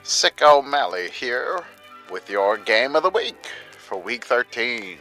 Sicko Mally here with your game of the week for week 13.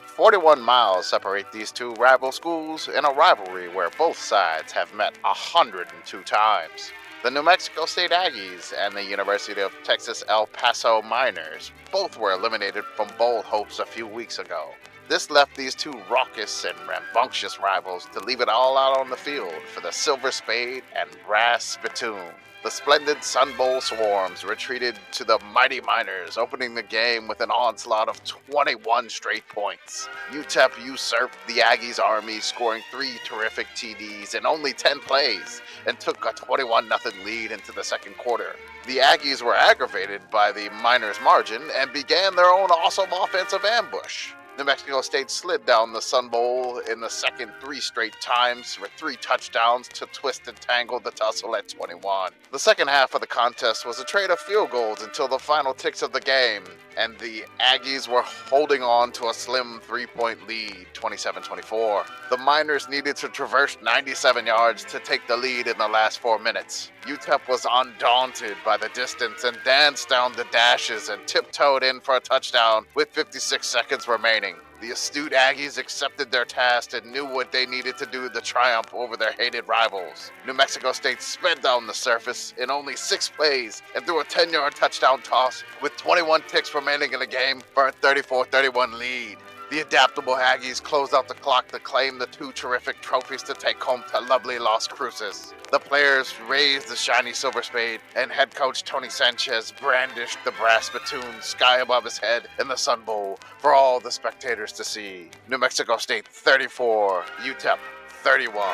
41 miles separate these two rival schools in a rivalry where both sides have met 102 times. The New Mexico State Aggies and the University of Texas El Paso Miners both were eliminated from bowl hopes a few weeks ago. This left these two raucous and rambunctious rivals to leave it all out on the field for the silver spade and brass spittoon. The splendid Sun Bowl swarms retreated to the mighty Miners, opening the game with an onslaught of 21 straight points. UTEP usurped the Aggies' army, scoring 3 terrific TDs in only 10 plays, and took a 21-0 lead into the second quarter. The Aggies were aggravated by the Miners' margin and began their own awesome offensive ambush. New Mexico State slid down the Sun Bowl in the second 3 straight times with 3 touchdowns to twist and tangle the tussle at 21. The second half of the contest was a trade of field goals until the final ticks of the game, and the Aggies were holding on to a slim 3-point lead, 27-24. The Miners needed to traverse 97 yards to take the lead in the last 4 minutes. UTEP was undaunted by the distance and danced down the dashes and tiptoed in for a touchdown with 56 seconds remaining. The astute Aggies accepted their task and knew what they needed to do to triumph over their hated rivals. New Mexico State sped down the surface in only 6 plays and threw a 10-yard touchdown toss with 21 ticks remaining in the game for a 34-31 lead. The adaptable Aggies closed out the clock to claim the 2 terrific trophies to take home to lovely Las Cruces. The players raised the shiny silver spade, and head coach Tony Sanchez brandished the brass spittoon sky above his head in the Sun Bowl for all the spectators to see. New Mexico State 34, UTEP 31.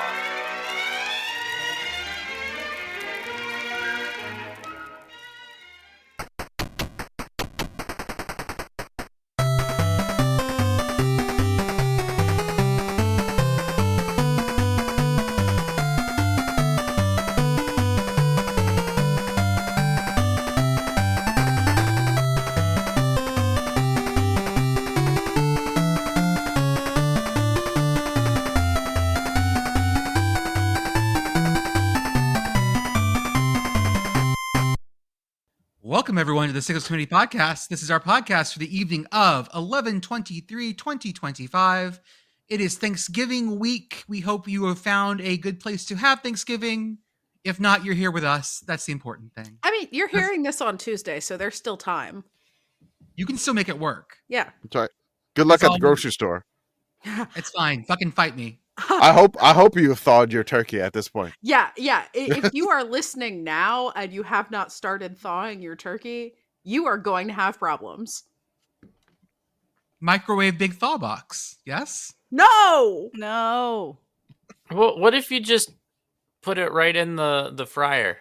Welcome, everyone, to the Sickos Community Podcast. This is our podcast for the evening of 11/23/2025. It is Thanksgiving week. We hope you have found a good place to have Thanksgiving. If not, you're here with us. That's the important thing. I mean, you're hearing this on Tuesday, so there's still time. You can still make it work. Yeah. That's right. Good luck at the grocery store. It's fine. Fucking fight me. I hope you have thawed your turkey at this point. Yeah. If you are listening now and you have not started thawing your turkey, you are going to have problems. Microwave big thaw box. Yes? No. Well, what if you just put it right in the fryer?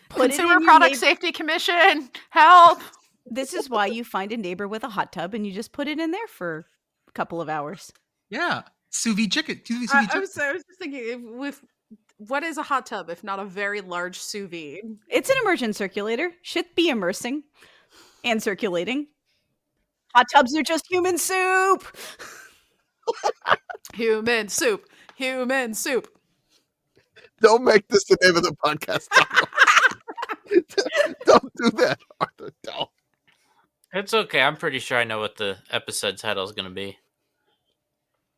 Consumer Product Safety Commission, help! This is why you find a neighbor with a hot tub and you just put it in there for a couple of hours. Yeah. Sous vide chicken. I was just thinking, with what is a hot tub if not a very large sous vide? It's an immersion circulator. Should be immersing and circulating. Hot tubs are just human soup. Human soup. Human soup. Don't make this the name of the podcast. Don't do that, Arthur. Don't. It's okay. I'm pretty sure I know what the episode title is going to be.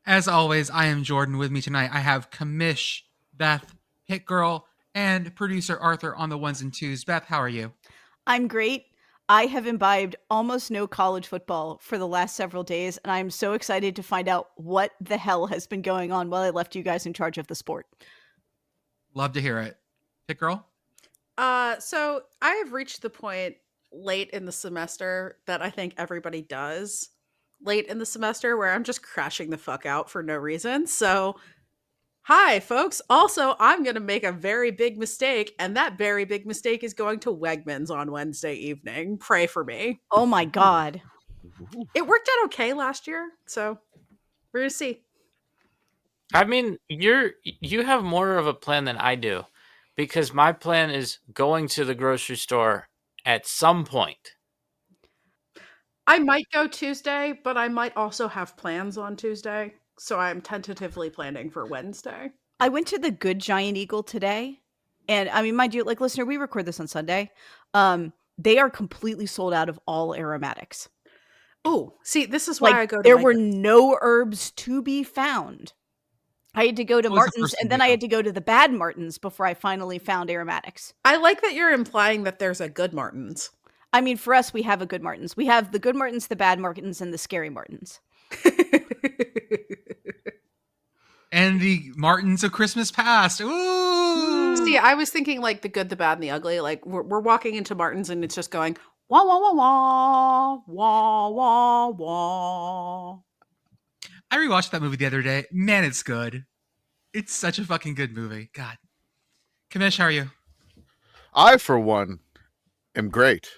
As always, I am Jordan. With me tonight, I have Commish, Beth, Pitt Girl, and producer Arthur on the ones and twos. Beth, how are you? I'm great. I have imbibed almost no college football for the last several days, and I'm so excited to find out what the hell has been going on while I left you guys in charge of the sport. Love to hear it. Pitt Girl? So I have reached the point late in the semester that I think everybody does late in the semester where I'm just crashing the fuck out for no reason. So, hi, folks. Also, I'm going to make a very big mistake, and that very big mistake is going to Wegmans on Wednesday evening. Pray for me. Oh my God. It worked out okay last year, so we're going to see. I mean, you have more of a plan than I do, because my plan is going to the grocery store at some point. I might go Tuesday, but I might also have plans on Tuesday. So I'm tentatively planning for Wednesday. I went to the Good Giant Eagle today, And I mean, mind you, like, listener, we record this on Sunday. They are completely sold out of all aromatics. Oh, see, this is why Like, I go to there were Micah's. no herbs to be found. I had to go to What was the Martin's, first and thing then you I had to go to the bad Martin's before I finally found aromatics. I like that you're implying that there's a good Martin's. I mean, for us, we have a good Martin's. We have the good Martin's, the bad Martin's, and the scary Martin's. And the Martins of Christmas past. Ooh. See, I was thinking like the good, the bad, and the ugly. Like we're walking into Martin's and it's just going wah wah wah wah wah wah wah. I rewatched that movie the other day. Man, it's good. It's such a fucking good movie. God. Commish, how are you? I, for one, am great.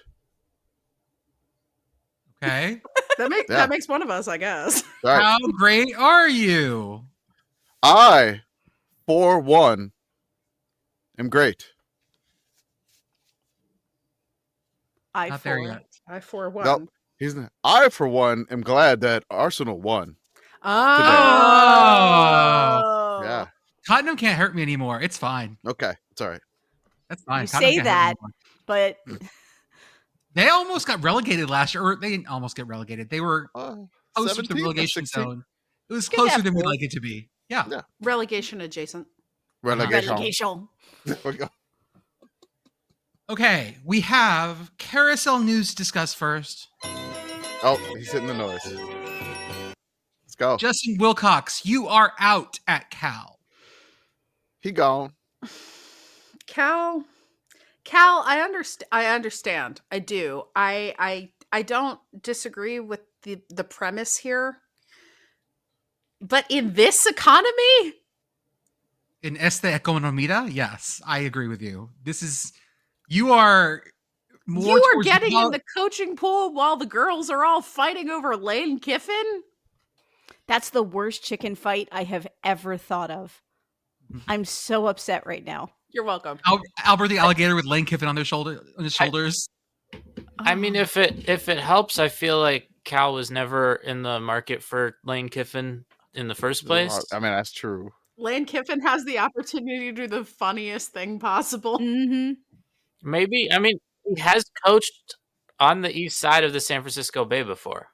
Okay. That makes one of us, I guess. All right. How great are you? I, for one, am great. Not there yet. I for one. Nope. He's not. I, for one, am glad that Arsenal won. Oh. Yeah. Tottenham can't hurt me anymore. It's fine. Okay. It's all right. That's fine. You Tottenham say can't hurt me that, anymore. but They almost got relegated last year. Or they didn't almost get relegated. They were closer to the 17 or relegation 16? zone. It was Get closer that than we'd fool. like it to be. Yeah. Yeah. Relegation adjacent. Relegation. relegation. There we go. Okay. We have carousel news to discuss first. Oh, he's hitting the noise. Let's go. Justin Wilcox, you are out at Cal. He gone. Cal, I understand. I do. I don't disagree with the premise here. But in this economy, In esta economía, yes, I agree with you. You are more you are towards getting in the coaching pool while the girls are all fighting over Lane Kiffin. That's the worst chicken fight I have ever thought of. I'm so upset right now. You're welcome. Albert the alligator with Lane Kiffin on his shoulders. I mean, if it helps, I feel like Cal was never in the market for Lane Kiffin in the first place. I mean, that's true. Lane Kiffin has the opportunity to do the funniest thing possible. Mm-hmm. Maybe, I mean, he has coached on the east side of the San Francisco Bay before.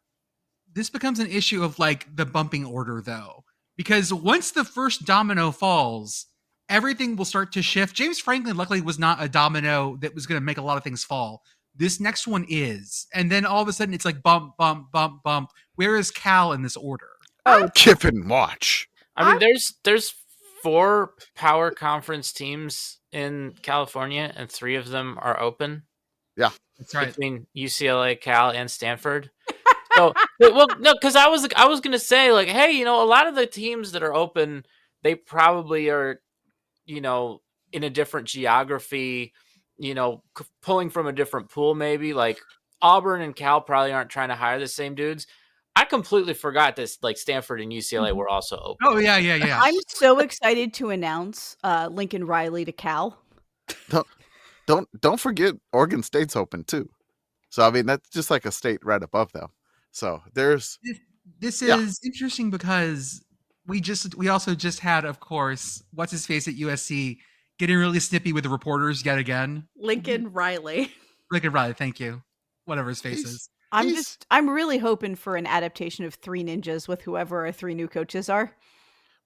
This becomes an issue of like the bumping order, though, because once the first domino falls, everything will start to shift. James Franklin, luckily, was not a domino that was going to make a lot of things fall. This next one is, and then all of a sudden it's like bump, bump, bump, bump. Where is Cal in this order? Oh, Kiffin, watch. I mean, there's 4 power conference teams in California, and 3 of them are open. Yeah, That's right. Between UCLA, Cal, and Stanford. So, well, no, because I was gonna say, like, hey, you know, a lot of the teams that are open, they probably are, you know, in a different geography, you know, pulling from a different pool, maybe. Like Auburn and Cal probably aren't trying to hire the same dudes. I completely forgot this. Like Stanford and UCLA were also open. Oh yeah. I'm so excited to announce Lincoln Riley to Cal. Don't forget Oregon State's open too. So I mean, that's just like a state right above them. So there's This is interesting because we also just had, of course, what's his face at USC getting really snippy with the reporters yet again. Lincoln Riley. Lincoln Riley, thank you. Whatever his face is. I'm really hoping for an adaptation of Three Ninjas with whoever our 3 new coaches are.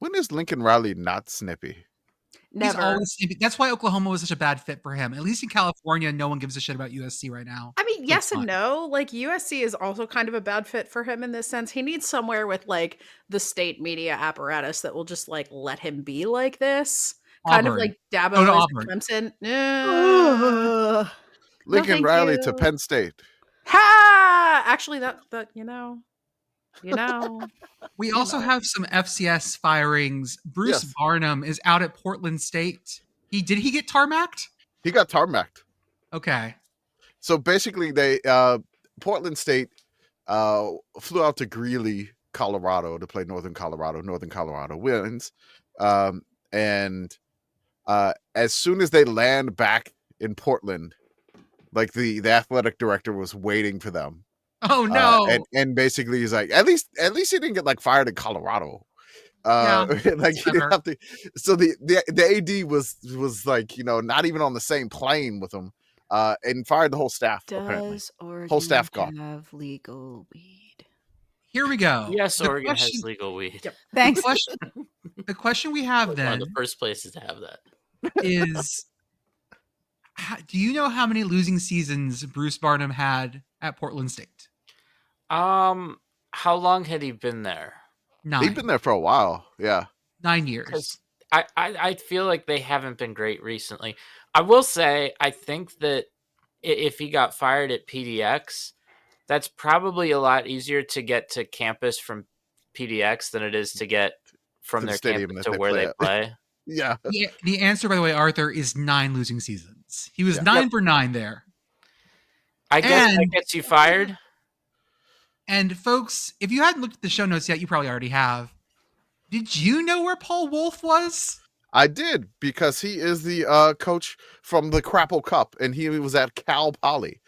when is Lincoln Riley not snippy? Never. He's always snippy. That's why Oklahoma was such a bad fit for him. At least in California, no one gives a shit about USC right now. I mean, yes and fine. no. Like USC is also kind of a bad fit for him in this sense. He needs somewhere with like the state media apparatus that will just like let him be like this. Kind of Auburn. like Dabo Go to is Auburn. Clemson. Lincoln thank Riley you. to Penn State. Ha! Actually, that you know. We also have some FCS firings. Bruce Yes. Barnum is out at Portland State. Did he get tarmacked? He got tarmacked. Okay. So basically, they Portland State flew out to Greeley, Colorado, to play Northern Colorado. Northern Colorado wins, and as soon as they land back in Portland, like the athletic director was waiting for them. Oh no. And basically he's like, at least he didn't get like fired in Colorado. Like he didn't Clever. have to. So the AD was like, you know, not even on the same plane with him, and fired the whole staff. Apparently, Does Oregon whole staff gone. have legal weed? Here we go. Yes, The Oregon has question- legal weed. Yep. Thanks. The question we have One then of the first places to have that. is, do you know how many losing seasons Bruce Barnum had at Portland State? How long had he been there? 9. He'd been there for a while. Yeah. 9 years. Because I feel like they haven't been great recently. I will say, I think that if he got fired at PDX, that's probably a lot easier to get to campus from PDX than it is to get from To the their stadium campus that to they where play they at. play. Yeah. The answer, by the way, Arthur, is 9 losing seasons. He was Yeah. 9 for 9 there. I guess that And- gets you fired. And folks, if you hadn't looked at the show notes yet, you probably already have. Did you know where Paul Wolf was? I did, because he is the coach from the Crapple Cup, and he was at Cal Poly.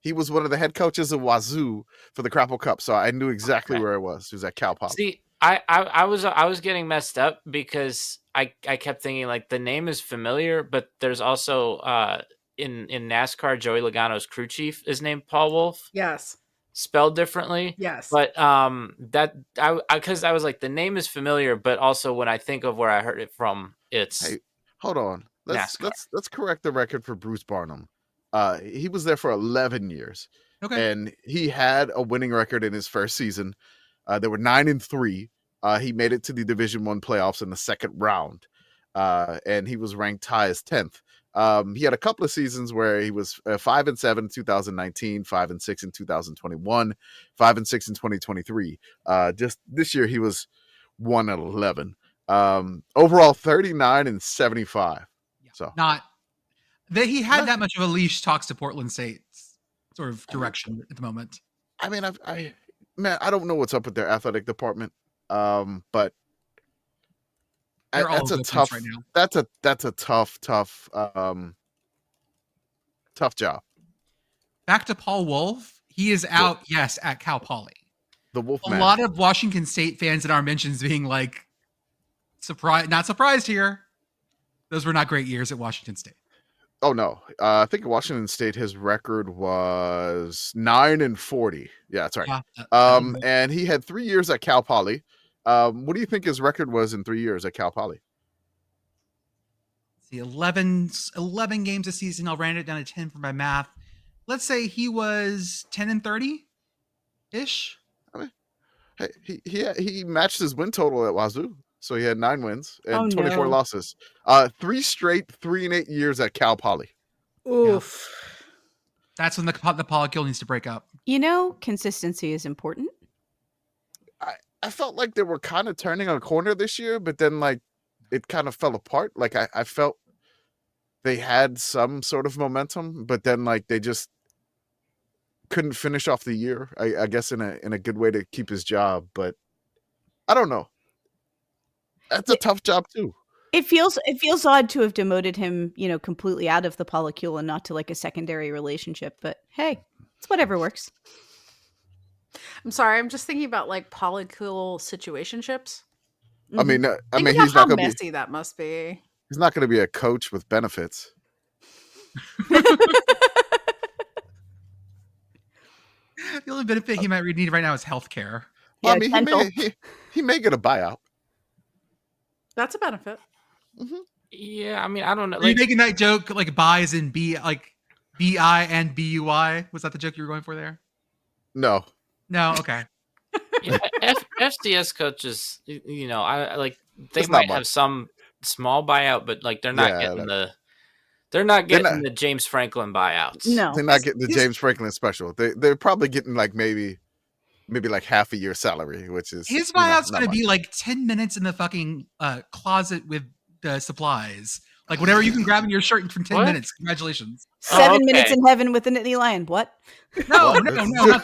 He was one of the head coaches of Wazoo for the Crapple Cup, so I knew exactly Okay. where it was. He was at Cal Poly. See, I was getting messed up because I kept thinking like the name is familiar, but there's also in NASCAR Joey Logano's crew chief is named Paul Wolf, Yes. spelled differently. Yes. But that because I was like the name is familiar, but also when I think of where I heard it from, it's Hey, hold on. NASCAR. Let's correct the record for Bruce Barnum. He was there for 11 years, Okay. and he had a winning record in his first season. They were 9-3. He made it to the Division I playoffs in the second round, and he was ranked high as 10th. He had a couple of seasons where he was 5-7 in 2019, 5-6 in 2021, 5-6 in 2023. Just this year, he was 1-11. Overall, 39-75. Yeah. So Not that he had that much of a leash talks to Portland State's sort of direction at the moment. I mean, I don't know what's up with their athletic department, but They're all that's a over the place tough. right now. That's a tough job. Back to Paul Wolf. He is out, yes, at Cal Poly. The Wolf A Man. lot of Washington State fans in our mentions being like, not surprised here. Those were not great years at Washington State. Oh no, I think Washington State, his record was 9-40. Yeah, that's right. Yeah, And he had 3 years at Cal Poly. What do you think his record was in 3 years at Cal Poly? see, 11 games a season. I'll round it down to 10 for my math. Let's say he was 10-30 ish. Hey, he matched his win total at Wazoo, so he had 9 wins and 24 no. losses. 3 straight 3-8 years at Cal Poly. Oof. That's when the polykill needs to break up. You know, consistency is important. I felt like they were kind of turning a corner this year, but then like it kind of fell apart. Like I felt they had some sort of momentum, but then like they just couldn't finish off the year. I guess in a good way to keep his job, but I don't know. That's a tough job too. It feels odd to have demoted him, you know, completely out of the polycule and not to like a secondary relationship. But hey, it's whatever works. I'm sorry. I'm just thinking about like polycule situationships. I mean, Think about he's how not gonna messy that must be. he's not gonna be a coach with benefits. The only benefit he might need right now is healthcare. Well, I Yeah, mean, dental. he may get a buyout. That's a benefit. yeah. I mean, I don't know. Are you Like, making that joke like buys in B, like BI and BUI? Was that the joke you were going for there? No, No, okay. yeah, FCS coaches, you know, I like they It's not might have much. some small buyout, but like they're not Yeah, getting like- they're not They're getting not- the James Franklin buyouts. No. they're not getting the His- James Franklin special. They're probably getting like maybe like half a year's salary, which is His you know, buyout's not going to much. be like 10 minutes in the fucking closet with the supplies. Like whatever you can grab in your shirt from 10 What? minutes. Congratulations. 7 minutes okay. in heaven with a nittany lion. What? No, What? not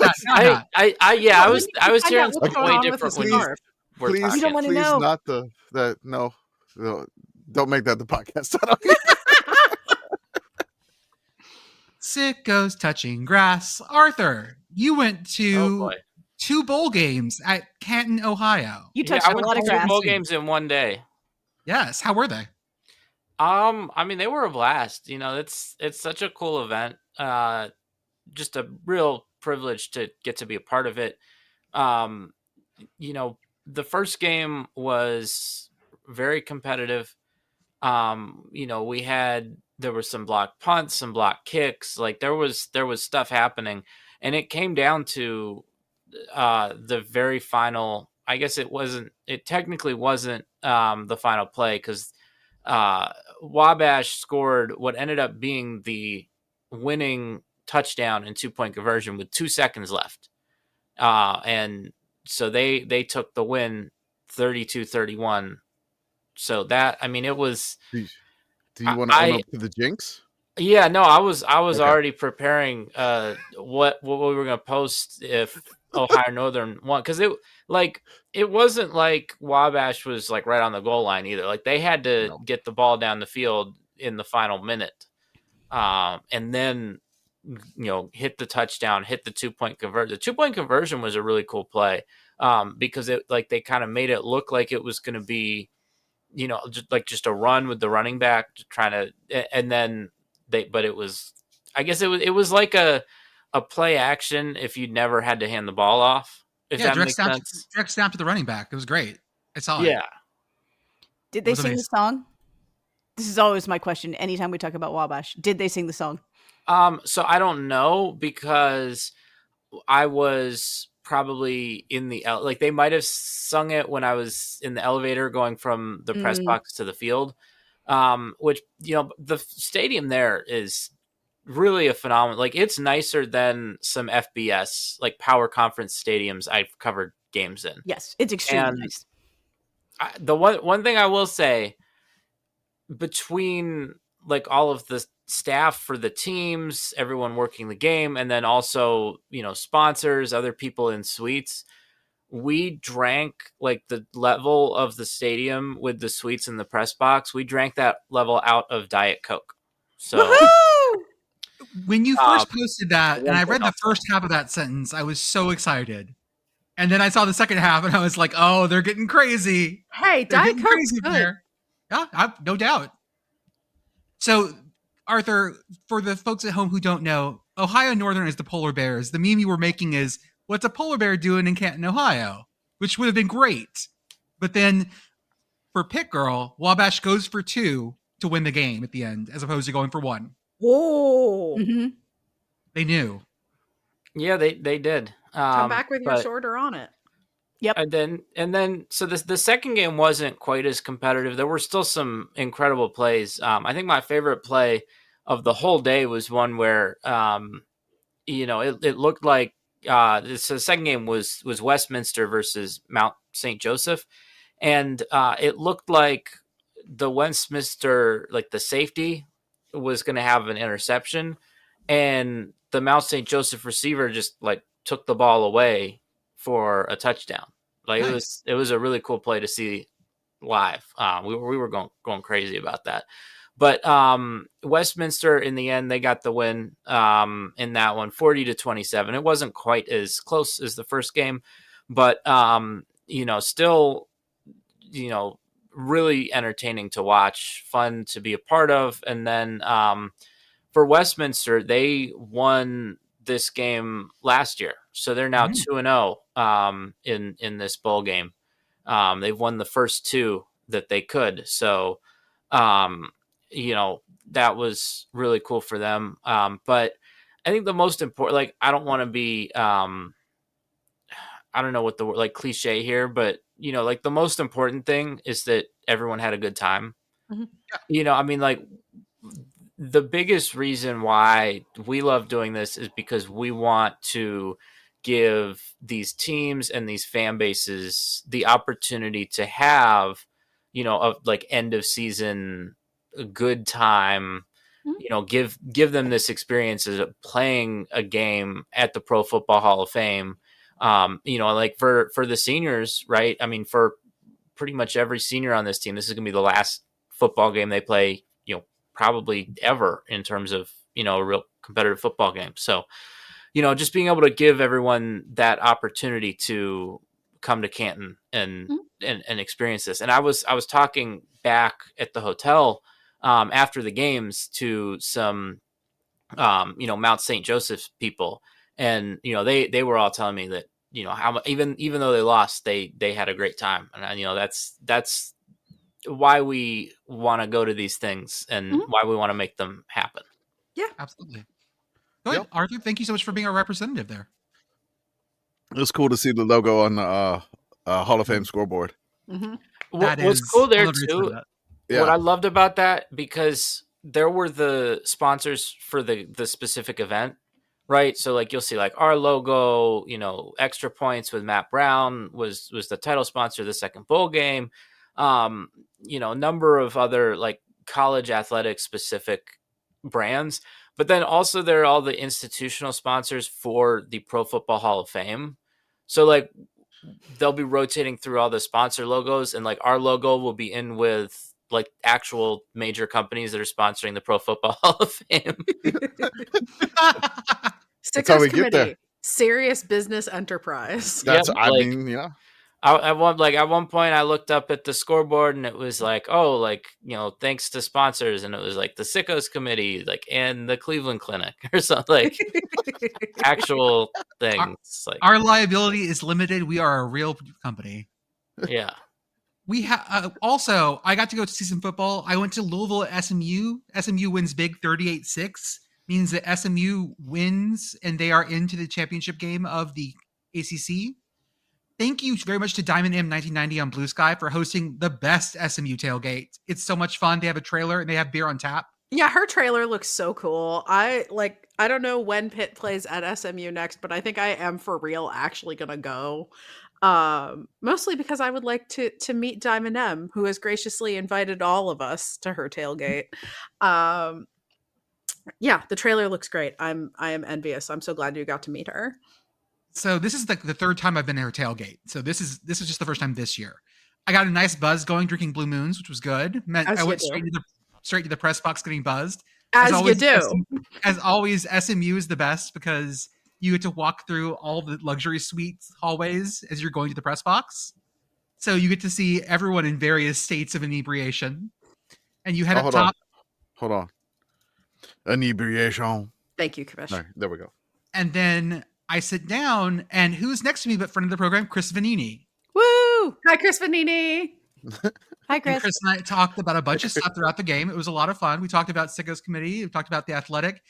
that. Not that. I was When you hearing find out what's something going way on with different his when you scarf. were Please, talking. You don't wanna please know. not no, don't make that the podcast. Sickos touching grass. Arthur, you went Oh to boy. 2 bowl games at Canton, Ohio. You touched I a went lot to of 2 grass. bowl games in one day. Yes. How were they? I mean, they were a blast. It's such a cool event. Just a real privilege to get to be a part of it. The first game was very competitive. There were some block punts, some block kicks. Like there was stuff happening, and it came down to the very final. I guess it technically wasn't the final play because Wabash scored what ended up being the winning touchdown and 2-point conversion with 2 seconds left. And so they took the win 32-31. So that, I mean, it was. Do you want to own up to the jinx? Yeah, no, I was Okay. already preparing what we were going to post if Ohio Northern won, because it wasn't like Wabash was like right on the goal line either. Like they had to get the ball down the field in the final minute, and then hit the touchdown, hit the 2-point conversion. The 2-point conversion was a really cool play because they kind of made it look like it was going to be just a run with the running back trying to, and then but it was, I guess it was like a play action if you'd never had to hand the ball off. If that makes sense. Direct snap to the running back. It was great. I saw it. Yeah. Did they sing the song? This is always my question. Anytime we talk about Wabash, did they sing the song? So I don't know because I was probably in they might have sung it when I was in the elevator going from the press box to the field. Which, the stadium there is really a phenomenon. Like it's nicer than some FBS, like power conference stadiums I've covered games in. Yes, it's extremely nice. The one thing I will say, between like all of the staff for the teams, everyone working the game, and then also, sponsors, other people in suites, we drank like the level of the stadium with the suites in the press box. We drank that level out of Diet Coke. So woohoo! When you first posted that, and I read the first half of that sentence, I was so excited. And then I saw the second half, and I was like, "Oh, they're getting crazy." Hey, Diet Coke's good. Yeah, no doubt. So, Arthur, for the folks at home who don't know, Ohio Northern is the polar bears. The meme you were making is, what's a polar bear doing in Canton, Ohio? Which would have been great. But then for Pitt Girl, Wabash goes for 2 to win the game at the end, as opposed to going for 1. Whoa. Mm-hmm. They knew. Yeah, they did. Come back with your shorter on it. Yep. And then so the second game wasn't quite as competitive. There were still some incredible plays. I think my favorite play of the whole day was one where it looked like the second game was Westminster versus Mount St. Joseph, and it looked like the Westminster, like the safety, was going to have an interception, and the Mount St. Joseph receiver just like took the ball away for a touchdown. Like nice. It was a really cool play to see live. We were going crazy about that. But Westminster, in the end, they got the win in that one, 40-27. It wasn't quite as close as the first game, but still, really entertaining to watch, fun to be a part of. And then for Westminster, they won this game last year, so they're now 2-0 in this bowl game. They've won the first 2 that they could. So. That was really cool for them. But I think the most important, like, I don't want to be, I don't know what the word, like cliche here, but like the most important thing is that everyone had a good time. Mm-hmm. I mean, like the biggest reason why we love doing this is because we want to give these teams and these fan bases the opportunity to have, a like end of season, a good time, give them this experience of playing a game at the Pro Football Hall of Fame. Like for the seniors, right? I mean, for pretty much every senior on this team, this is going to be the last football game they play, probably ever in terms of, a real competitive football game. So, just being able to give everyone that opportunity to come to Canton and experience this. And I was talking back at the hotel after the games to some Mount St. Joseph people, and they were all telling me that how even though they lost, they had a great time, and that's why we want to go to these things and why we want to make them happen. Yeah, absolutely. Good, Arthur. Thank you so much for being our representative there. It was cool to see the logo on the Hall of Fame scoreboard. What was cool there too, what I loved about that, because there were the sponsors for the specific event, right? So like you'll see like our logo, Extra Points with Matt Brown was the title sponsor of the second bowl game. A number of other like college athletics specific brands, but then also there are all the institutional sponsors for the Pro Football Hall of Fame. So like they'll be rotating through all the sponsor logos, and like our logo will be in with like actual major companies that are sponsoring the Pro Football Hall of Fame. Sickos Committee, serious business enterprise. That's At one point I looked up at the scoreboard and it was like, thanks to sponsors, and it was like the Sickos Committee, like, and the Cleveland Clinic or something, like actual things. Our liability is limited. We are a real company. Yeah. We have also. I got to go to see some football. I went to Louisville at SMU. SMU wins big, 38-6. Means that SMU wins and they are into the championship game of the ACC. Thank you very much to Diamond M 1990 on Blue Sky for hosting the best SMU tailgate. It's so much fun. They have a trailer and they have beer on tap. Yeah, her trailer looks so cool. I don't know when Pitt plays at SMU next, but I think I am for real actually gonna go. Mostly because I would like to meet Diamond M, who has graciously invited all of us to her tailgate. Yeah, the trailer looks great. I am envious. I'm so glad you got to meet her. So this is the third time I've been to her tailgate. So this is just the first time this year. I got a nice buzz going, drinking Blue Moons, which was good. I went straight to the press box getting buzzed. As always, you do. As always, SMU is the best because you get to walk through all the luxury suites hallways as you're going to the press box. So you get to see everyone in various states of inebriation. And you head up top. Hold on. Inebriation. Thank you, Commish. Right, there we go. And then I sit down, and who's next to me but friend of the program, Chris Vanini. Woo! Hi, Chris Vanini. Hi, Chris. And Chris and I talked about a bunch of stuff throughout the game. It was a lot of fun. We talked about Sickos Committee. We talked about the athletic.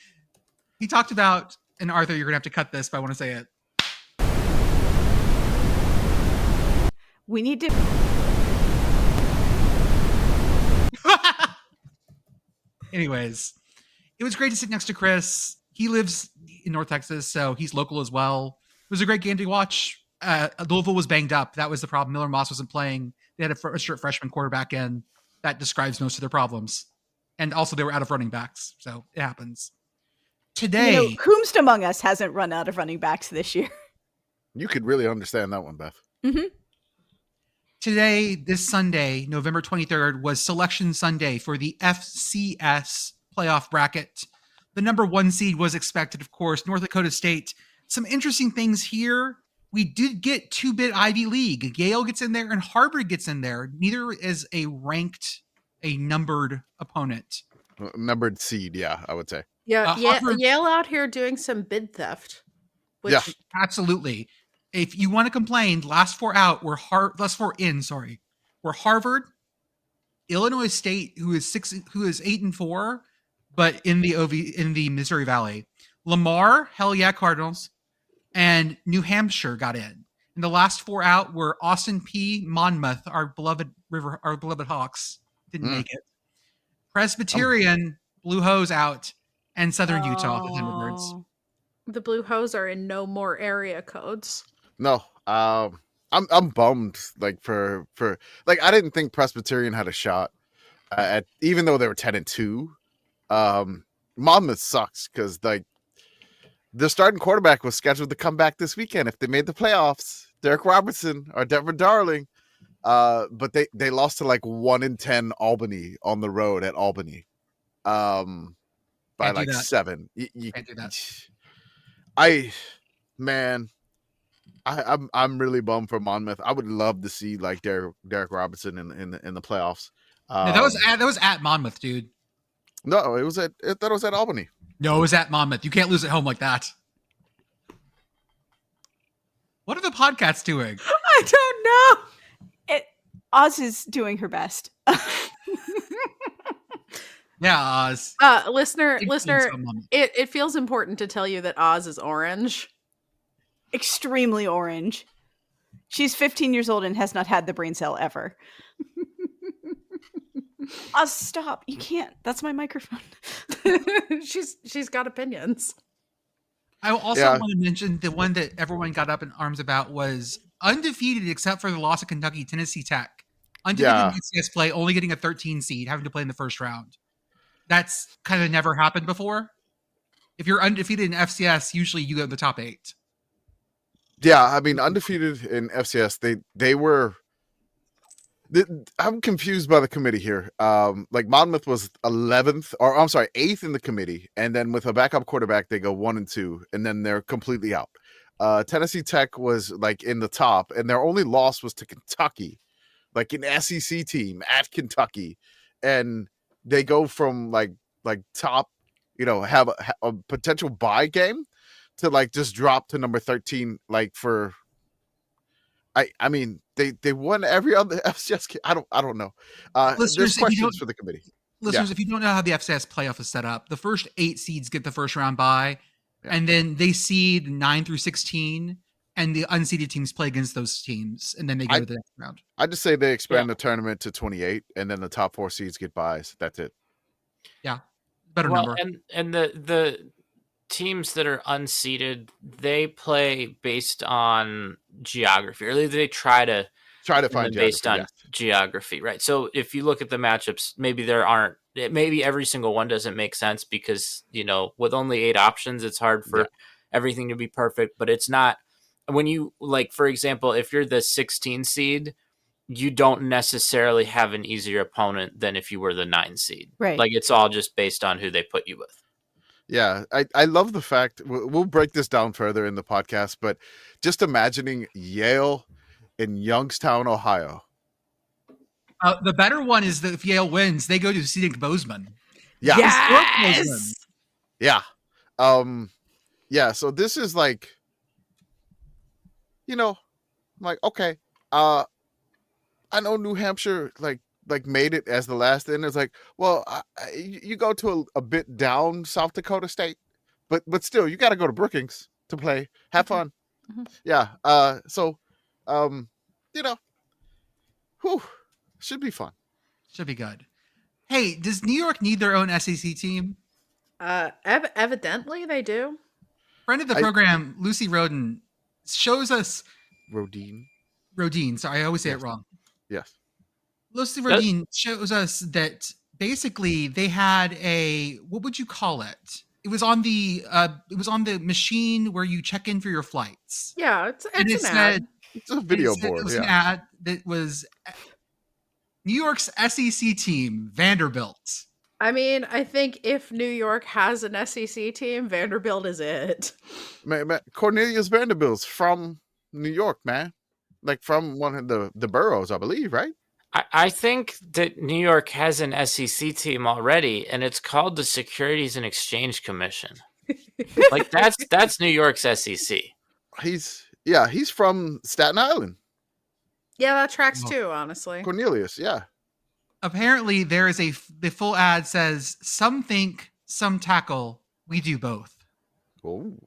He talked about, and Arthur, you're going to have to cut this, but I want to say it. We need to... Anyways, it was great to sit next to Chris. He lives in North Texas, so he's local as well. It was a great game to watch. Louisville was banged up. That was the problem. Miller Moss wasn't playing. They had a freshman quarterback in. That describes most of their problems. And also they were out of running backs, so it happens. Today... whomst among us hasn't run out of running backs this year? You could really understand that one, Beth. Mm-hmm. Today, this Sunday, November 23rd, was Selection Sunday for the FCS Playoff bracket. The number 1 seed was expected, of course, North Dakota State. Some interesting things here. We did get 2-bit Ivy League. Yale gets in there and Harvard gets in there. Neither is a numbered opponent. Numbered seed, yeah, I would say. Yeah, Yale out here doing some bid theft. Which, yeah, absolutely. If you want to complain, last four in were Harvard, Illinois State, who is 8-4, but in the Missouri Valley, Lamar, hell yeah, Cardinals, and New Hampshire got in. And the last four out were Austin P, Monmouth, our beloved Hawks, didn't make it. Presbyterian, Blue Hose out, and Southern Utah, the Thunderbirds. The Blue Hose are in no more area codes. No, I'm bummed. For I didn't think Presbyterian had a shot. Even though they were 10-2, Monmouth sucks because their starting quarterback was scheduled to come back this weekend if they made the playoffs. Derek Robertson, our Denver darling, but they lost to 1-10 Albany on the road at Albany, by 7. You can't do that. I'm really bummed for Monmouth. I would love to see like Derek Robertson in the playoffs. No, that was at Monmouth, dude. No, I thought it was at Albany. No, it was at Monmouth. You can't lose at home like that. What are the podcasts doing? I don't know. Oz is doing her best. Yeah, Oz. Listener, It's so it feels important to tell you that Oz is orange. Extremely orange. She's 15 years old and has not had the brain cell ever. Oz, stop. You can't. That's my microphone. She's got opinions. I also want to mention the one that everyone got up in arms about was undefeated except for the loss of Kentucky, Tennessee Tech. Undefeated in FCS play, only getting a 13 seed, having to play in the first round. That's kind of never happened before. If you're undefeated in FCS, usually you go in the top 8. Yeah, I mean, undefeated in FCS, they were. I'm confused by the committee here. Like Monmouth was 8th in the committee, and then with a backup quarterback, they go 1 and 2, and then they're completely out. Tennessee Tech was like in the top, and their only loss was to Kentucky, like an SEC team at Kentucky, and they go from like top, have a potential bye game to like just drop to number 13, like for. I mean they won every other FCS game. I don't know. There's questions for the committee. Listeners, if you don't know how the FCS playoff is set up, the first 8 seeds get the first round bye, and then they seed 9 through 16, and the unseeded teams play against those teams, and then they go to the next round. I just say they expand the tournament to 28, and then the top 4 seeds get byes. That's it. Yeah, better number. And the teams that are unseeded, they play based on geography, or they try to find based on geography, right? So if you look at the matchups, maybe every single one doesn't make sense because with only 8 options, it's hard for everything to be perfect. But it's not when you like, for example, if you're the 16 seed, you don't necessarily have an easier opponent than if you were the 9 seed, right? Like it's all just based on who they put you with. Yeah, I love the fact we'll break this down further in the podcast, but just imagining Yale in Youngstown, Ohio. The better one is that if Yale wins, they go to Scenic Bozeman. Yeah. Yes! Yeah. Yeah, so this is like, okay. I know New Hampshire like made it as the last, and it's like, well, you go to a bit down South Dakota State, but still you got to go to Brookings to play, have fun. Mm-hmm. Yeah. So should be fun, should be good. Hey, does New York need their own SEC team? Evidently they do. Friend of the program, Lucy Roden, shows us Rodin, sorry, I always say it wrong. Yes. Lucy Rodin shows us that basically they had what would you call it? It was on the machine where you check in for your flights. Yeah, it's an ad. It's a video board. It was an ad that was New York's SEC team, Vanderbilt. I mean, I think if New York has an SEC team, Vanderbilt is it. Man, Cornelius Vanderbilt's from New York, man. Like from one of the boroughs, I believe, right? I think that New York has an SEC team already, and it's called the Securities and Exchange Commission. Like that's New York's SEC. He's from Staten Island. Yeah, that tracks too, honestly. Cornelius, yeah. Apparently, there is the full ad says, "Some think, some tackle. We do both." Oh.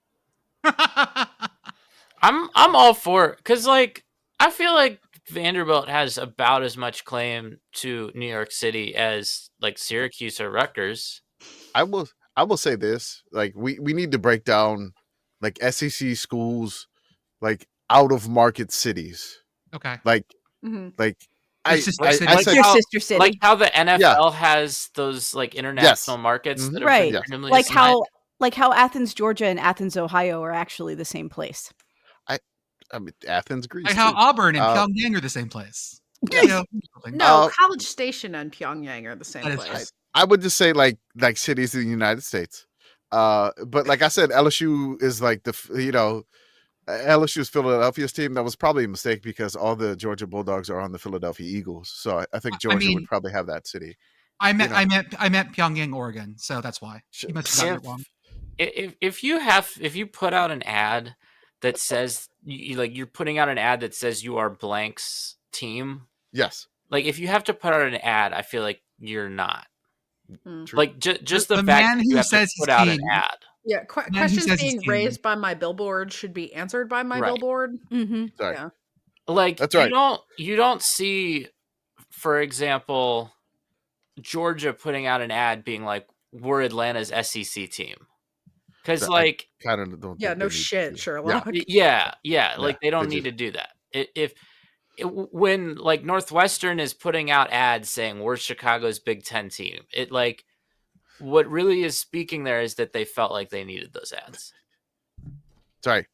I'm all for it because I feel like Vanderbilt has about as much claim to New York City as like Syracuse or Rutgers. I will say this: like we need to break down like SEC schools, like out of market cities. Okay. Like Your sister city. Like how the NFL has those like international markets that are randomly assigned. Like how Athens, Georgia, and Athens, Ohio are actually the same place. I mean, Athens, Greece. Like how Auburn and Pyongyang are the same place. No, College Station and Pyongyang are the same place. I would just say like cities in the United States. But like I said, LSU is like LSU's Philadelphia's team. That was probably a mistake because all the Georgia Bulldogs are on the Philadelphia Eagles. So I think Georgia would probably have that city. I meant Pyongyang, Oregon, so that's why. You must have gotten it wrong. If you put out an ad that says you're putting out an ad that says you are blank's team. Yes. Like if you have to put out an ad, I feel like you're not. True. Like just the fact that you have to put out an ad. Yeah, questions being raised by my billboard should be answered by my billboard. Mm-hmm. Sorry. Yeah. Like that's right. You don't see, for example, Georgia putting out an ad being like, "We're Atlanta's SEC team," because like kind of don't. Yeah, no shit, Sherlock. Yeah. Like they don't need to do that. When like Northwestern is putting out ads saying we're Chicago's Big Ten team, it like what really is speaking there is that they felt like they needed those ads. Sorry.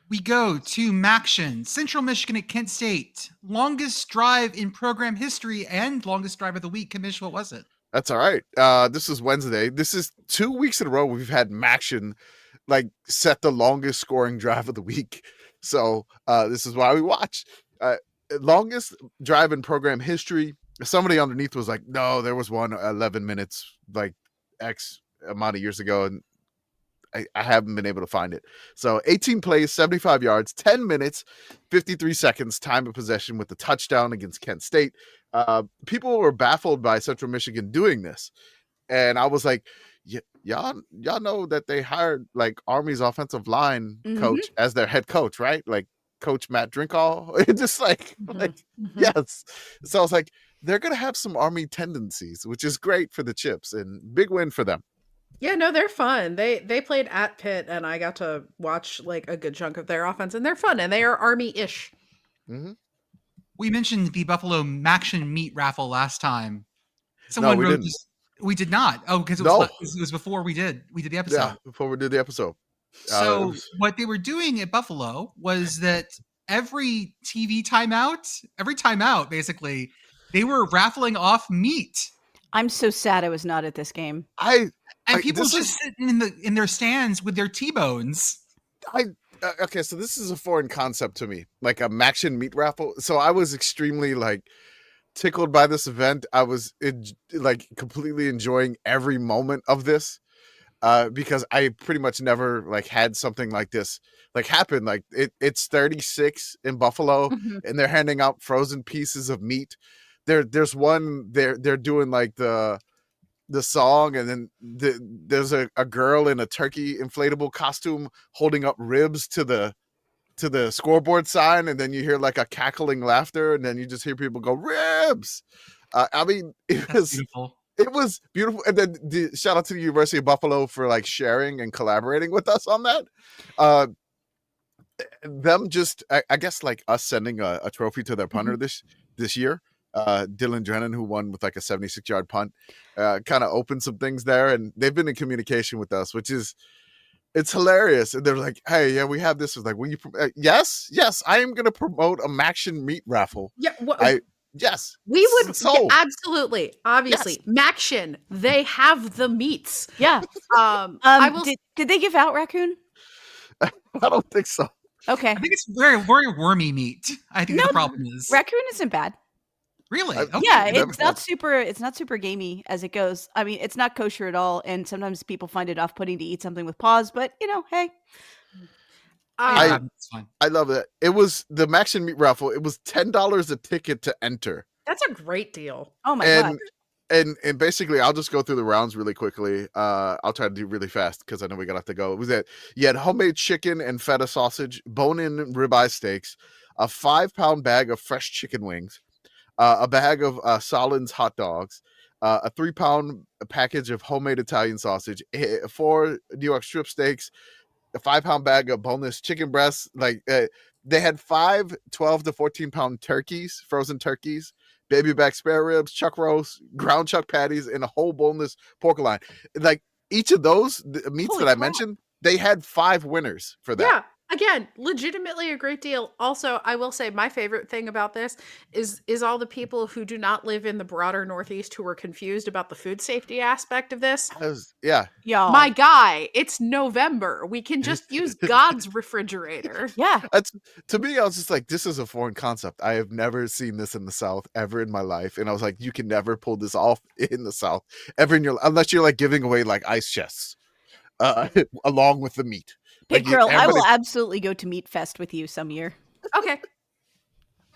We go to MACtion, Central Michigan at Kent State. Longest drive in program history and longest drive of the week. Commish, what was it? That's all right. This is Wednesday. This is 2 weeks in a row we've had MACtion like set the longest scoring drive of the week. So this is why we watch. Longest drive in program history. Somebody underneath was like, no, there was one 11 minutes, like X amount of years ago, and I haven't been able to find it. So 18 plays, 75 yards, 10 minutes, 53 seconds, time of possession with the touchdown against Kent State. People were baffled by Central Michigan doing this. And I was like, y'all know that they hired like Army's offensive line coach as their head coach, right? Like Coach Matt Drinkall. It's just like, yes. So I was like, they're going to have some Army tendencies, which is great for the Chips and big win for them. Yeah, no, they're fun. They played at Pitt, and I got to watch like a good chunk of their offense, and they're fun, and they are Army-ish. Mm-hmm. We mentioned the Buffalo MACtion Meat raffle last time. Someone wrote this. We did not. Oh, because it was before we did the episode. Yeah, before we did the episode. So what they were doing at Buffalo was that every timeout, basically, they were raffling off meat. I'm so sad I was not at this game. People just sitting in their stands with their T-bones. Okay, so this is a foreign concept to me, like a MACtion Meat raffle. So I was extremely like tickled by this event. I was like completely enjoying every moment of this because I pretty much never like had something like this like happen. Like it's 36 in Buffalo, and they're handing out frozen pieces of meat. There's one they're doing like the song, and then there's a girl in a turkey inflatable costume holding up ribs to the scoreboard sign, and then you hear like a cackling laughter, and then you just hear people go ribs. I mean, it was beautiful. And then shout out to the University of Buffalo for like sharing and collaborating with us on that. Them just I guess like us sending a trophy to their punter this year. Dylan Drennan, who won with like a 76-yard punt, kind of opened some things there, and they've been in communication with us, which is it's hilarious. And they're like, "Hey, yeah, we have this." Was like, "Will you?" Yes, I am going to promote a MACtion Meat raffle. Yeah, yes, we would absolutely, obviously, yes. MACtion. They have the meats. Yeah. Did they give out raccoon? I don't think so. Okay, I think it's very, very wormy meat. I think the problem is raccoon isn't bad. Really? Okay. Yeah, it's not super gamey as it goes. I mean, it's not kosher at all, and sometimes people find it off-putting to eat something with paws, but hey. It's fine. I love it. It was the MACtion Meat raffle. It was $10 a ticket to enter. That's a great deal. Oh my god. And basically, I'll just go through the rounds really quickly. I'll try to do really fast because I know we gotta go. It was that you had homemade chicken and feta sausage, bone-in ribeye steaks, a 5-pound bag of fresh chicken wings, a bag of Solon's hot dogs, a 3-pound package of homemade Italian sausage, 4 New York strip steaks, a 5-pound bag of boneless chicken breasts. Like they had 5 12 to 14-pound turkeys, frozen turkeys, baby back spare ribs, chuck roast, ground chuck patties, and a whole boneless pork loin. Like each of those meats that I mentioned, they had 5 winners for that. Yeah. Again, legitimately a great deal. Also, I will say my favorite thing about this is all the people who do not live in the broader Northeast who were confused about the food safety aspect of this. Yeah. Y'all. My guy, it's November. We can just use God's refrigerator. Yeah. To me, I was just like, this is a foreign concept. I have never seen this in the South ever in my life. And I was like, you can never pull this off in the South ever in your, unless you're like giving away like ice chests along with the meat. Pitt Like, Girl, I will everybody- absolutely go to Meat Fest with you some year. Okay.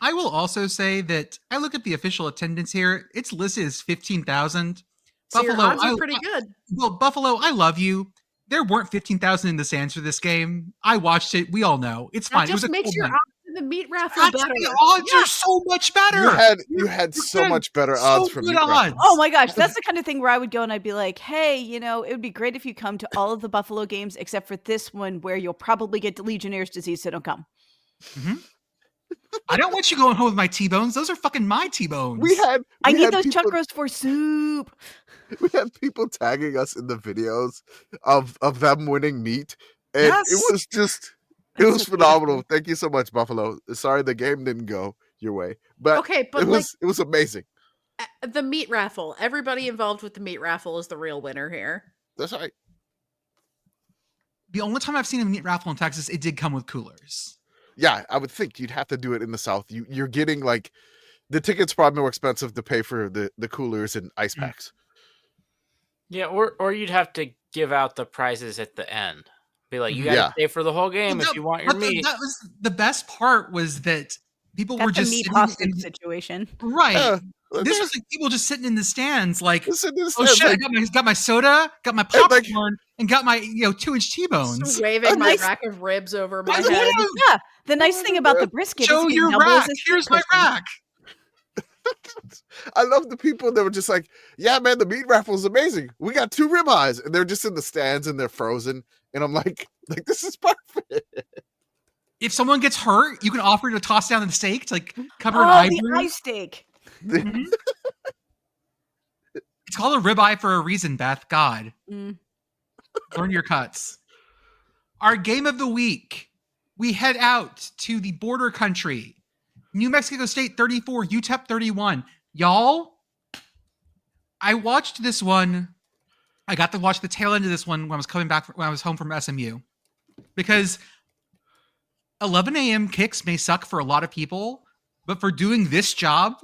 I will also say that I look at the official attendance here. It's listed as 15,000. So your Buffalo, odds are pretty good. Well, Buffalo, I love you. There weren't 15,000 in the stands for this game. I watched it. We all know. It's fine. That It was just a makes cold your night. odds in the meat raffle That's- better. The odds are so much better. you had You're so good. much better So odds from good meat raffle. odds. Oh my gosh, that's the kind of thing where I would go and I'd be like, hey, you know, it would be great if you come to all of the Buffalo games except for this one where you'll probably get Legionnaire's disease, so don't come. I don't want you going home with my T-bones. Those are fucking my T-bones. I need had those people- chuck roast for soup. We had people tagging us in the videos of them winning meat. And Yes. it was just, it That's was so phenomenal. Thank you so much, Buffalo. Sorry the game didn't go your way. But Okay, but it was amazing. the meat raffle. Everybody involved with the meat raffle is the real winner here. That's right. The only time I've seen a meat raffle in Texas, it did come with coolers. Yeah, I would think you'd have to do it in the South. You're getting like the tickets probably more expensive to pay for the coolers and ice packs. Yeah, or you'd have to give out the prizes at the end. Be like, you got to Yeah. stay for the whole game Well, if you want your but meat. That was the best part was that people were That's a just meat sitting hostage in, situation. right. Yeah, This was like people just sitting in the stands, like, listen to this. oh shit, I got my soda, got my And, like- popcorn, and got my 2-inch T-bones. Just waving my nice- rack of ribs over my I head. love Yeah, the nice thing about the brisket Show is it your doubles rack. as Here's my meat cushion. rack. I love the people that were just like, yeah, man, the meat raffle is amazing. We got 2 ribeyes. And they're just in the stands and they're frozen. And I'm like this is perfect. If someone gets hurt, you can offer to toss down the steak to like cover an Oh, eye the bruise. eye steak. Mhm. It's called a ribeye for a reason, Beth. God. Mm. Learn your cuts. Our game of the week. We head out to the border country. New Mexico State 34, UTEP 31. Y'all, I watched this one. I got to watch the tail end of this one when I was coming back, when I was home from SMU. Because 11 a.m. kicks may suck for a lot of people, but for doing this job,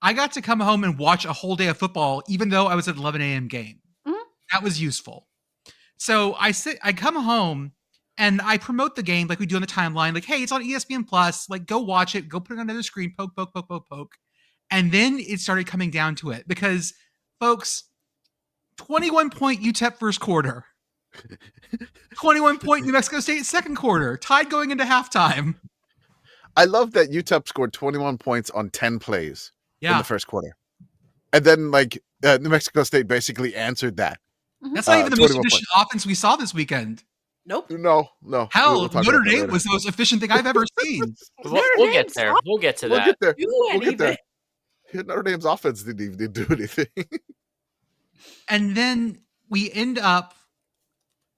I got to come home and watch a whole day of football, even though I was at 11 a.m. game. Mhm. That was useful. So I come home and I promote the game like we do on the timeline. Like, hey, it's on ESPN Plus. Like, go watch it. Go put it on another screen. Poke, poke, poke, poke, poke. And then it started coming down to it because, folks, 21-point UTEP first quarter. 21-point New Mexico State second quarter. Tied going into halftime. I love that UTEP scored 21 points on 10 plays in Yeah. the first quarter. And then New Mexico State basically answered that. That's not even the most 21 efficient offense we saw this weekend. Nope. No. Hell, We'll talk Notre about that Dame later. was the most efficient thing I've ever seen. We'll Notre get Dame's there. up. We'll get to We'll that. get there. Do We'll get there. anything. Notre Dame's offense didn't even do anything. And then we end up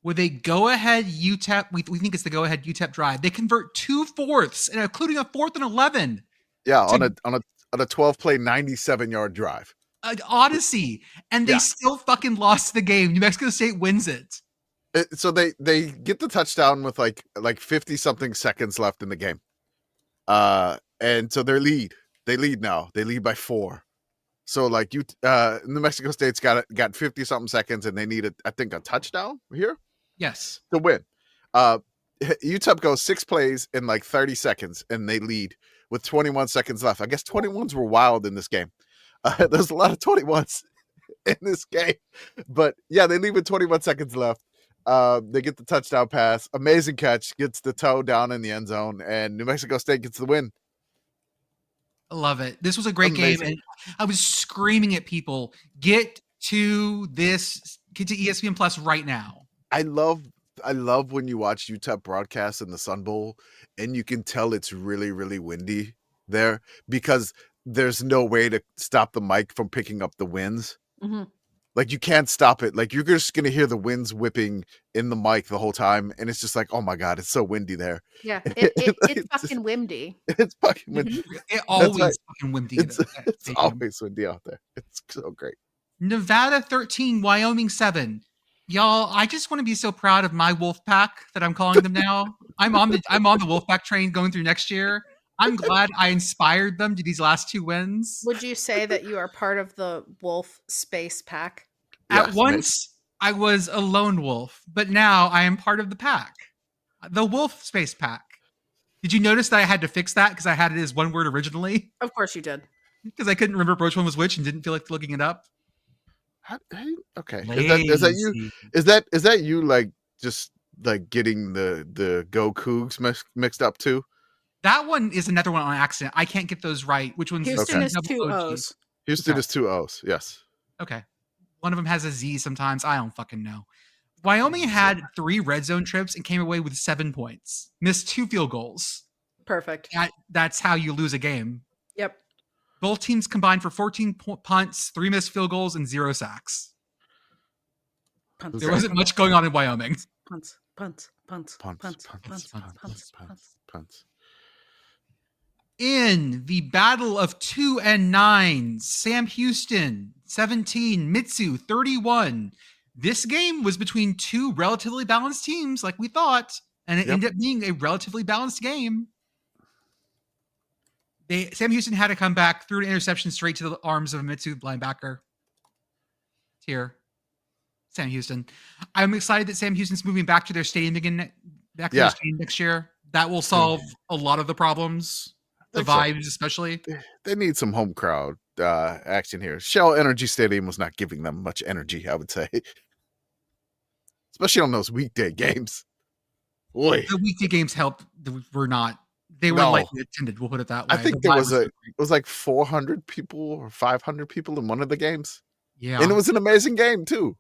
with a go-ahead UTEP. We think it's the go-ahead UTEP drive. They convert 2 fourths, and including a 4th and 11. Yeah, on a 12-play, 97-yard drive. An odyssey, and they Yeah. still fucking lost the game. New Mexico State wins it. So they get the touchdown with like 50-something seconds left in the game. And so they lead now. They lead by 4. So New Mexico State's got 50-something seconds, and they need I think a touchdown here Yes. to win. UTEP goes 6 plays in 30 seconds, and they lead with 21 seconds left. I guess 21s were wild in this game. There's a lot of 21s in this game, but yeah, they lead with 21 seconds left. They get the touchdown pass, amazing catch, gets the toe down in the end zone, and New Mexico State gets the win. I love it. This was a great Amazing. game, and I was screaming at people, get to ESPN Plus right now. I love when you watch UTEP broadcast in the Sun Bowl, and you can tell it's really, really windy there because there's no way to stop the mic from picking up the winds. Mhm. Like you can't stop it. Like you're just gonna hear the winds whipping in the mic the whole time, and it's just like, oh my god, it's so windy there. Yeah, It's it's fucking windy. It's fucking windy. It always right. fucking windy. It's at stadium. always windy out there. It's so great. Nevada 13, Wyoming 7. Y'all, I just want to be so proud of my wolf pack that I'm calling them now. I'm on the wolf pack train going through next year. I'm glad I inspired them to these last 2 wins. Would you say that you are part of the wolf space pack? At Yes, once, I was a lone wolf, but now I am part of the pack. The wolf space pack. Did you notice that I had to fix that because I had it as one word originally? Of course you did. Because I couldn't remember which one was which and didn't feel like looking it up. Okay. Is that you? Is that you like just like getting the Go Cougs mixed up too? That one is another one on accident. I can't get those right. Which one's Houston Okay. is 2 O's. Houston Okay. is 2 O's. Yes. Okay. One of them has a Z sometimes. I don't fucking know. Wyoming had 3 red zone trips and came away with 7 points. Missed 2 field goals. Perfect. That's how you lose a game. Yep. Both teams combined for 14 punts, 3 missed field goals, and 0 sacks. Punts. There wasn't much going on in Wyoming. Punts. In the battle of 2 and 9, Sam Houston 17, Mitsu 31. This game was between 2 relatively balanced teams, like we thought, and it ended up being a relatively balanced game. Sam Houston had to come back, threw an interception straight to the arms of a Mitsu linebacker. Here, Sam Houston. I'm excited that Sam Houston's moving back to their stadium again, back to their stadium next year. That will solve a lot of the problems, the vibes especially. They need some home crowd action here. Shell Energy Stadium was not giving them much energy, I would say. Especially on those weekday games. Boy. The weekday games helped. They were lightly attended, we'll put it that way. I think it was like 400 people or 500 people in one of the games. Yeah. And it was an amazing game too.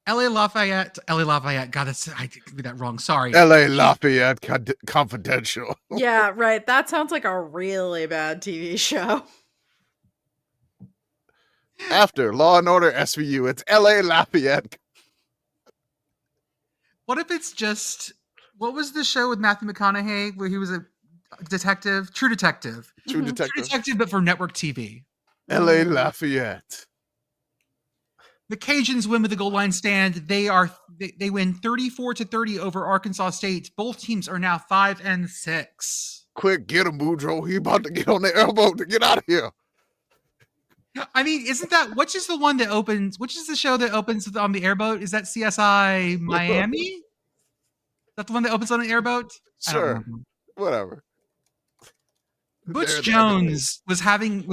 LA Lafayette. God, I did that wrong. Sorry. LA Lafayette Confidential. Yeah, right. That sounds like a really bad TV show. After Law and Order SVU, it's LA Lafayette. What if it's just, what was the show with Matthew McConaughey where he was a detective? True Detective. True Detective. True Detective, but for network TV. LA Lafayette. The Cajuns win with the goal line stand. They win 34-30 over Arkansas State. Both teams are now 5-6. Quick, get him, Boudreaux. He about to get on the airboat to get out of here. I mean, isn't that, which is the show that opens on the airboat? Is that CSI Miami? Is that the one that opens on an airboat? Sure. Whatever. Butch Jones was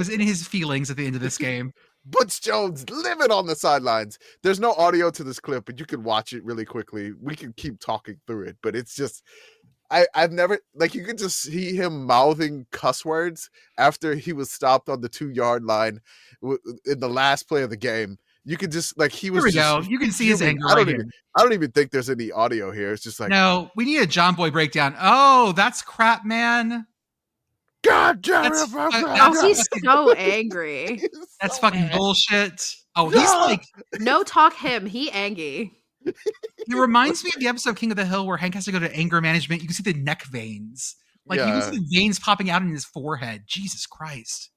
in his feelings at the end of this game. Butch Jones living on the sidelines. There's no audio to this clip, but you can watch it really quickly. We can keep talking through it, but it's just, I've never, like, you could just see him mouthing cuss words after he was stopped on the 2-yard line in the last play of the game. You could just, like, he was. Here we go. You can see his anger I right here. don't even think there's any audio here. It's just like, no, we need a John Boy breakdown. Oh, that's crap, man. God damn it. Oh, he's so angry. That's fucking bullshit. Oh, he's like, no talk him. He angry. He reminds me of the episode of King of the Hill where Hank has to go to anger management. You can see the neck veins. Like, you can see the veins popping out in his forehead. Jesus Christ.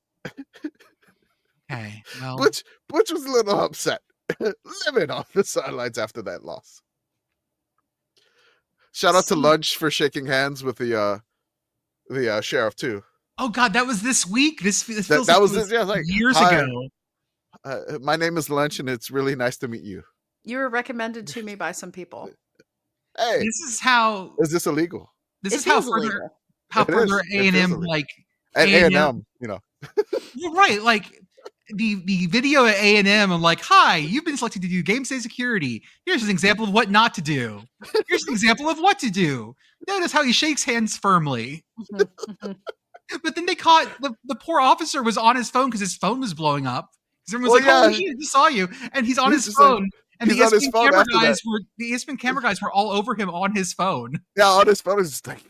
Okay, well. Butch was a little upset. Living on the sidelines after that loss. Shout out to Lunch for shaking hands with the sheriff too. Oh God, that was this week. This feels that like was it was like years ago. My name is Lunch, and it's really nice to meet you. You were recommended to me by some people. Hey, this is how. Is this illegal? This is how further A&M like A&M, you know. You're right. Like the video at A&M, I'm like, hi, you've been selected to do game state security. Here's an example of what not to do. Here's an example of what to do. Notice how he shakes hands firmly. But then they caught the poor officer was on his phone because his phone was blowing up. Because everyone's oh, he just saw you, and he's on his phone. And the ESPN camera guys were all over him on his phone. Yeah, on his phone is just like,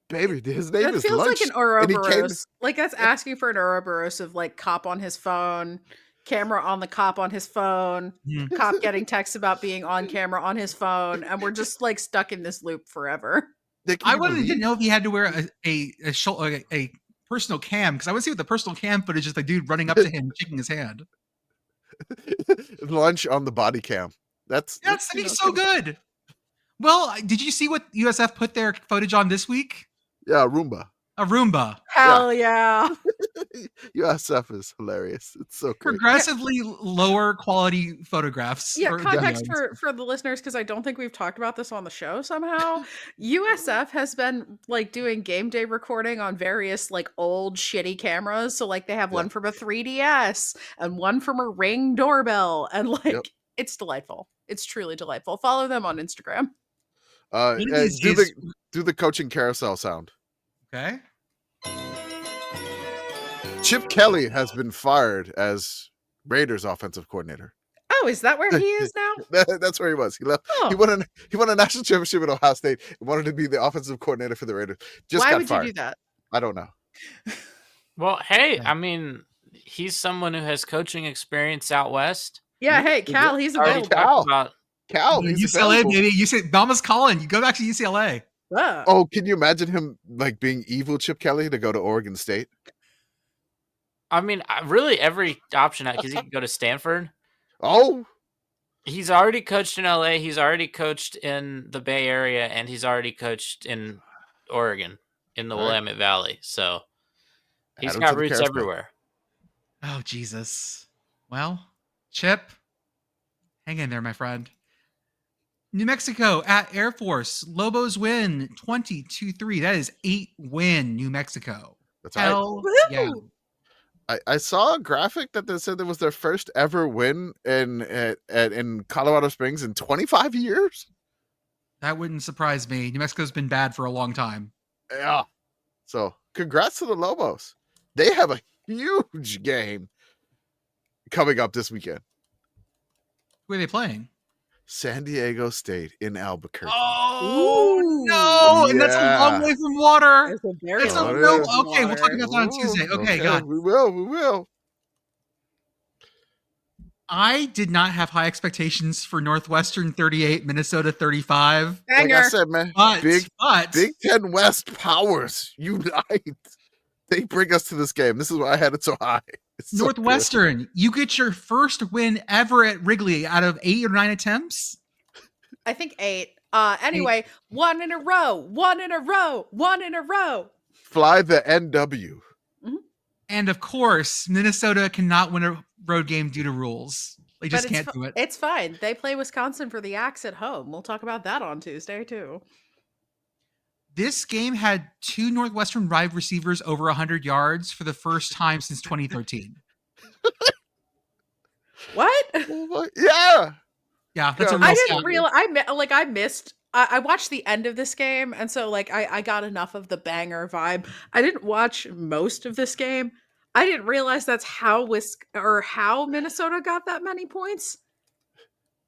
baby, his name That is feels Lunch. like an and he came- Ouroboros. Like that's asking for an Ouroboros of like cop on his phone, camera on the cop on his phone, Mhm. cop getting texts about being on camera on his phone, and we're just like stuck in this loop forever. Nick, I can you wanted to believe? know if he had to wear a personal cam because I want to see what the personal cam footage is. The dude running up to him, shaking his hand. Lunch on the body cam. That's Yes, that'd be so good. Well, did you see what USF put their footage on this week? Yeah, Roomba. A Roomba. Hell yeah. USF is hilarious. It's so great. Progressively lower quality photographs. Yeah, or context videos. for the listeners, because I don't think we've talked about this on the show somehow. USF has been like doing game day recording on various like old shitty cameras. So like they have one from a 3DS and one from a Ring doorbell, and like it's delightful. It's truly delightful. Follow them on Instagram. One of these Do days- the coaching carousel sound. Okay. Chip Kelly has been fired as Raiders offensive coordinator. Oh, is that where he is now? That's where he was. He left. Oh. He won a national championship at Ohio State and wanted to be the offensive coordinator for the Raiders. Just Why got would fired. you do that? I don't know. Well, hey, Yeah. I mean, he's someone who has coaching experience out west. Yeah, hey, Cal, he's Already available. Cal. talked about. Cal, he's UCLA, available. baby. You said Mama's calling. You go back to UCLA. Ah. Oh, can you imagine him like being evil Chip Kelly to go to Oregon State? I mean, really every option because he could go to Stanford. Oh, He's already coached in LA. He's already coached in the Bay Area, and he's already coached in Oregon in the All right. Willamette Valley. So he's Add him got to the roots carousel. everywhere. Oh, Jesus. Well, Chip, hang in there, my friend. New Mexico at Air Force. Lobos win 22-3. That is 8-win New Mexico. that's right. Hell yeah. Woohoo! I saw a graphic that they said it was their first ever win in Colorado Springs in 25 years. That wouldn't surprise me. New Mexico's been bad for a long time. Yeah. So congrats to the Lobos. They have a huge game coming up this weekend. Who are they playing? San Diego State in Albuquerque. Oh, Ooh. no. And that's a long Yeah. way from water. It's a very It's a Oh, it real. is. Okay, we'll talk about that on Tuesday. Okay, God. We will. I did not have high expectations for Northwestern 38, Minnesota 35. Like I banger. said, man, But Big Ten West powers unite. They bring us to this game. This is why I had it so high. It's so good. Northwestern, you get your first win ever at Wrigley out of 8 or 9 attempts. I think 8. Anyway, 1 in a row, 1 in a row, 1 in a row. Fly the NW. And of course, Minnesota cannot win a road game due to rules. They just But can't do it. It's fine. They play Wisconsin for the Axe at home. We'll talk about that on Tuesday too. This game had 2 Northwestern wide receivers over 100 yards for the first time since 2013. What? Yeah. Yeah, that's a Yeah. real I didn't stat. realize. I missed. I watched the end of this game, and so like I got enough of the banger vibe. I didn't watch most of this game. I didn't realize that's how how Minnesota got that many points.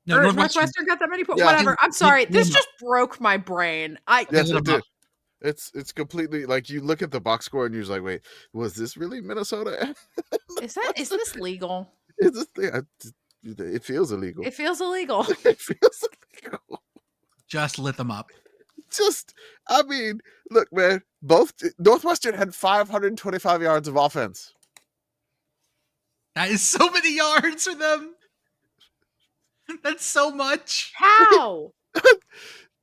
No, Or Northwestern. Northwestern got that many points. Yeah. Whatever. I'm sorry. They- This they- just broke my brain. Yes, Lit it 'em up. did. It's completely like you look at the box score and you're just like, wait, was this really Minnesota? is this legal? Is this thing? It feels illegal. It feels illegal. It feels illegal. Just lit them up. I mean, look, man. Both Northwestern had 525 yards of offense. That is so many yards for them. That's so much. How?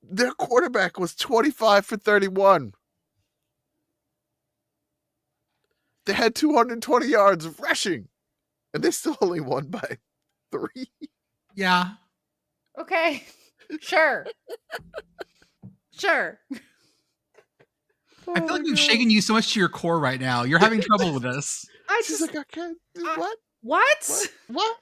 Their quarterback was 25 for 31. They had 220 yards of rushing, and they still only won by 3. Yeah. Okay. Sure. Sure. I feel like we've shaken you so much to your core right now. You're having trouble with this. I She's just like, I can't. I- What? what?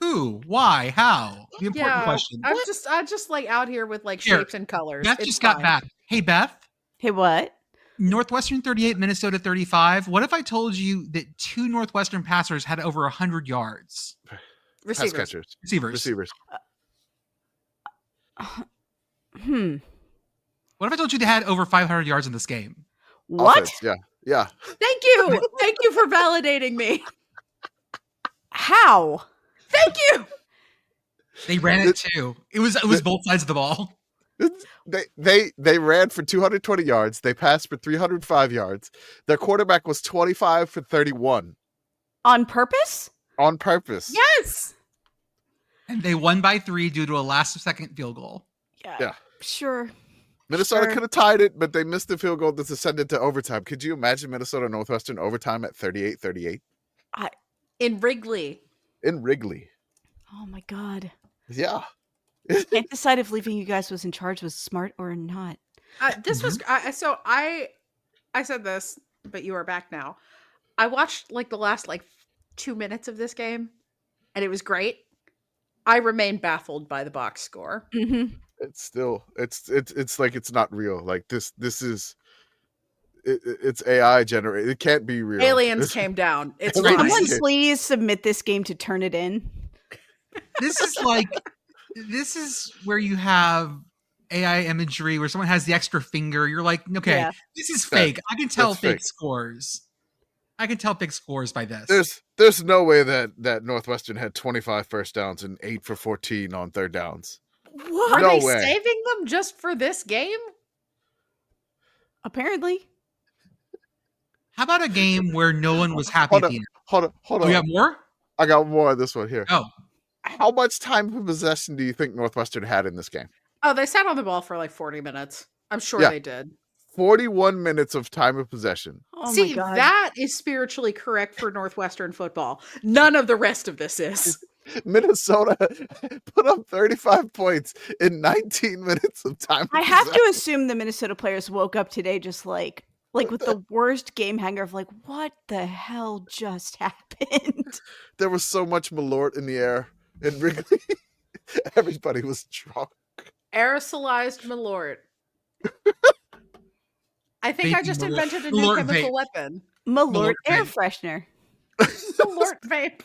Who? Why? How? The important question. I'm just like out here with like Here, shapes and colors. Beth It's just got fine. back. Hey, Beth. Hey, what? Northwestern 38, Minnesota 35. What if I told you that 2 Northwestern passers had over 100 yards? Pass Receivers. Receivers. Receivers. What if I told you they had over 500 yards in this game? What? Offense, yeah. Thank you. Thank you for validating me. How? Thank you. They ran it too. It was both sides of the ball. They ran for 220 yards. They passed for 305 yards. Their quarterback was 25 for 31 On purpose? on purpose. Yes. And they won by 3 due to a last-second field goal. Yeah. Sure. Minnesota Sure. could have tied it, but they missed the field goal that descended to overtime. Could you imagine Minnesota Northwestern overtime at 38-38 In Wrigley. in Wrigley? Oh my god. Yeah. Can't decide if leaving you guys was in charge was smart or not. This was so I said this, but you are back now. I watched like the last 2 minutes of this game, and it was great. I remain baffled by the box score. Mm-hmm. It's still it's like it's not real. Like this is it's AI generated. It can't be real. Aliens came down. It's Aliens fine. Someone Okay. please submit this game to turn it in. This is where you have AI imagery where someone has the extra finger. You're like, okay, Yeah. this is fake. I can tell that's fake fake. scores. I can tell fake scores by this. There's no way that Northwestern had 25 first downs and 8 for 14 on third downs. What? Are No they way. saving them just for this game? Apparently. How about a game where no one was happy Hold at on, the end? hold Do we on. have more? I got more of this one here. Oh, How much time of possession do you think Northwestern had in this game? Oh, they sat on the ball for 40 minutes. I'm sure Yeah. they did. 41 minutes of time of possession. Oh See, my god. that is spiritually correct for Northwestern football. None of the rest of this is. Minnesota put up 35 points in 19 minutes of time. I have to assume the Minnesota players woke up today just like with the worst game hanger of what the hell just happened? There was so much Malort in the air in Wrigley. Everybody was drunk. Aerosolized Malort. I think I Vaping just Malort. invented a new Malort chemical vape. weapon. Malort Malort air vape. freshener. Malort vape.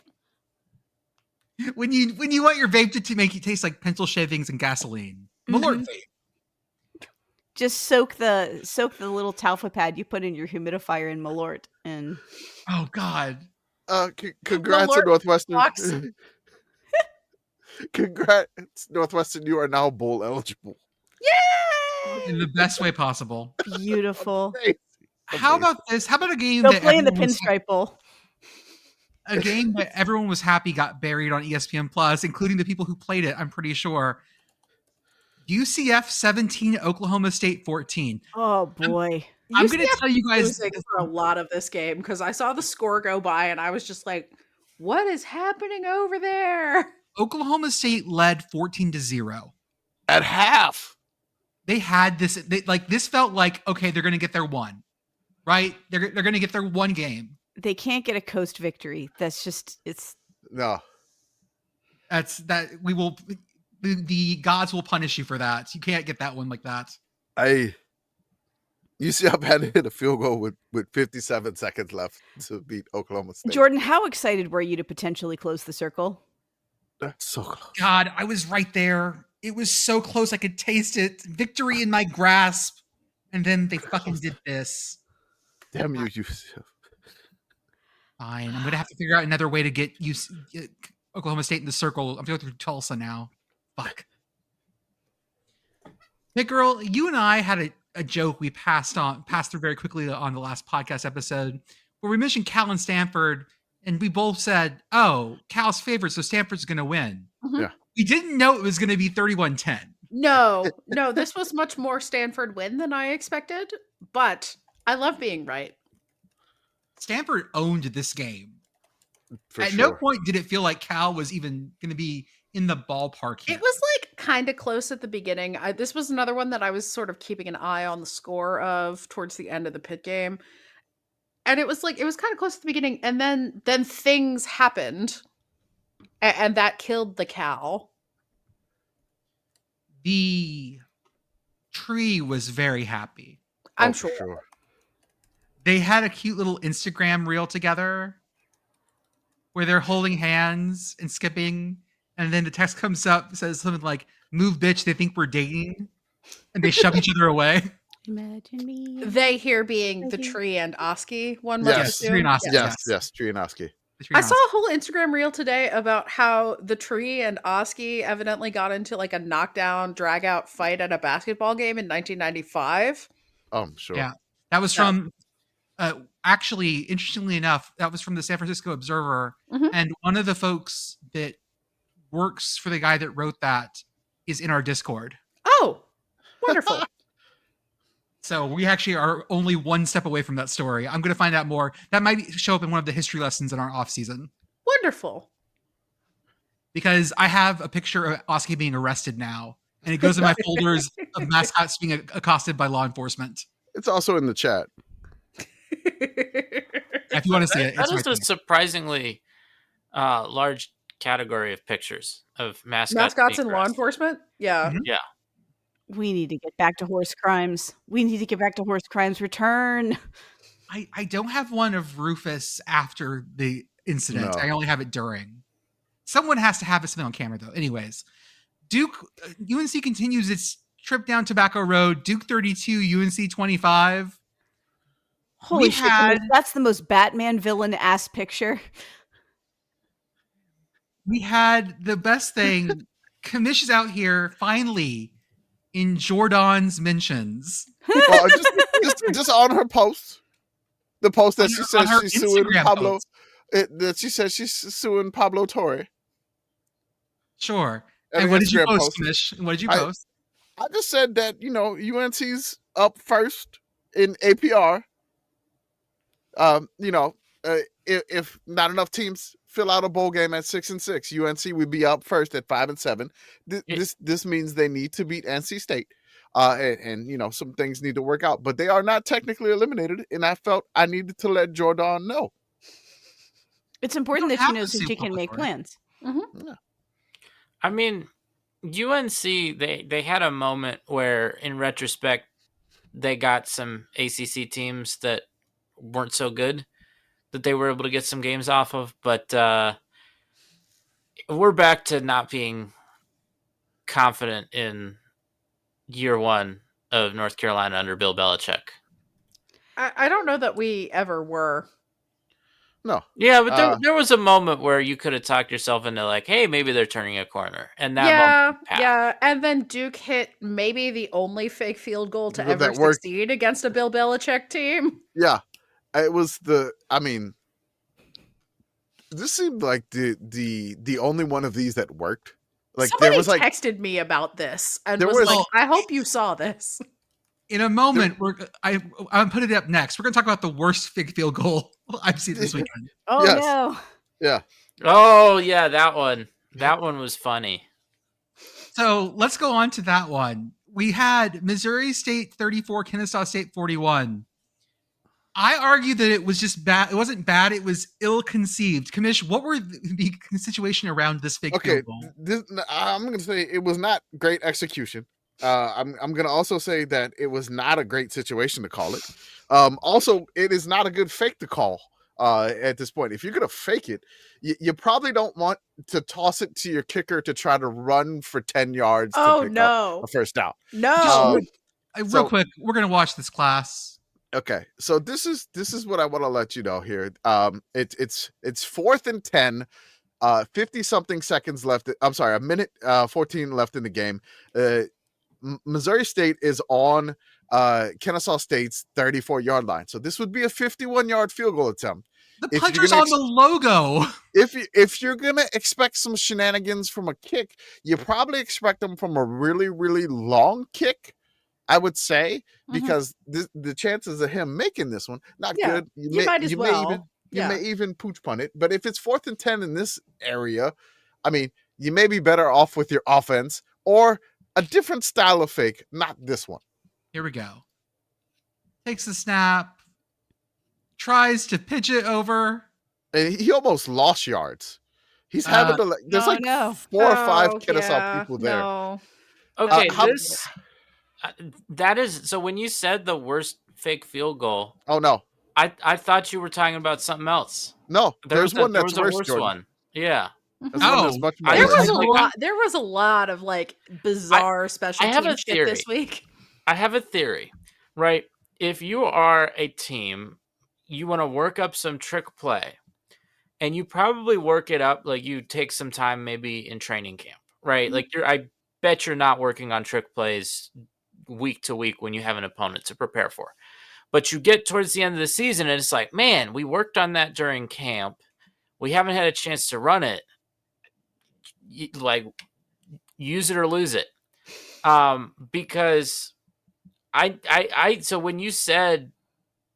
when you want your vape to make it taste like pencil shavings and gasoline. Malort vape. Just soak the little Talfa pad you put in your humidifier in Malort and Oh God. Congrats Malort to Northwestern. box. Congrats, Northwestern. You are now bowl eligible. Yay! In the best way possible. beautiful. How about this? How about a game Go that play in the everyone was- Pinstripe Bowl. a game that everyone was happy got buried on ESPN Plus, including the people who played it, I'm pretty sure. UCF 17, Oklahoma State 14. Oh boy. I'm going to UCF tell you guys losing for a lot of this game because I saw the score go by and I was just like, what is happening over there? Oklahoma State led 14-0. At half. They had this this felt like, okay, they're going to get their one. Right? They're going to get their one game. They can't get a coast victory. That's just No. The gods will punish you for that. You can't get that one like that. UCF had to hit a field goal with 57 seconds left to beat Oklahoma State. Jordan, how excited were you to potentially close the circle? That's so close. God, I was right there. It was so close. I could taste it. Victory in my grasp. And then they fucking did this. Damn you, UCF. Fine. I'm going to have to figure out another way to get Oklahoma State in the circle. I'm going through Tulsa now. Fuck. Pitt Girl, you and I had a joke we passed through very quickly on the last podcast episode where we mentioned Cal and Stanford, and we both said, oh, Cal's favorite, so Stanford's going to win. Mhm. Yeah. We didn't know it was going to be 31-10. No, this was much more Stanford win than I expected, but I love being right. Stanford owned this game. For At sure. no point did it feel like Cal was even going to be in the ballpark here. It was kind of close at the beginning. This was another one that I was sort of keeping an eye on the score of towards the end of the Pitt game. And it was kind of close at the beginning, and then things happened. And that killed the Cal. The tree was very happy. I'm for sure. They had a cute little Instagram reel together where they're holding hands and skipping. And then the text comes up, says something like, move bitch, they think we're dating. and they shove each other away. Imagine me. They here being the Thank you. Tree and Oski, one must Yes. assume. Tree and Oski, Yes. Yes, Trianoski. I saw a whole Instagram reel today about how the Tree and Oski evidently got into like a knockdown, drag out fight at a basketball game in 1995. Oh, I'm sure. Yeah, that was from. Actually, interestingly enough, that was from the San Francisco Observer, Mhm. and one of the folks that works for the guy that wrote that is in our Discord. Oh, wonderful. So we actually are only one step away from that story. I'm going to find out more. That might show up in one of the history lessons in our off season. Wonderful. Because I have a picture of Oski being arrested now, and it goes in my folders of mascots being accosted by law enforcement. It's also in the chat. If you want to see it, That it's is right a there. surprisingly large category of pictures of mascots Mascots being and law arrested. enforcement? Yeah. Mhm. Yeah. We need to get back to horse crimes. We need to get back to horse crimes return. I don't have one of Rufus after the incident. No. I only have it during. Someone has to have something on camera, though. Anyways, Duke UNC continues its trip down Tobacco Road. Duke 32, UNC 25. Holy We shit, had- that's the most Batman villain ass picture. We had the best thing. Commish is out here finally in Jordan's mentions. Well, just on her post, the post that On she her- says on her she's suing Instagram Pablo. post. That she says she's suing Pablo Torre. Sure. And And what did you Instagram post, post. Commish? What did you I- post? I just said that UNC's up first in APR. If not enough teams fill out a bowl game at 6-6, UNC would be up first at 5-7. This means they need to beat NC State, and some things need to work out. But they are not technically eliminated, and I felt I needed to let Jordan know. It's important don't that she have knows to that sue she can make Pablo Torre. plans. I mean, UNC, they had a moment where, in retrospect, they got some ACC teams that weren't so good that they were able to get some games off of. But we're back to not being confident in year one of North Carolina under Bill Belichick. I don't know that we ever were. No. Yeah, but there was a moment where you could have talked yourself into like, hey, maybe they're turning a corner. And that moment passed. Yeah. And then Duke hit maybe the only fake field goal to That ever worked. succeed against a Bill Belichick team. Yeah, it was this seemed like the only one of these that worked. Like Somebody there was like texted me about this and There was was- like, I hope you saw this. In a moment, I'm putting it up next. We're going to talk about the worst fake field goal I've seen this weekend. Oh Yes. no. yeah. Oh, yeah, that one. That one was funny. So let's go on to that one. We had Missouri State 34, Kennesaw State 41. I argue that it was just bad. It wasn't bad. It was ill-conceived. Commish, what were the situation around this fake Okay, field goal? I'm going to say it was not great execution. I'm going to also say that it was not a great situation to call it. Also, it is not a good fake to call at this point. If you're going to fake it, you probably don't want to toss it to your kicker to try to run for 10 yards to Oh, pick up no. a first down. No. Real so- quick, we're going to watch this class. Okay, so this is what I want to let you know here. It's 4th and 10, 50 something seconds left. I'm sorry, a minute 14 left in the game. Missouri State is on Kennesaw State's 34-yard line, so this would be a 51-yard field goal attempt. The If you're puncher's gonna on the logo. If you're gonna expect some shenanigans from a kick, you probably expect them from a really, really long kick, I would say, because the chances of him making this one not Yeah, good. you might as well. You Yeah. may even pooch punt it. But if it's 4th and 10 in this area, I mean, you may be better off with your offense or a different style of fake, not this one. Here we go. Takes the snap. Tries to pitch it over. And he almost lost yards. He's having to. There's oh, like no. 4 or 5 Oh, Kennesaw yeah, people there. No. Okay, how- that is so. When you said the worst fake field goal, Oh no, I thought you were talking about something else. no. There's one there that's was a worse. worse Jordan. one. Yeah. That's one that's Oh, much I- more. There was a like, lot. There was a lot of like bizarre special I have team a shit this theory. week. I have a theory, right? If you are a team, you want to work up some trick play, and you probably work it up like you take some time maybe in training camp, right? Like I bet you're not working on trick plays week to week when you have an opponent to prepare for. But you get towards the end of the season and it's like, man, we worked on that during camp. We haven't had a chance to run it. Like, use it or lose it. Because so when you said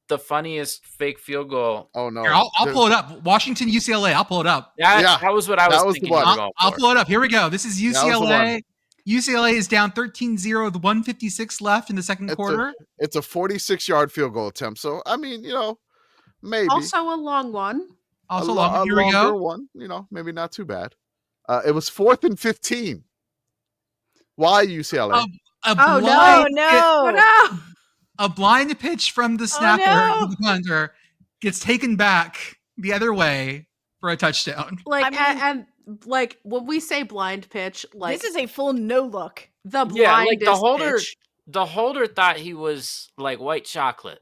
the funniest fake field goal, Oh no! Here, I'll pull it up. Washington, UCLA. I'll pull it up. that was what I that was was the thinking you one. were going I'll for. pull it up. Here we go. This is That was the one. UCLA. UCLA is down 13-0 with 156 left in the second quarter. It's a 46-yard field goal attempt. So I mean, maybe Also a long one. Also, a here we longer go. one. Maybe not too bad. It was 4th and 15. Why UCLA? A Oh, blind Oh hit- no! Oh no! a blind pitch from the snapper, no. the punter, gets taken back the other way for a touchdown. Like I mean- and like when we say blind pitch, like This is a full no look. the Yeah, blindest like the holder. pitch. The holder thought he was like white chocolate.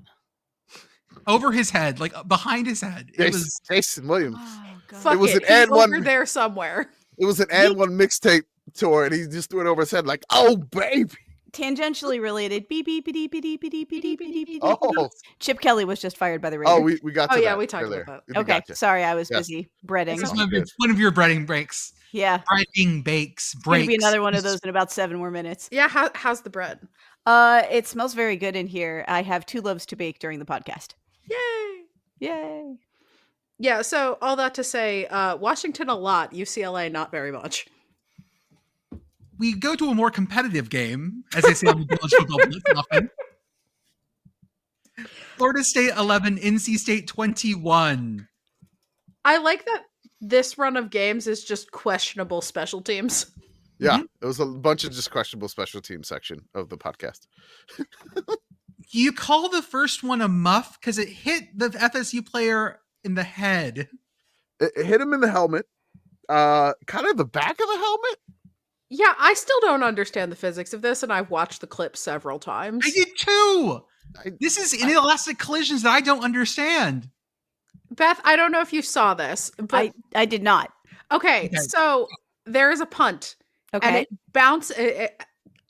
Over his head, like behind his head. It was Jason Williams. Oh god. Fuck It was it, an he's and over one- there somewhere. It was an and one mixtape tour, and he just threw it over his head like, "Oh baby!" Tangentially related. Beep beep beep beep beep beep beep beep beep beep. Oh, Chip Kelly was just fired by the Raiders. oh, we got to Oh, yeah, that we talked earlier. about We okay. gotcha. Sorry, I was Yes. busy breading. this is Oh, good. one of your breading breaks. Yeah, Breading bakes. gonna Breaks. be another one of those in about 7 more minutes. Yeah, how's the bread? It smells very good in here. I have 2 loaves to bake during the podcast. Yay! Yay! Yeah, so all that to say, Washington a lot, UCLA not very much. We go to a more competitive game, as they say on the Village Football Blitz often. Florida State 11, NC State 21. I like that this run of games is just questionable special teams. Yeah, it was a bunch of just questionable special team section of the podcast. You call the first one a muff because it hit the FSU player in the head. It hit him in the helmet, kind of the back of the helmet. Yeah, I still don't understand the physics of this, and I've watched the clip several times. I did too. I- This is inelastic collisions that I don't understand. Beth, I don't know if you saw this, but I did not. okay, Okay. so there is a punt, and Okay. it bounces.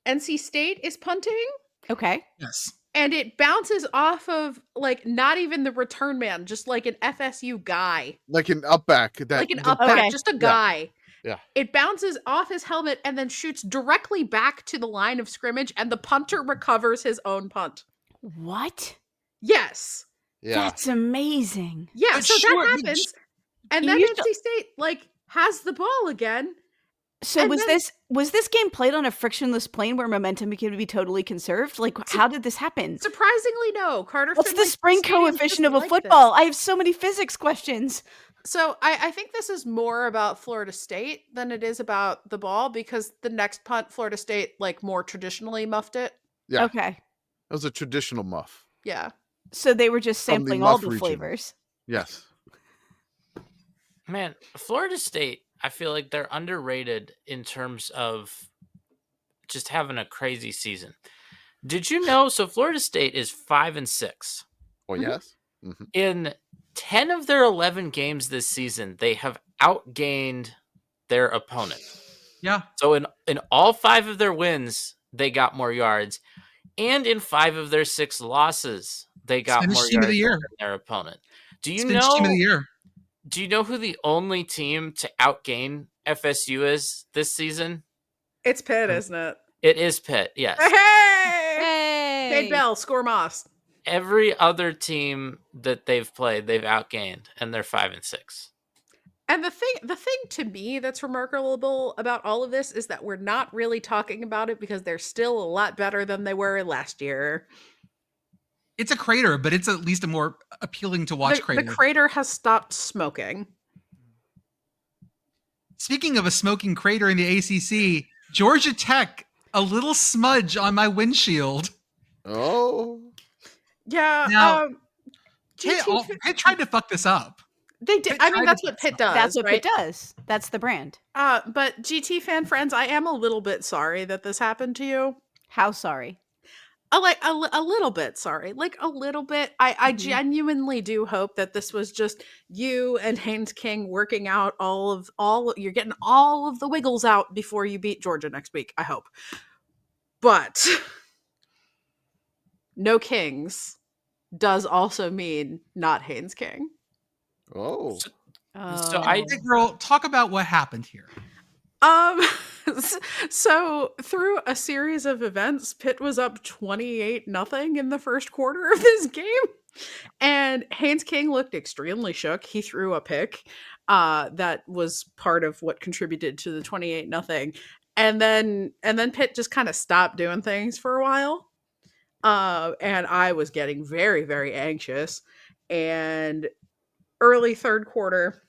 NC State is punting, Okay. Yes. and it bounces off of like not even the return man, just like an FSU guy, Like an up back. like an the- up back, Okay. just a guy. Yeah. It bounces off his helmet and then shoots directly back to the line of scrimmage, and the punter recovers his own punt. What? Yes. Yeah. That's amazing. Yeah, But so sure, that but happens. And You then used to- NC State like has the ball again. So And was then- this game played on a frictionless plane where momentum can be totally conserved? Like, how did this happen? Surprisingly, no. Carter What's the Finley spring Stadium's coefficient just of a like this. football? I have so many physics questions. So I think this is more about Florida State than it is about the ball, because the next punt, Florida State like more traditionally muffed it. Yeah. Okay. That was a traditional muff. Yeah. So they were just From the sampling all muff the region. flavors. Yes. Man, Florida State, I feel like they're underrated in terms of just having a crazy season. Did you know? So Florida State is 5-6. Oh, Mhm. yes. Mhm. In 10 of their 11 games this season, they have outgained their opponent. Yeah. So in all 5 of their wins, they got more yards. And in 5 of their 6 losses, they got Spanish more team of yards the year. than their opponent. Do you Spanish team of the know? year. Do you know who the only team to outgain FSU is this season? It's Pitt, isn't it? It is Pitt. Yes. Hey! Hey! Cade Bell, score Moss. Every other team that they've played, they've outgained, and they're 5-6. And the thing to me that's remarkable about all of this is that we're not really talking about it because they're still a lot better than they were last year. It's a crater, but it's at least a more appealing to watch The crater. crater has stopped smoking. Speaking of a smoking crater in the ACC, Georgia Tech, a little smudge on my windshield. Oh. Yeah. Now, GT I tried to fuck this up. They did. Pitt I mean, tried that's to what do Pitt so. does. That's what right? Pitt does. That's the brand. But GT fan friends, I am a little bit sorry that this happened to you. How sorry? A little bit sorry, like a little bit. I Mhm. genuinely do hope that this was just you and Haynes King working out you're getting all of the wiggles out before you beat Georgia next week. I hope, but no Kings does also mean not Haynes King. Oh, So I- Hey, girl, talk about what happened here. So through a series of events, Pitt was up 28-0 in the first quarter of this game. And Haynes King looked extremely shook. He threw a pick that was part of what contributed to the 28-0. And then Pitt just kind of stopped doing things for a while. And I was getting very, very anxious. And early third quarter,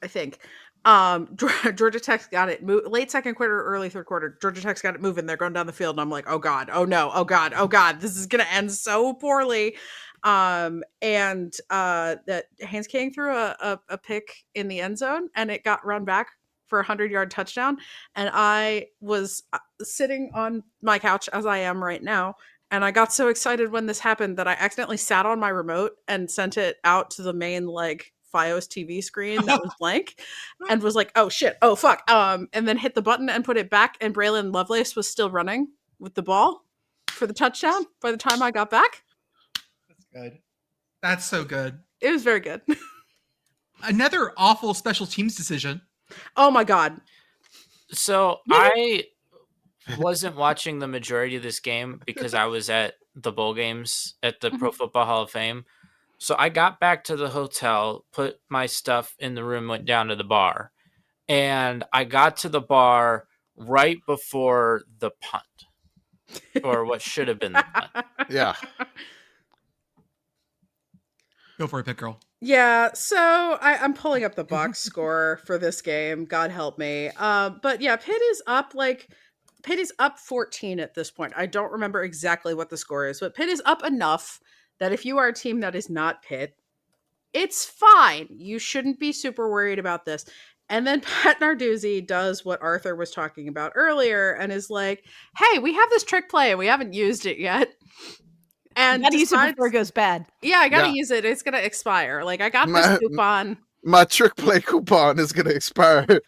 I think, Georgia Tech's got it late second quarter, early third quarter. Georgia Tech's got it moving. They're going down the field, and I'm like, oh god, oh no, oh god, oh god, this is gonna end so poorly. And that Haynes King threw a pick in the end zone, and it got run back for a 100-yard touchdown. And I was sitting on my couch as I am right now. And I got so excited when this happened that I accidentally sat on my remote and sent it out to the main Fios TV screen that was blank, and was like, oh shit, oh fuck, and then hit the button and put it back, and Braylon Lovelace was still running with the ball for the touchdown by the time I got back. That's good. That's so good. It was very good. Another awful special teams decision. Oh my god. So I wasn't watching the majority of this game because I was at the bowl games at the Pro Football Hall of Fame. So I got back to the hotel, put my stuff in the room, went down to the bar. And I got to the bar right before the punt. Or what should have been the punt. yeah. Go for it, Pitt Girl. Yeah, so I'm pulling up the box score for this game. God help me. But yeah, Pitt is up 14 at this point. I don't remember exactly what the score is, but Pitt is up enough that if you are a team that is not Pitt, it's fine. You shouldn't be super worried about this. And then Pat Narduzzi does what Arthur was talking about earlier and is like, hey, we have this trick play and we haven't used it yet. And you gotta use it before it goes bad. Yeah, I gotta use it. It's gonna expire. Like, I got this coupon. My trick play coupon is gonna expire.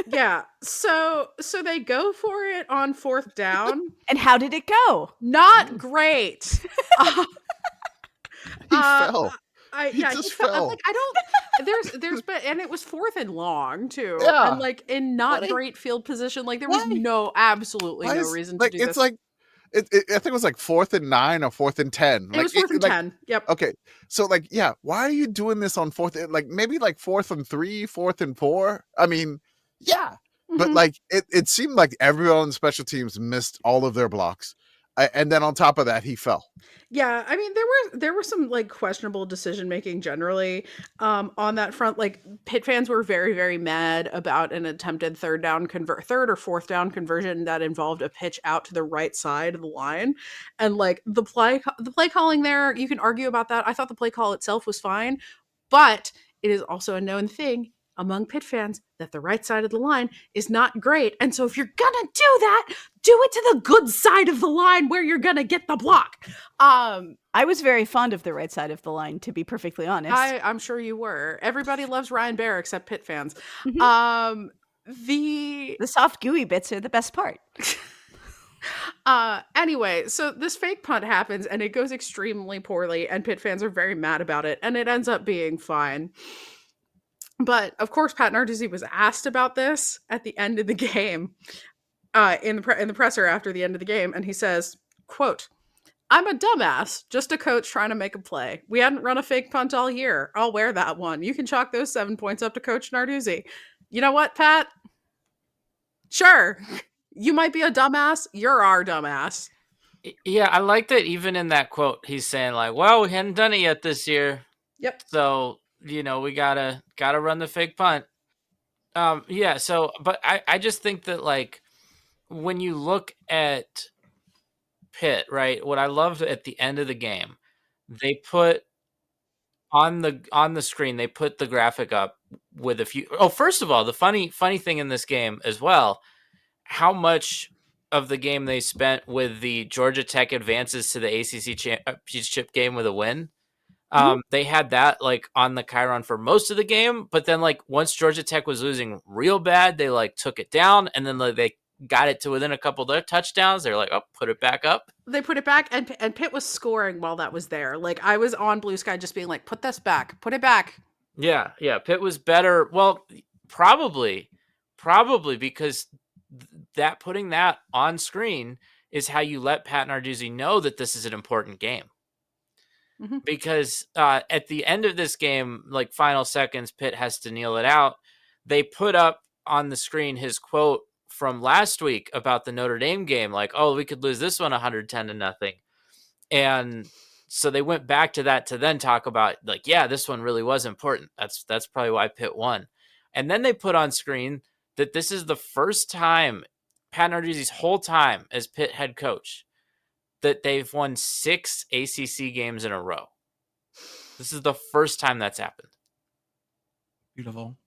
Yeah. So they go for it on fourth down. And how did it go? Not great. He fell. He fell. I'm like, I don't. There's, but and it was fourth and long too. Yeah. And like in not great field position. Like there was absolutely no reason to do this. It's like, I think it was like 4th and 9 or 4th and 10. It was 4th and 10. Yep. Okay. So like, yeah, why are you doing this on 4th? Like maybe like 4th and 3, 4th and 4. I mean, yeah. But like it seemed like everyone on special teams missed all of their blocks. And then on top of that, he fell. Yeah, I mean there were some like questionable decision making generally on that front. Like Pitt fans were very, very mad about an attempted third or fourth down conversion that involved a pitch out to the right side of the line, and like the play calling there, you can argue about that. I thought the play call itself was fine, but it is also a known thing among Pitt fans that the right side of the line is not great. And so if you're gonna do that, do it to the good side of the line where you're gonna get the block. I was very fond of the right side of the line, to be perfectly honest. I'm sure you were. Everybody loves Ryan Baer except Pitt fans. The soft gooey bits are the best part. Anyway, so this fake punt happens and it goes extremely poorly and Pitt fans are very mad about it and it ends up being fine. But of course, Pat Narduzzi was asked about this at the end of the game, in the presser after the end of the game, and he says, "quote I'm a dumbass, just a coach trying to make a play. We hadn't run a fake punt all year. I'll wear that one. You can chalk those 7 points up to Coach Narduzzi. You know what, Pat? Sure, you might be a dumbass. You're our dumbass." Yeah, I like that. Even in that quote, he's saying like, "Well, we hadn't done it yet this year. Yep. So." We gotta run the fake punt. Yeah. So, but I just think that like when you look at Pitt, right? What I loved at the end of the game, they put on the screen, they put the graphic up with a few. Oh, first of all, the funny thing in this game as well, how much of the game they spent with the Georgia Tech advances to the ACC championship game with a win. They had that like on the Chiron for most of the game, but then like once Georgia Tech was losing real bad, they like took it down, and then they got it to within a couple of their touchdowns. They're like, oh, put it back up. They put it back, and Pitt was scoring while that was there. Like I was on Blue Sky just being like, put this back, put it back. Yeah. Pitt was better. Well, probably because that putting that on screen is how you let Pat Narduzzi know that this is an important game. Mm-hmm. Because at the end of this game, like final seconds, Pitt has to kneel it out. They put up on the screen his quote from last week about the Notre Dame game, like, oh, we could lose this one 110-0. And so they went back to that to then talk about like, yeah, this one really was important. That's probably why Pitt won. And then they put on screen that this is the first time, Pat Narduzzi's whole time as Pitt head coach, that they've won 6 ACC games in a row. This is the first time that's happened. Beautiful.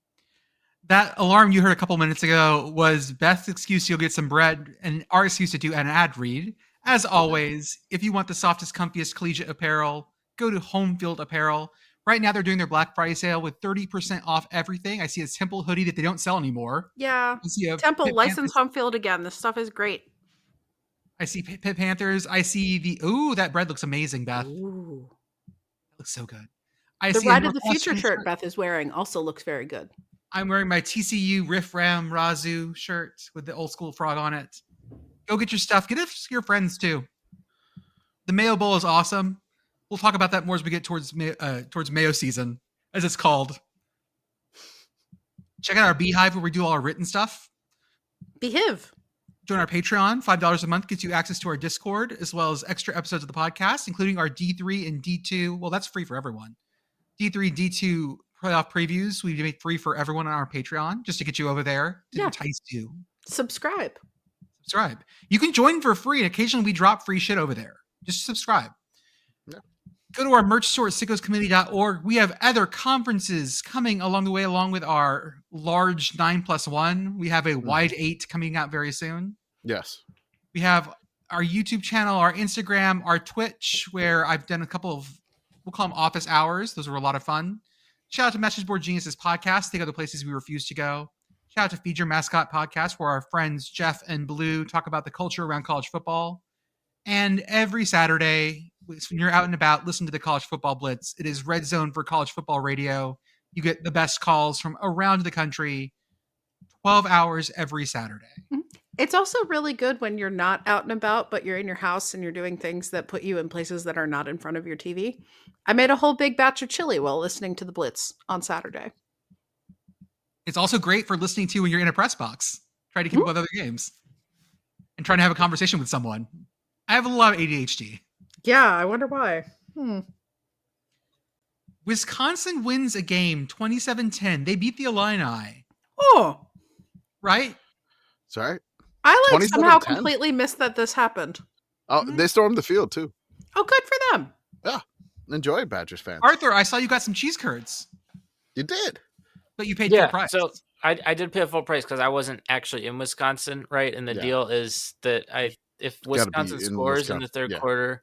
That alarm you heard a couple minutes ago was Beth's excuse you'll get some bread, and our excuse to do an ad read. As always, if you want the softest, comfiest collegiate apparel, go to Home Field Apparel. Right now, they're doing their Black Friday sale with 30% off everything. I see a Temple hoodie that they don't sell anymore. Yeah. I see a Temple Pitt license Panthers. Home Field again. This stuff is great. I see Pitt Panthers. I see that bread looks amazing, Beth. Ooh. It looks so good. I The see a Ride of the Future Northwestern shirt Beth is wearing also looks very good. I'm wearing my TCU Riff Ram Razoo shirt with the old school frog on it. Go get your stuff. Get it to your friends too. The Mayo Bowl is awesome. We'll talk about that more as we get towards Mayo season, as it's called. Check out our Beehive where we do all our written stuff. Behiv. Join our Patreon. $5 a month gets you access to our Discord, as well as extra episodes of the podcast, including our D3 and D2. Well, that's free for everyone. D3, D2 playoff previews we make free for everyone on our Patreon, just to get you over there to entice you. Subscribe. You can join for free, and occasionally we drop free shit over there. Just subscribe. Yeah. Go to our merch store at sickoscommittee.org. We have other conferences coming along the way, along with our large 9+1. We have a wide 8 coming out very soon. Yes. We have our YouTube channel, our Instagram, our Twitch, where I've done a couple of, we'll call them office hours. Those were a lot of fun. Shout out to Message Board Geniuses podcast. They go to places we refuse to go. Shout out to Feed Your Mascot podcast, where our friends Jeff and Blue talk about the culture around college football. And every Saturday, when you're out and about, listen to the College Football Blitz. It is Red Zone for college football radio. You get the best calls from around the country, 12 hours every Saturday. It's also really good when you're not out and about, but you're in your house and you're doing things that put you in places that are not in front of your TV. I made a whole big batch of chili while listening to the Blitz on Saturday. It's also great for listening to when you're in a press box, trying to keep up with other games and trying to have a conversation with someone. I have a lot of ADHD. Yeah, I wonder why. Wisconsin wins a game 27-10. They beat the Illini. Oh. Right? Sorry. I like 27-10? somehow completely missed that this happened. Oh, they stormed the field too. Oh, good for them. Yeah. Enjoy it, Badgers fans. Arthur, I saw you got some cheese curds, You did. but you paid full price. So I did pay full price because I wasn't actually in Wisconsin, right? And the deal is that if Wisconsin scores in the third quarter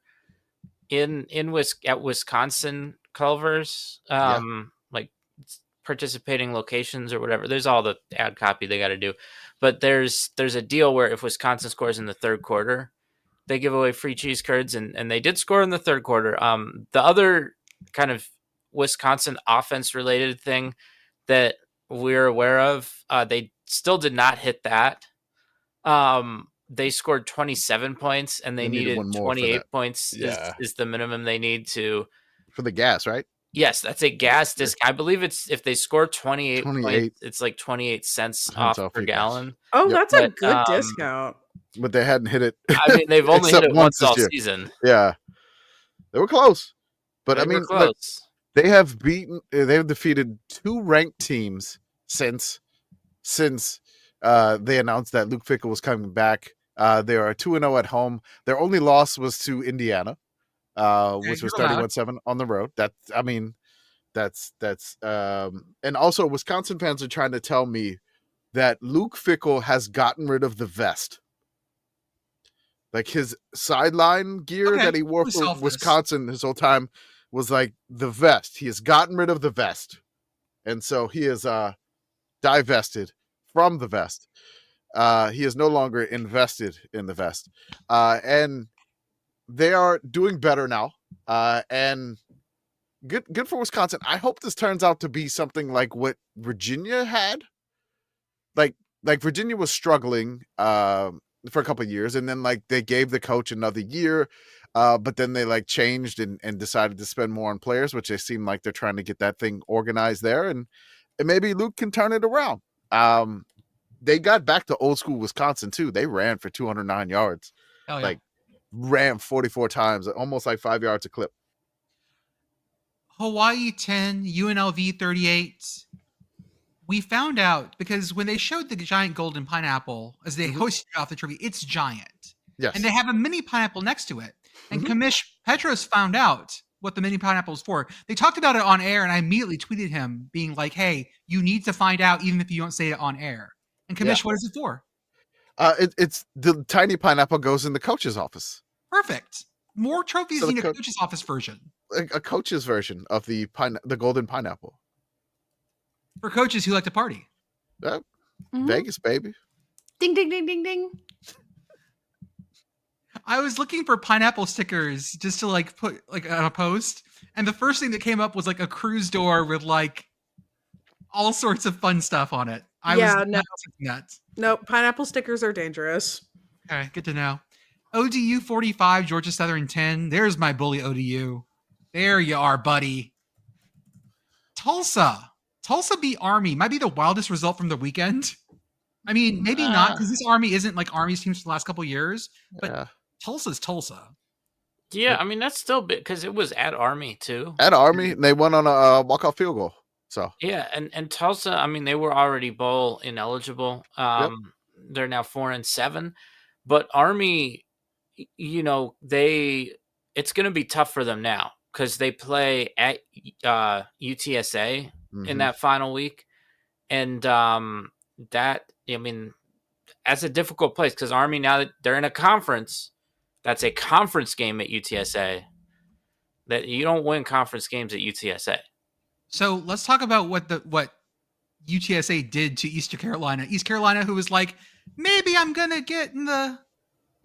at Wisconsin Culver's, like participating locations or whatever, there's all the ad copy they got to do. But there's a deal where if Wisconsin scores in the third quarter, they give away free cheese curds, and they did score in the third quarter. The other kind of Wisconsin offense related thing that we're aware of, they still did not hit that. They scored 27 points, and they needed 28 points is the minimum they need to. For the gas, right? Yes, that's a gas disc. I believe it's if they score 28 points, it's like 28 cents off per gallon. Oh, that's a good discount. But they hadn't hit it. I mean, they've only hit it once all season. Yeah. They were close. But They were close. They have defeated 2 ranked teams since they announced that Luke Fickell was coming back. They are 2-0 at home. Their only loss was to Indiana, which was 31-7 on the road. and also Wisconsin fans are trying to tell me that Luke Fickell has gotten rid of the vest. Like his sideline gear that he wore we for solved this. Wisconsin his whole time was like the vest. He has gotten rid of the vest. And so he is divested from the vest. He is no longer invested in the vest. And they are doing better now. And good for Wisconsin. I hope this turns out to be something like what Virginia had. Like Virginia was struggling for a couple of years, and then like they gave the coach another year, but then they like changed and decided to spend more on players, which they seem like they're trying to get that thing organized there, and maybe Luke can turn it around. They got back to old school Wisconsin too. They ran for 209 yards, like ran 44 times, almost like 5 yards a clip. Hawaii 10, UNLV 38. We found out because when they showed the giant golden pineapple as they hosted off the trophy, it's giant. Yes. And they have a mini pineapple next to it. And Commish Petros found out what the mini pineapple is for. They talked about it on air, and I immediately tweeted him being like, hey, you need to find out even if you don't say it on air. And Commish, what is it for? It's the tiny pineapple goes in the coach's office. Perfect. More trophies need a coach's office version. A coach's version of the golden pineapple. For coaches who like to party. Vegas, baby. Ding, ding, ding, ding, ding. I was looking for pineapple stickers just to like put like on a post. And the first thing that came up was like a cruise door with like all sorts of fun stuff on it. No, pineapple stickers are dangerous. Okay, good to know. ODU 45, Georgia Southern 10. There's my bully ODU. There you are, buddy. Tulsa beat Army. Might be the wildest result from the weekend. I mean, maybe not, because this Army isn't like Army's teams for the last couple of years, but Tulsa's Tulsa. Yeah, I mean, that's still big because it was at Army too. At Army, and they won on a walk-off field goal. So yeah, and Tulsa, I mean, they were already bowl ineligible. They're now 4-7, but Army, you know, it's going to be tough for them now because they play at UTSA in that final week, and that, I mean, that's a difficult place because Army, now that they're in a conference, that's a conference game at UTSA. That you don't win conference games at UTSA. So let's talk about what UTSA did to East Carolina. East Carolina, who was like, maybe I'm gonna get in the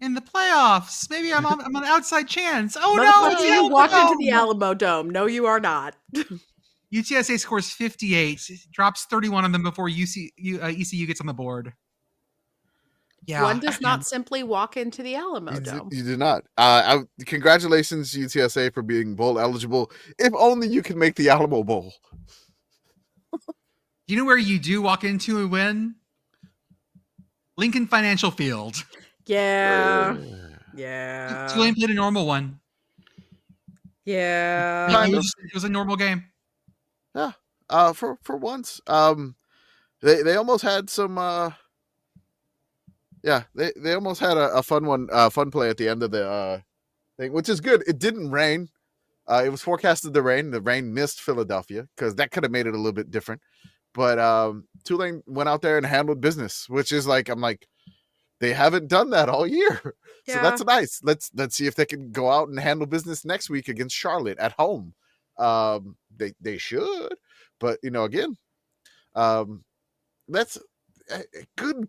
playoffs. Maybe I'm on an outside chance. Oh no! You walked into the ALAMODOME. No, you are not. UTSA scores 58, drops 31 on them before ECU gets on the board. Yeah, one does not simply walk into the ALAMODOME. You do not. Congratulations, UTSA, for being bowl eligible. If only you can make the Alamo Bowl. You know where you do walk into and win? Lincoln Financial Field. Yeah. Tulane played a normal one. Yeah. It was a normal game. Yeah. For once. They almost had some they almost had a fun play at the end of the thing, which is good. It didn't rain. It was forecasted to rain. The rain missed Philadelphia because that could have made it a little bit different. But Tulane went out there and handled business, which is like, I'm like, they haven't done that all year. Yeah. So that's nice. Let's see if they can go out and handle business next week against Charlotte at home. They should, but again, that's a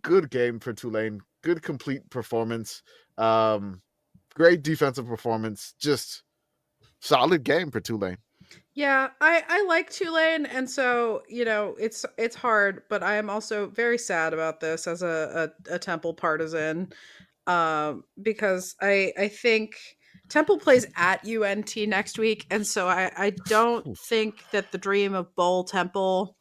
good game for Tulane. Good complete performance. Great defensive performance. Just solid game for Tulane. Yeah, I like Tulane, and so it's hard, but I am also very sad about this as a Temple partisan, because I think Temple plays at UNT next week, and so I don't think that the dream of Bowl Temple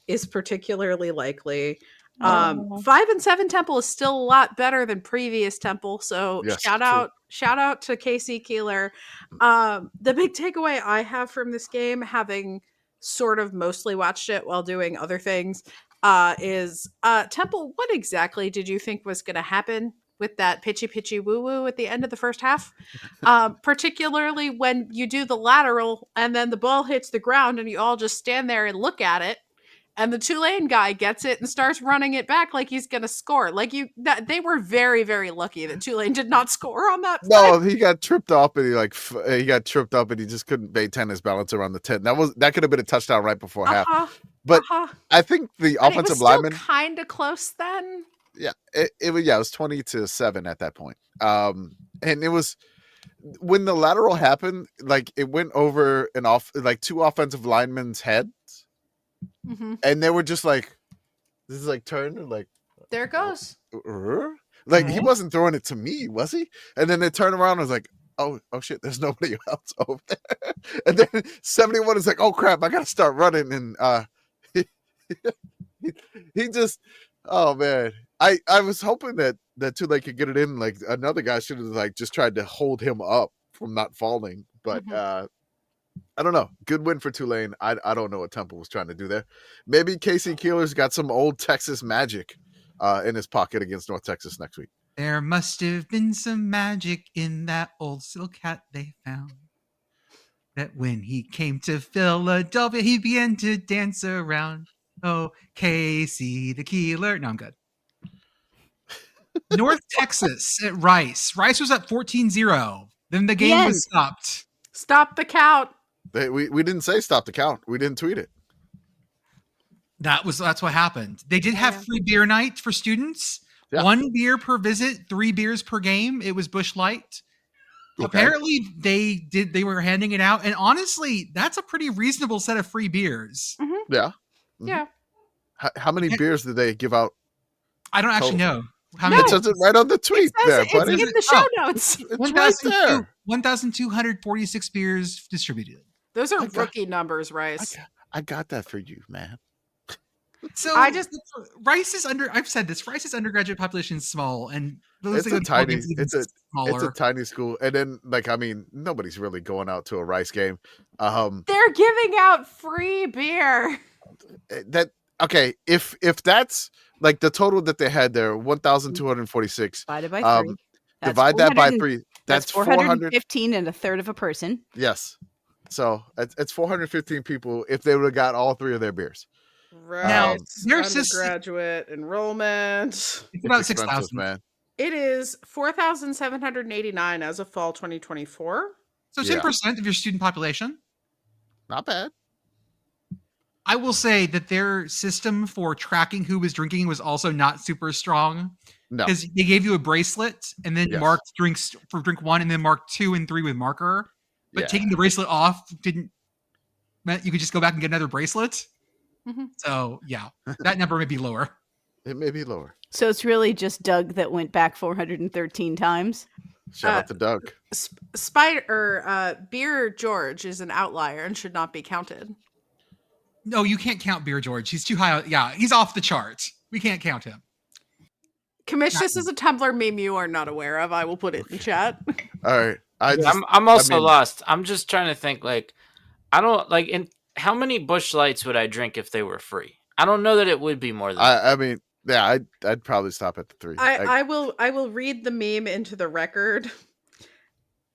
is particularly likely. 5-7 Temple is still a lot better than previous Temple. So yes, shout out to Casey Keeler. The big takeaway I have from this game, having sort of mostly watched it while doing other things, is Temple, what exactly did you think was going to happen with that pitchy woo woo at the end of the first half. Particularly when you do the lateral and then the ball hits the ground and you all just stand there and look at it. And the Tulane guy gets it and starts running it back like he's going to score. Like they were very, very lucky that Tulane did not score on that play. No, he got tripped up and he got tripped up and he just couldn't maintain his balance around the 10. That could have been a touchdown right before half. But I think the offensive lineman kind of close then. Yeah, it was 20-7 at that point. And it was when the lateral happened, like it went over and off like two offensive linemen's heads. Mm-hmm. And they were just like, this is like turned and like, there it goes. Like he wasn't throwing it to me, was he? And then they turned around and was like, oh shit, there's nobody else over there. And then 71 is like, oh crap, I gotta start running. And he just, oh man, I was hoping that Tulane could get it in. Like another guy should have like just tried to hold him up from not falling, but I don't know. Good win for Tulane. I don't know what Temple was trying to do there. Maybe Casey Keeler's got some old Texas magic in his pocket against North Texas next week. There must have been some magic in that old silk hat they found. That when he came to Philadelphia, he began to dance around. Oh, Casey the Keeler. No, I'm good. North Texas at Rice. Rice was up 14-0. Then the game was stopped. Stop the count. We didn't say stop the count. We didn't tweet it. That's what happened. They did have free beer night for students. Yeah. 1 beer per visit, 3 beers per game. It was Busch Light. Okay. Apparently they were handing it out. And honestly, that's a pretty reasonable set of free beers. Mm-hmm. Yeah. Mm-hmm. Yeah. How many beers did they give out? I don't actually know. How many? It says it right on the tweet there, buddy. It's in the show notes. It's right there. 1,246 beers distributed. Those are rookie numbers, Rice. I got that for you, man. So Rice's I've said this. Rice's undergraduate population is small, and it's a tiny school. And then, nobody's really going out to a Rice game. They're giving out free beer. If that's like the total that they had there, 1,246 divided by 3. Divide that by 3. That's 415 and a third of a person. Yes. So it's 415 people if they would have got all 3 of their beers. Right. Now, your undergraduate enrollment. It's about 6,000. Man. It is 4,789 as of fall 2024. So 10% of your student population. Not bad. I will say that their system for tracking who was drinking was also not super strong. No. Because they gave you a bracelet and then marked drinks for drink 1 and then marked 2 and 3 with marker. But taking the bracelet off meant you could just go back and get another bracelet. Mm-hmm. So, that number may be lower. It may be lower. So it's really just Doug that went back 413 times. Shout out to Doug. Beer George is an outlier and should not be counted. No, you can't count Beer George. He's too high. Yeah, he's off the chart. We can't count him. Commish, this is a Tumblr meme you are not aware of. I will put it in chat. All right. I'm also lost. I'm just trying to think, how many Busch Lights would I drink if they were free? I don't know that it would be more than that. I'd probably stop at the 3. I will read the meme into the record.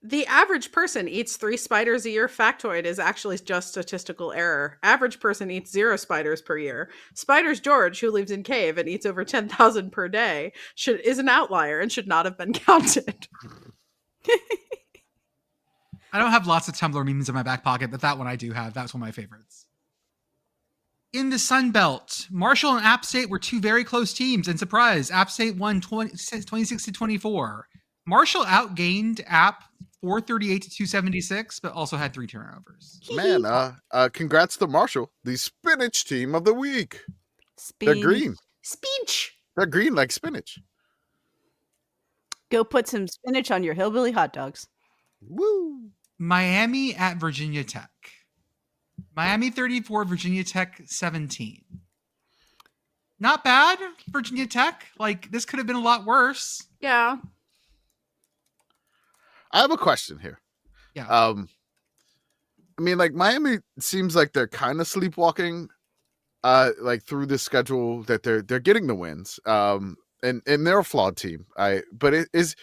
The average person eats 3 spiders a year. Factoid is actually just statistical error. Average person eats 0 spiders per year. Spiders George, who lives in cave and eats over 10,000 per day, is an outlier and should not have been counted. I don't have lots of Tumblr memes in my back pocket, but that one I do have. That's one of my favorites. In the Sun Belt, Marshall and App State were 2 very close teams, and surprise, App State won 26-24. Marshall outgained App 438-276, but also had 3 turnovers. Man, congrats to Marshall, the spinach team of the week. They're green. Spinach. They're green like spinach. Go put some spinach on your hillbilly hot dogs. Woo! Miami at Virginia Tech. Miami 34, Virginia Tech 17. Not bad, Virginia Tech. This could have been a lot worse. Yeah. I have a question here. Yeah. Miami seems like they're kind of sleepwalking, through this schedule that they're getting the wins. and they're a flawed team. But is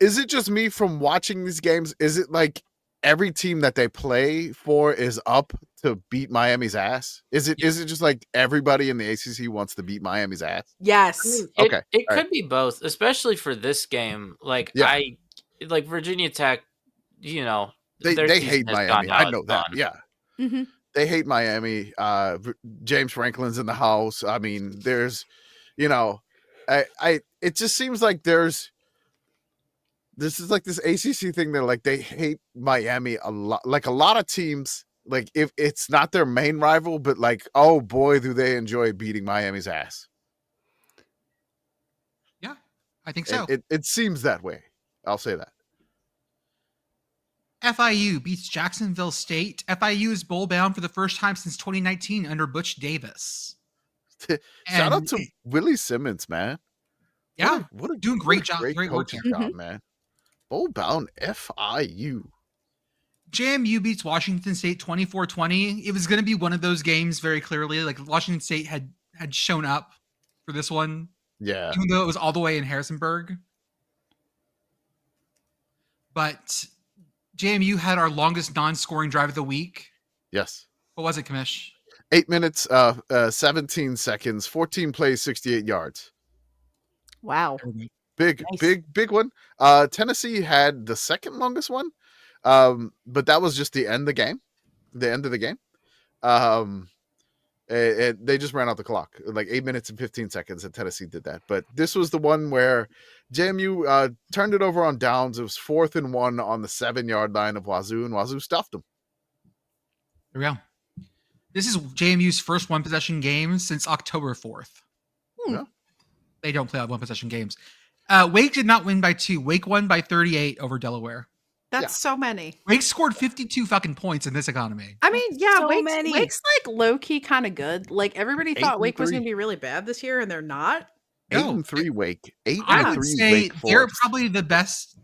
it just me from watching these games? Is it like every team that they play for is up to beat Miami's ass? Is it just like everybody in the ACC wants to beat Miami's ass? Yes. Okay. It All could be both, especially for this game. Like Yeah. like Virginia Tech, you know, They their season hate has Miami. gone how I know it's that. gone. Yeah. Mhm. They hate Miami. James Franklin's in the house. I mean, there's, you know, it just seems like this is like this ACC thing that like they hate Miami a lot. Like a lot of teams, like if it's not their main rival, but like, oh boy, do they enjoy beating Miami's ass. Yeah, I think so. It seems that way. I'll say that. FIU beats Jacksonville State. FIU is bowl bound for the first time since 2019 under Butch Davis. Shout out And- to Willie Simmons, man. Yeah, what a doing great what a job- great work coaching here. job, man. Bowl bound FIU. JMU beats Washington State 24-20. It was going to be one of those games very clearly. Like Washington State had shown up for this one, Yeah. even though it was all the way in Harrisonburg. But JMU had our longest non-scoring drive of the week. Yes. What was it, Commish? 8 minutes, 17 seconds, 14 plays, 68 yards. Wow. Big, Nice. big one. Tennessee had the second longest one. But that was just the end of the game. They just ran out the clock, like 8 minutes and 15 seconds, and Tennessee did that. But this was the one where JMU turned it over on downs. It was 4th and 1 on the 7-yard line of Wazoo, and Wazoo stuffed them. There we go. This is JMU's first one-possession game since October 4th. Yeah. They don't play out one-possession games. Wake did not win by 2. Wake won by 38 over Delaware. That's so many. Wake scored 52 fucking points in this economy. I mean, yeah, So Wake's, many. Wake's like low key kind of good. Like everybody thought Wake was 8-3. going to be really bad this year, and they're not. 8-3 Wake. 8-3 I would say Wake they're Forest. probably the best.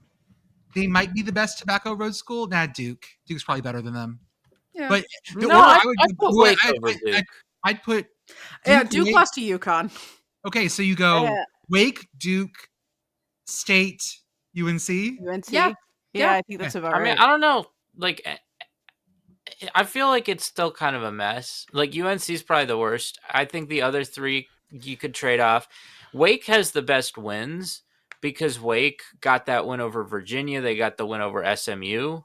They might be the best Tobacco Road school. Nah, Duke. Duke's probably better than them. Yeah. But the No, order I'd put Wake over Duke. I'd put Yeah, Duke Wake- lost to UConn. Okay, so you go Yeah. Wake, Duke, State, UNC. UNC. Yeah. Yeah, I think that's about I mean, right. I don't know. Like, I feel like it's still kind of a mess. Like, UNC is probably the worst. I think the other three you could trade off. Wake has the best wins because Wake got that win over Virginia. They got the win over SMU.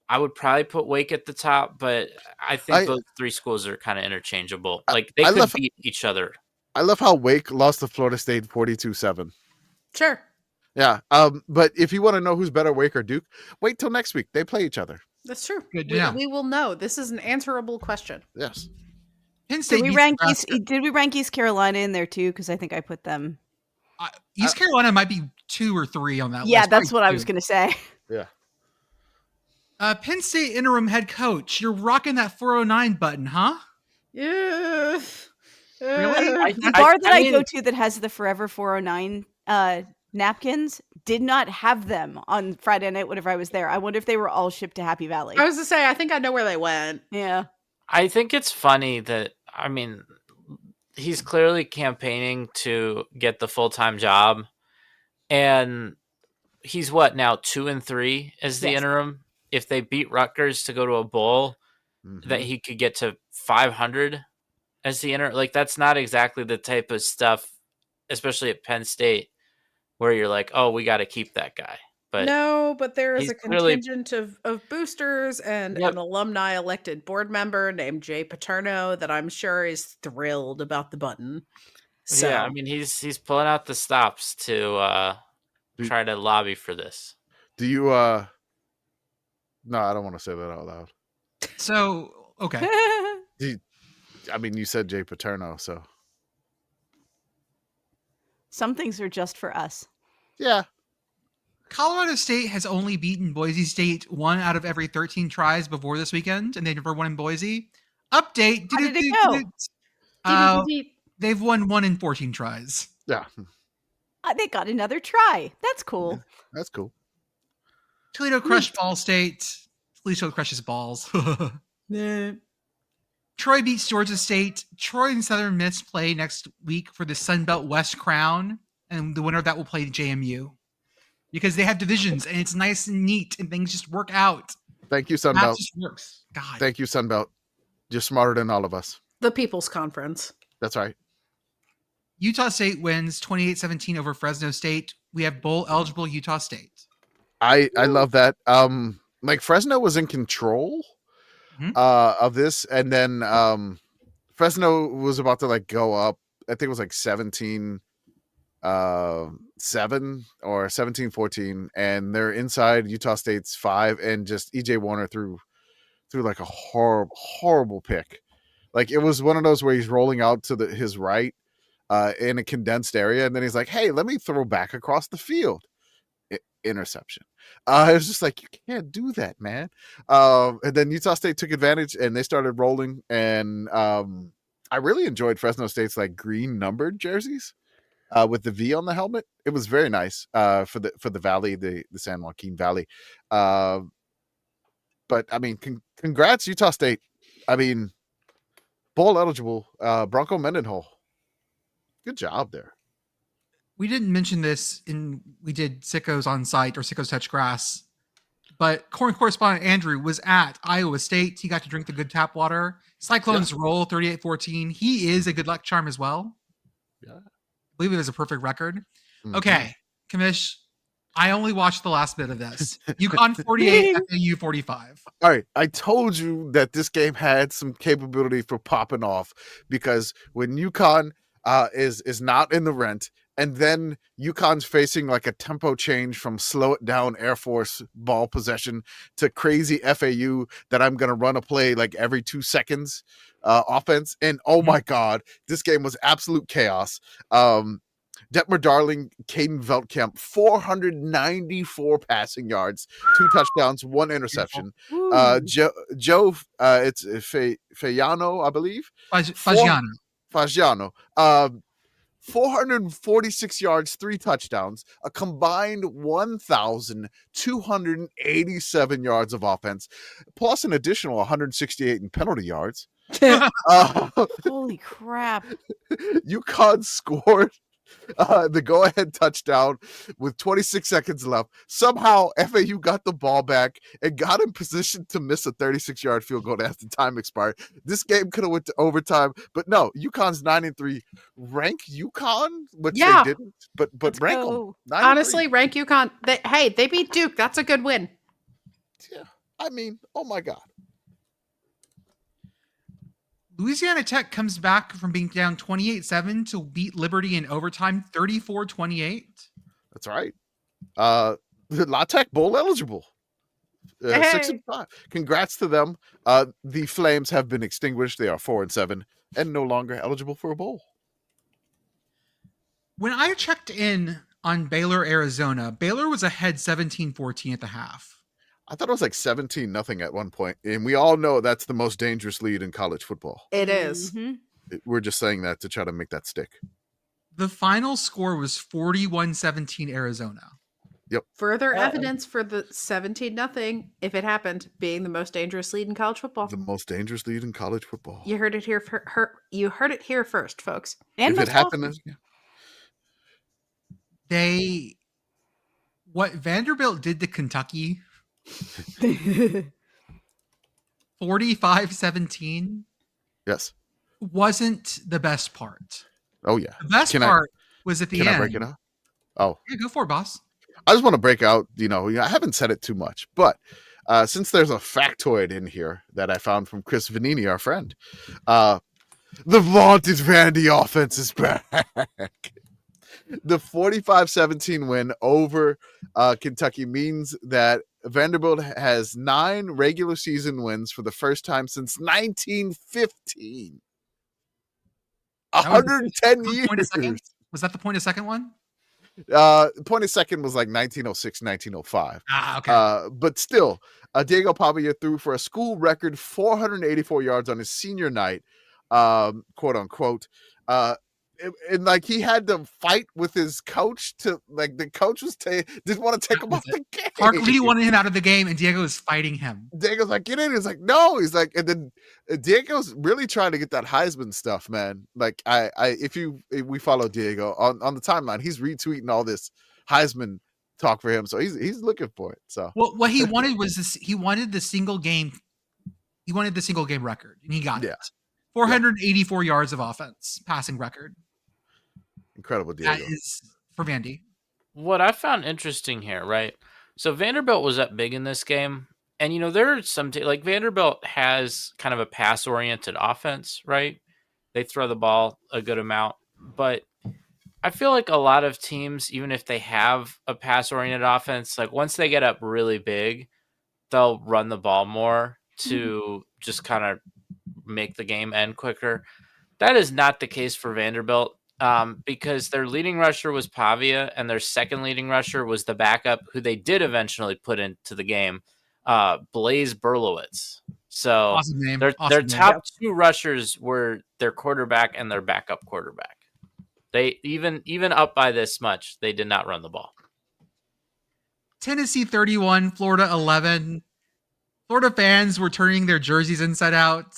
I would probably put Wake at the top, but I think those three schools are kind of interchangeable. Like, they could beat each other. I love how Wake lost to Florida State 42-7. Sure. Yeah. But if you want to know who's better, Wake or Duke, wait till next week. They play each other. That's true. Good to know. We will know. This is an answerable question. Yes. Penn State Did we beats rank Nebraska. Did we rank East Carolina in there too? Because I think I put them. East Carolina might be 2 or 3 on that list. Yeah, that's Probably what I 2. was going to say. Yeah. Penn State interim head coach. You're rocking that 409 button, huh? Yeah. Really? The bar that I mean, go to that has the Forever 409 napkins did not have them on Friday night whenever I was there. I wonder if they were all shipped to Happy Valley. I was to say, I think I know where they went. Yeah. I think it's funny that, I mean, he's clearly campaigning to get the full-time job, and he's what now 2-3 as the Yes. interim. If they beat Rutgers to go to a bowl, Mhm. that he could get to 500 as the interim. Like, that's not exactly the type of stuff, especially at Penn State, where you're like, oh, we got to keep that guy. But No, but there is he's a clearly- contingent of boosters and Yep. an alumni elected board member named Jay Paterno that I'm sure is thrilled about the button. So, yeah, I mean, he's pulling out the stops to try to lobby for this. Do you no, I don't want to say that out loud. So, okay. I mean, you said Jay Paterno, so Some things are just for us. yeah. Colorado State has only beaten Boise State 1 out of every 13 tries before this weekend, and they never won in Boise. Update. How did it go? They've won 1 in 14 tries. Yeah. They got another try. That's cool. That's cool. Toledo crushed Ball State. Toledo crushes balls. Nah. Troy beats Georgia State. Troy and Southern Miss play next week for the Sun Belt West Crown, and the winner of that will play JMU because they have divisions and it's nice and neat and things just work out. Thank you, That Sunbelt. just works. God. Thank you, Sunbelt. You're smarter than all of us. The People's Conference. That's right. Utah State wins 28-17 over Fresno State. We have bowl eligible Utah State. I love that. Like Fresno was in control of this, and then Fresno was about to like go up. I think it was like 17-7 or 17-14, and they're inside Utah State's 5, and just EJ Warner threw like a horrible pick. Like it was one of those where he's rolling out to his right in a condensed area, and then he's like, "Hey, let me throw back across the field." Interception. It was just like, you can't do that, man. And then Utah State took advantage and they started rolling. And I really enjoyed Fresno State's like green numbered jerseys with the V on the helmet. It was very nice for the Valley, the San Joaquin Valley. But I mean, congrats Utah State. I mean, bowl eligible Bronco Mendenhall. Good job there. We didn't mention this we did Sickos on site or Sickos Touch Grass, but correspondent Andrew was at Iowa State. He got to drink the good tap water. Cyclones roll 38-14. He is a good luck charm as well. Yeah. I believe it was a perfect record. Mm-hmm. Okay, Commish, I only watched the last bit of this. UConn 48, FAU 45. All right, I told you that this game had some capability for popping off because when UConn is not in the rent, and then UConn's facing like a tempo change from slow it down Air Force ball possession to crazy FAU that I'm going to run a play like every 2 seconds offense. And oh my God, this game was absolute chaos. Detmer Darling, Caden Veltkamp, 494 passing yards, 2 touchdowns, 1 interception. Joe, it's Fayano, I believe. Fagiano. 446 yards, 3 touchdowns, a combined 1,287 yards of offense, plus an additional 168 in penalty yards. Holy crap. UConn scored the go-ahead touchdown with 26 seconds left. Somehow FAU got the ball back and got in position to miss a 36-yard field goal after time expired. This game could have went to overtime, but no, UConn's 9-3. Rank UConn, which they didn't, but rank them. Honestly, rank UConn. They beat Duke. That's a good win. Yeah, I mean, oh my God. Louisiana Tech comes back from being down 28-7 to beat Liberty in overtime 34-28. That's right. La Tech bowl eligible. 6-5. Congrats to them. The Flames have been extinguished. They are 4-7 and no longer eligible for a bowl. When I checked in on Baylor, Arizona, Baylor was ahead 17-14 at the half. I thought it was like 17-0 at one point, and we all know that's the most dangerous lead in college football. It is. Mm-hmm. We're just saying that to try to make that stick. The final score was 41-17 Arizona. Yep. Further evidence for the 17-0, if it happened, being the most dangerous lead in college football. The most dangerous lead in college football. You heard it here. You heard it here first, folks. And if it happened, what Vanderbilt did to Kentucky. 45-17 yes, wasn't the best part. Oh yeah, the best part was at the end. Can I break it out? Oh yeah, go for it, boss. I just want to break out, I haven't said it too much, but since there's a factoid in here that I found from Chris Vanini, our friend, the vaunted Vandy offense is back. The 45-17 win over Kentucky means that Vanderbilt has 9 regular season wins for the first time since 1915. 110 years. Was that the point of second one? Point of second was like 1906, 1905. Okay. But still, Diego Pavia threw for a school record 484 yards on his senior night, quote unquote. and like he had to fight with his coach to like the coach was didn't want to take him off the game. Clark Lee wanted him out of the game, and Diego was fighting him. Diego's like, get in. He's like, no. He's like, and then Diego's really trying to get that Heisman stuff, man. Like, if we follow Diego on the timeline, he's retweeting all this Heisman talk for him, so he's looking for it. So, well, what he wanted was this. He wanted the single game. He wanted the single game record, and he got it. 484 yards of offense passing record. Incredible, Diego. That is for Vandy. What I found interesting here, right? So Vanderbilt was up big in this game. And, there are some, like Vanderbilt has kind of a pass-oriented offense, right? They throw the ball a good amount. But I feel like a lot of teams, even if they have a pass-oriented offense, like once they get up really big, they'll run the ball more to just kind of make the game end quicker. That is not the case for Vanderbilt. Because their leading rusher was Pavia, and their second leading rusher was the backup, who they did eventually put into the game, Blaze Berlowitz. So awesome name. Their top two rushers were their quarterback and their backup quarterback. They even up by this much, they did not run the ball. Tennessee 31, Florida 11. Florida fans were turning their jerseys inside out.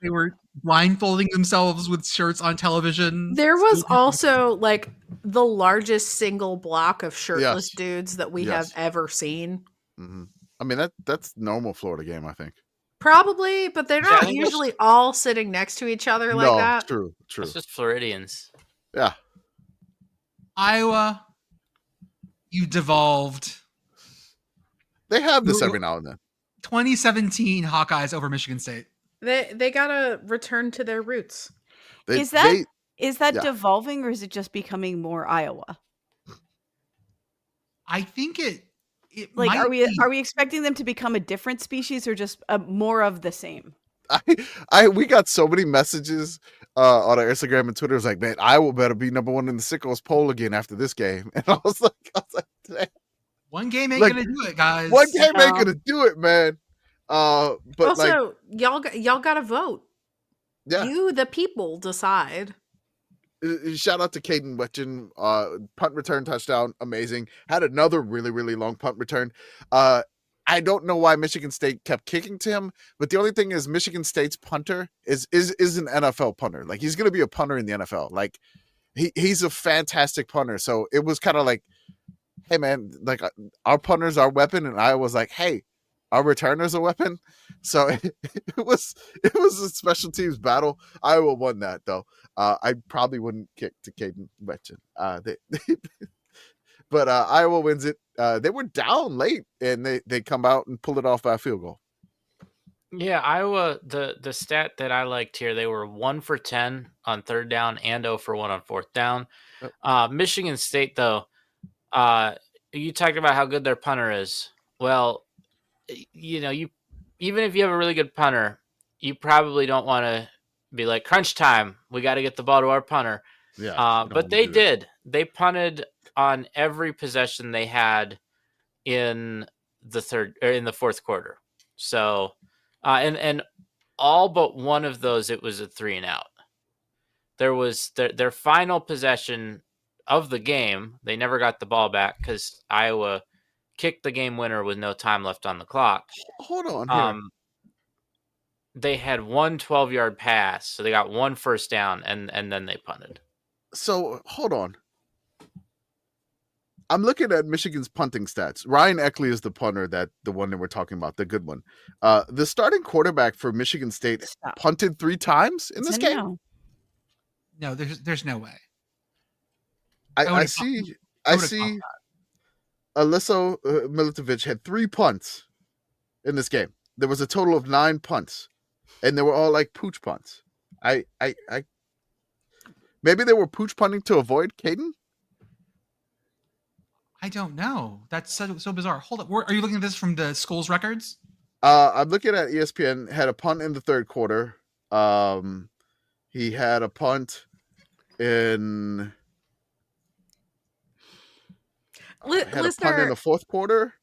They were blindfolding themselves with shirts on television. There was also like the largest single block of shirtless dudes that we have ever seen. Mm-hmm. I mean, that's normal Florida game, I think. Probably, but they're not usually all sitting next to each other like that. True. It's just Floridians. Yeah. Iowa, you devolved. They have this every now and then. 2017 Hawkeyes over Michigan State. They gotta return to their roots. Is that devolving, or is it just becoming more Iowa? I think it like might are we expecting them to become a different species, or just more of the same? We got so many messages on our Instagram and Twitter. It was like, man, Iowa better be number one in the Sickos poll again after this game. And I was like, damn. One game ain't gonna do it, guys. One game ain't gonna do it, man. But also, y'all gotta vote. Yeah, you the people decide. Shout out to Caden Wetchen, punt return touchdown, amazing. Had another really, really long punt return. I don't know why Michigan State kept kicking to him, but the only thing is Michigan State's punter is an NFL punter. Like, he's gonna be a punter in the NFL. Like, he's a fantastic punter. So it was kind of like, hey man, like our punter's our weapon, and I was like, hey, our returner's a weapon. So it was a special teams battle. Iowa won that though. I probably wouldn't kick to Caden Wetchen. But Iowa wins it. They were down late, and they come out and pull it off by a field goal. Yeah, Iowa, the stat that I liked here, they were 1 for 10 on third down and 0 for 1 on fourth down. Michigan State, though, you talked about how good their punter is. Well, you even if you have a really good punter, you probably don't want to be like, crunch time, we got to get the ball to our punter. Yeah, but they did. They punted on every possession they had in the fourth quarter. So, and all but one of those, it was a 3-and-out. There was their final possession of the game. They never got the ball back because Iowa kicked the game winner with no time left on the clock. Hold on here. They had one 12-yard pass, so they got one first down, and then they punted. So, hold on. I'm looking at Michigan's punting stats. Ryan Eckley is the punter, the one that we're talking about, the good one. The starting quarterback for Michigan State punted 3 times in this game? No, there's no way. I see Alyssa Militovic had 3 punts in this game. There was a total of 9 punts, and they were all like pooch punts. Maybe they were pooch punting to avoid Caden? I don't know. That's so bizarre. Hold up. Are you looking at this from the school's records? I'm looking at ESPN. Had a punt in the third quarter. He had a punt in... Listener, in the fourth quarter.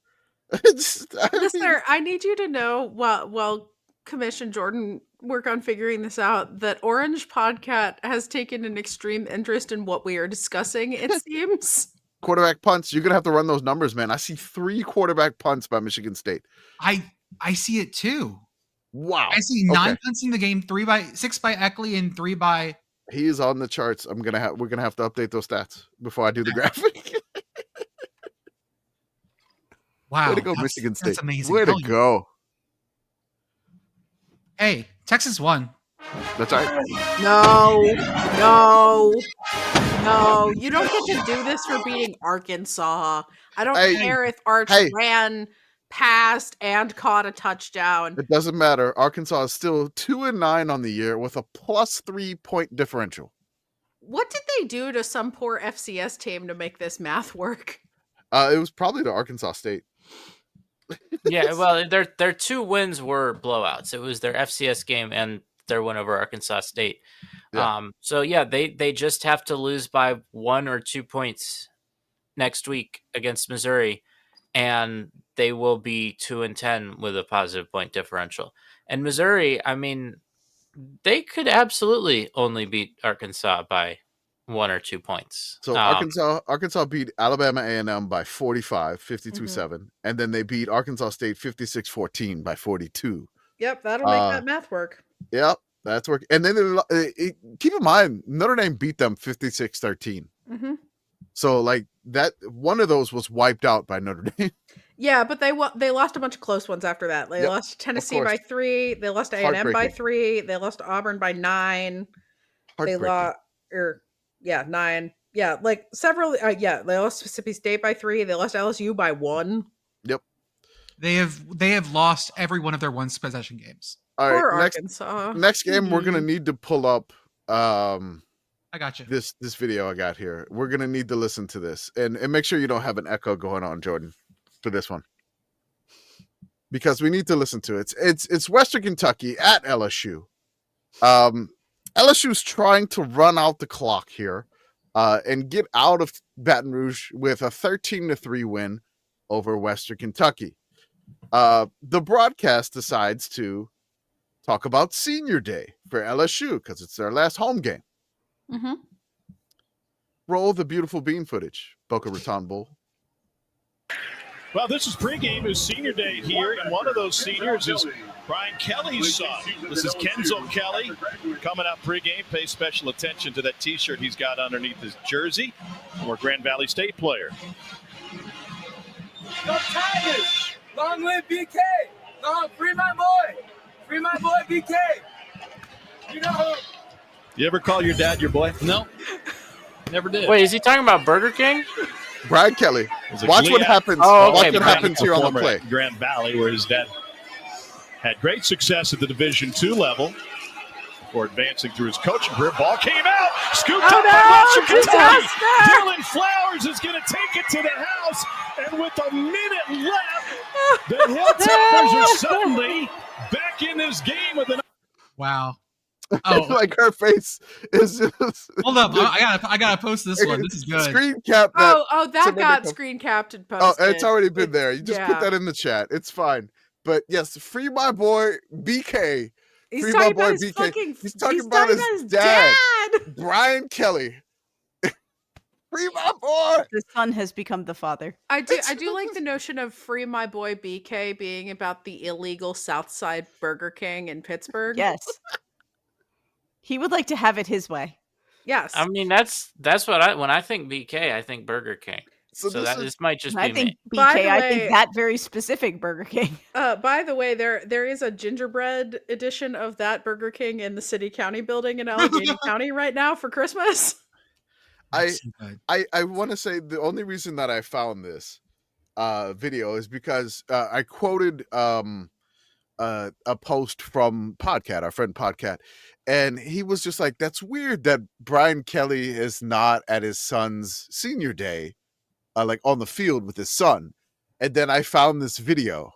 Listener, I need you to know, well, Commish and Jordan work on figuring this out, that Orange Podcat has taken an extreme interest in what we are discussing, it seems. Quarterback punts. You're gonna have to run those numbers, man. I see 3 quarterback punts by Michigan State. I see it too. Wow. I see 9 punts in the game, 6 by Eckley and 3 by. He is on the charts. We're gonna have to update those stats before I do the graphic. Wow. Way to go, Michigan State. That's amazing. Way to go. Hey, Texas won. That's right. No. You don't get to do this for beating Arkansas. I don't care if Arch ran past and caught a touchdown. It doesn't matter. Arkansas is still 2-9 on the year with a +3 point differential. What did they do to some poor FCS team to make this math work? It was probably to Arkansas State. Yeah, well, their 2 wins were blowouts. It was their FCS game and their win over Arkansas State. Yeah. So yeah, they just have to lose by 1 or 2 points next week against Missouri, and they will be 2-10 with a positive point differential. And Missouri, I mean, they could absolutely only beat Arkansas by 1 or 2 points. So Arkansas beat Alabama A&M by 45, 52-7, and then they beat Arkansas State 56-14 by 42. Yep, that'll make that math work. Yep, that's work. And then keep in mind, Notre Dame beat them 56-13. Mm-hmm. So like that, one of those was wiped out by Notre Dame. Yeah, but they lost a bunch of close ones after that. They lost to Tennessee by 3. They lost to A&M by 3. They lost to Auburn by 9. They lost 9. Yeah, like several. They lost Mississippi State by 3. They lost LSU by 1. Yep. They have lost every one of their 1 possession games. All right, Arkansas. Next game, we're gonna need to pull up. I got you. This video I got here. We're gonna need to listen to this and make sure you don't have an echo going on, Jordan, for this one, because we need to listen to it. It's Western Kentucky at LSU. LSU's trying to run out the clock here and get out of Baton Rouge with a 13-3 win over Western Kentucky. The broadcast decides to talk about Senior Day for LSU because it's their last home game. Mm-hmm. Roll the beautiful bean footage, Boca Raton Bowl. Well, this is pregame is Senior Day here, and one of those seniors is Brian Kelly's son. This is Kenzel Kelly coming out pregame. Pay special attention to that T-shirt he's got underneath his jersey. Former Grand Valley State player. Go Tigers! Long live BK! Long, free my boy! Free my boy BK! You know who? You ever call your dad your boy? No. Never did. Wait, is he talking about Burger King? Brian Kelly. Watch what happens. Watch what happens here on the play. Grand Valley, where his dad had great success at the Division II level before advancing through his coaching career. Ball came out, scooped up by Western Kentucky. Dylan Flowers is going to take it to the house, and with a minute left, the Hilltoppers are suddenly back in this game with an. Wow. Oh, like her face is just. Hold up, I gotta post this one. This is good. Screen cap. That got screen capped and posted. Oh, it's already been there. You just put that in the chat. It's fine. But yes, free my boy BK. He's talking about his BK. He's talking about his dad, Brian Kelly. Free my boy. The son has become the father. I do like the notion of free my boy BK being about the illegal Southside Burger King in Pittsburgh. Yes. He would like to have it his way. Yes. I mean, that's what when I think BK, I think Burger King. So this might just be I think me. BK, I think that very specific Burger King. By the way, there is a gingerbread edition of that Burger King in the City County building in Allegheny County right now for Christmas. I want to say the only reason that I found this video is because I quoted a post from Podcat, our friend Podcat, and he was just like, that's weird that Brian Kelly is not at his son's senior day, like on the field with his son. And then I found this video,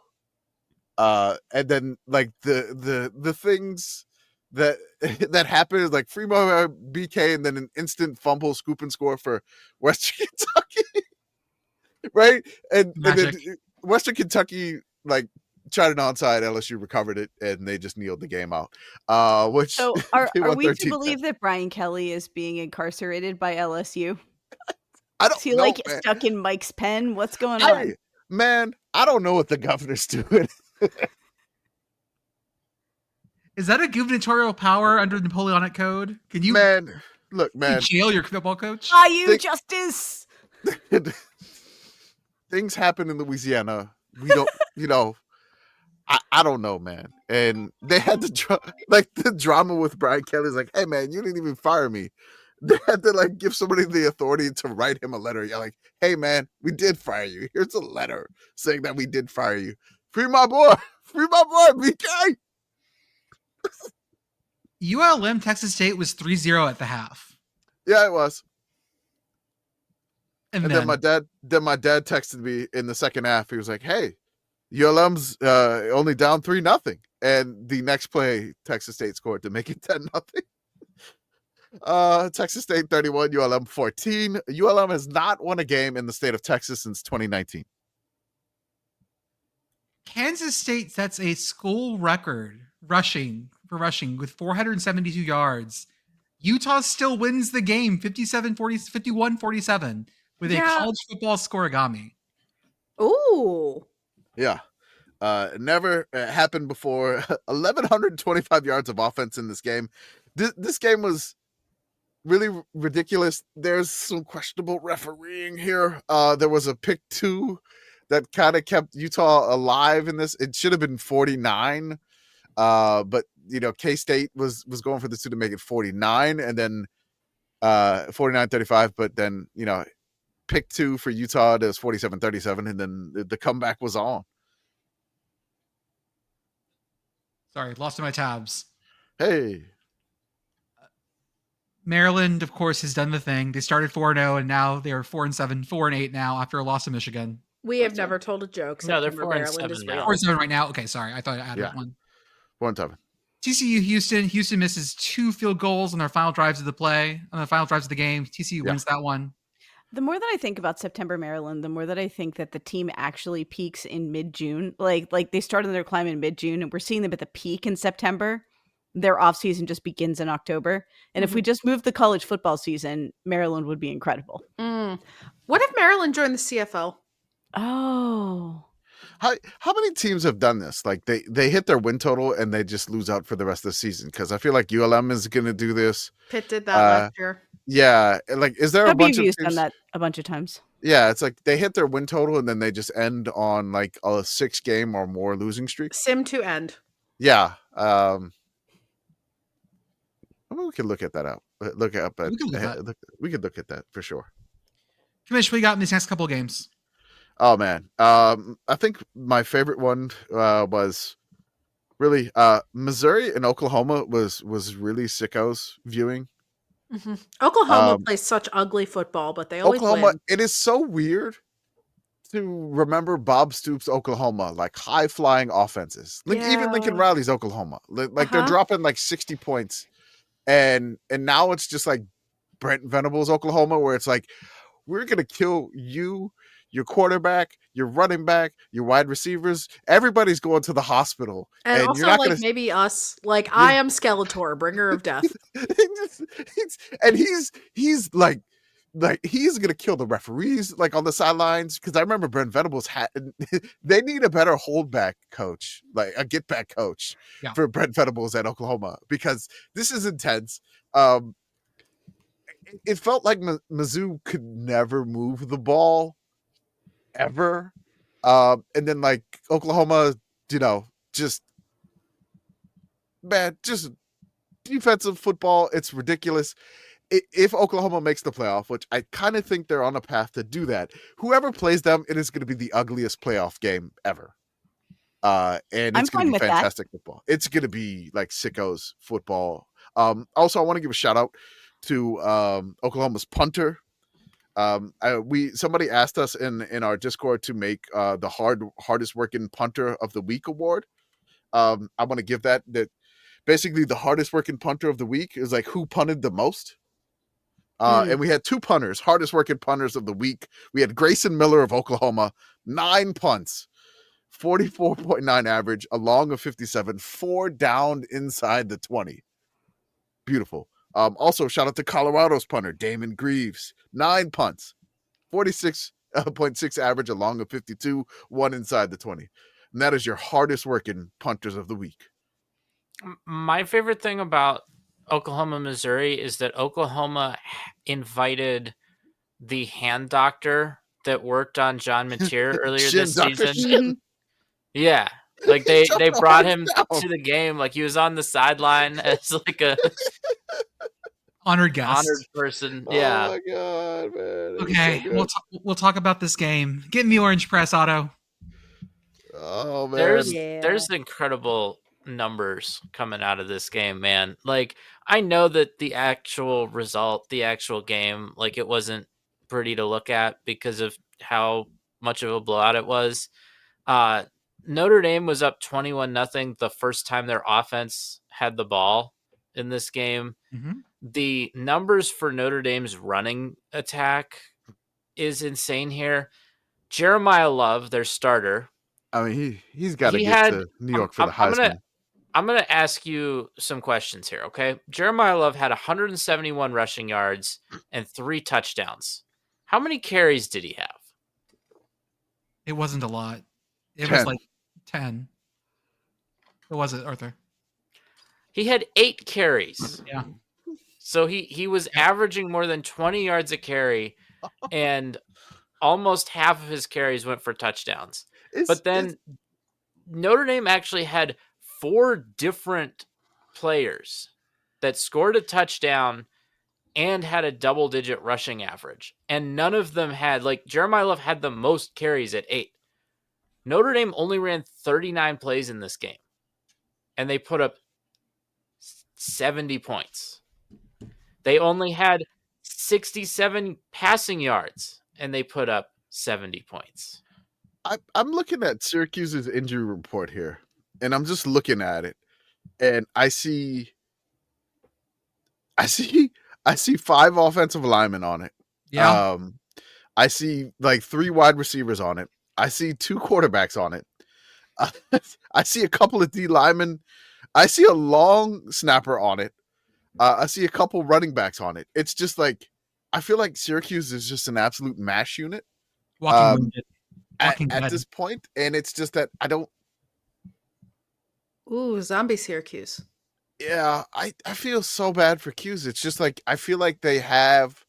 and then like the things that happened, like free BK, and then an instant fumble, scoop and score for Western Kentucky, right? And then Western Kentucky like tried an onside. LSU recovered it, and they just kneeled the game out. Which So are they won we to 13-10. believe that Brian Kelly is being incarcerated by LSU? I Is don't he know, like man. stuck in Mike's pen? What's going on? Man, I don't know what the governor's doing. Is that a gubernatorial power under the Napoleonic Code? Can you Look, man. jail your football coach? Are you justice? Things happen in Louisiana. We don't, I don't know, man. And they had to the drama with Brian Kelly's like, hey, man, you didn't even fire me. They had to give somebody the authority to write him a letter. You're like, hey, man, we did fire you. Here's a letter saying that we did fire you. Free my boy, BK. ULM Texas State was 3-0 at the half. Yeah, it was. And then my dad texted me in the second half. He was like, hey, ULM's only down 3-0. And the next play, Texas State scored to make it 10-0. Texas State 31, ULM 14. ULM has not won a game in the state of Texas since 2019. Kansas State sets a school record rushing with 472 yards. Utah still wins the game 51-47 with a college football scoregami. Ooh. Yeah. Never happened before. 1,125 yards of offense in this game. This game was really ridiculous. There's some questionable refereeing here. There was a pick 2 that kind of kept Utah alive in this. It should have been 49. But K-State was going for the 2 to make it 49, and then 49-35. But then pick 2 for Utah. It was 47-37, and then the comeback was on. Sorry, lost in my tabs. Hey. Maryland, of course, has done the thing. They started 4-0, and now they're 4-7, 4-8 now after a loss to Michigan. We have never told a joke. No, they're September, 4-7 Maryland is now. real. 4-7 right now. Okay, sorry. I thought I added one. 1-7. TCU Houston. Houston misses 2 field goals on their final drives of the game. TCU wins that one. The more that I think about September, Maryland, the more that I think that the team actually peaks in mid-June. Like they started their climb in mid-June, and we're seeing them at the peak in September. Their offseason just begins in October. And if we just move the college football season, Maryland would be incredible. What if Maryland joined the CFL? Oh. How many teams have done this? Like they hit their win total and they just lose out for the rest of the season? Because I feel like ULM is going to do this. Pitt did that last year. Yeah. Like, is there a bunch of teams? Done that a bunch of times. Yeah. It's like they hit their win total and then they just end on like a 6-game or more losing streak. Sim to end. Yeah. We could look at that out. We could look at that for sure. Commish, what you got in these next couple of games? Oh man. I think my favorite one was really Missouri and Oklahoma was really Sickos viewing. Mm-hmm. Oklahoma plays such ugly football, but they always win. It is so weird to remember Bob Stoops' Oklahoma, like high flying offenses. Even Lincoln Riley's Oklahoma. Like they're dropping like 60 points. And now it's just like Brent Venables, Oklahoma, where it's like, we're going to kill you, your quarterback, your running back, your wide receivers. Everybody's going to the hospital. And also, you're not maybe us. Like, I am Skeletor, bringer of death. he's like he's gonna kill the referees like on the sidelines, because I remember Brent Venables they need a better holdback coach, like a get back coach for Brent Venables at Oklahoma, because this is intense. It felt like Mizzou could never move the ball ever, and then like Oklahoma, just defensive football. It's ridiculous. If Oklahoma makes the playoff, which I kind of think they're on a path to do that, whoever plays them, it is going to be the ugliest playoff game ever. And it's going to be fantastic football. It's going to be like Sickos football. Also, I want to give a shout out to Oklahoma's punter. Somebody asked us in our Discord to make the hardest working punter of the week award. I want to give that basically the hardest working punter of the week is like who punted the most. And we had 2 punters, hardest working punters of the week. We had Grayson Miller of Oklahoma, 9 punts 44.9 average, a long of 57, 4 down inside the 20. Beautiful. Also, shout out to Colorado's punter, Damon Greaves. 9 punts, 46.6 average, a long of 52, 1 inside the 20. And that is your hardest working punters of the week. My favorite thing about Oklahoma, Missouri is that Oklahoma invited the hand doctor that worked on John Mateer earlier this season. Yeah. Like they brought him to the game. Like he was on the sideline as like a honored guest, honored person. Yeah. Oh my god, man. Okay, So we'll talk about this game. Get in the orange press, Otto. Oh man, there's incredible numbers coming out of this game, man. Like I know that the actual result, the actual game, like it wasn't pretty to look at because of how much of a blowout it was. Notre Dame was up 21-0 the first time their offense had the ball in this game. Mm-hmm. The numbers for Notre Dame's running attack is insane here. Jeremiah Love, their starter. I mean, he's got to get to New York for the Heisman. I'm going to ask you some questions here, okay? Jeremiah Love had 171 rushing yards and 3 touchdowns. How many carries did he have? It wasn't a lot. It 10. was like 10. What was it, Arthur? He had 8 carries. Yeah. So he was averaging more than 20 yards a carry, and almost half of his carries went for touchdowns. But then Notre Dame actually had 4 different players that scored a touchdown and had a double-digit rushing average. And none of them had, like, Jeremiah Love had the most carries at 8. Notre Dame only ran 39 plays in this game, and they put up 70 points. They only had 67 passing yards, and they put up 70 points. I'm looking at Syracuse's injury report here, and I'm just looking at it, and I see 5 offensive linemen on it. Yeah. I see like 3 wide receivers on it. I see 2 quarterbacks on it. I see a couple of D linemen. I see a long snapper on it. I see a couple running backs on it. It's just like, I feel like Syracuse is just an absolute mash unit. At this point, and it's just that I don't. Ooh, zombie Syracuse. Yeah, I feel so bad for Cuse. It's just like, I feel like they have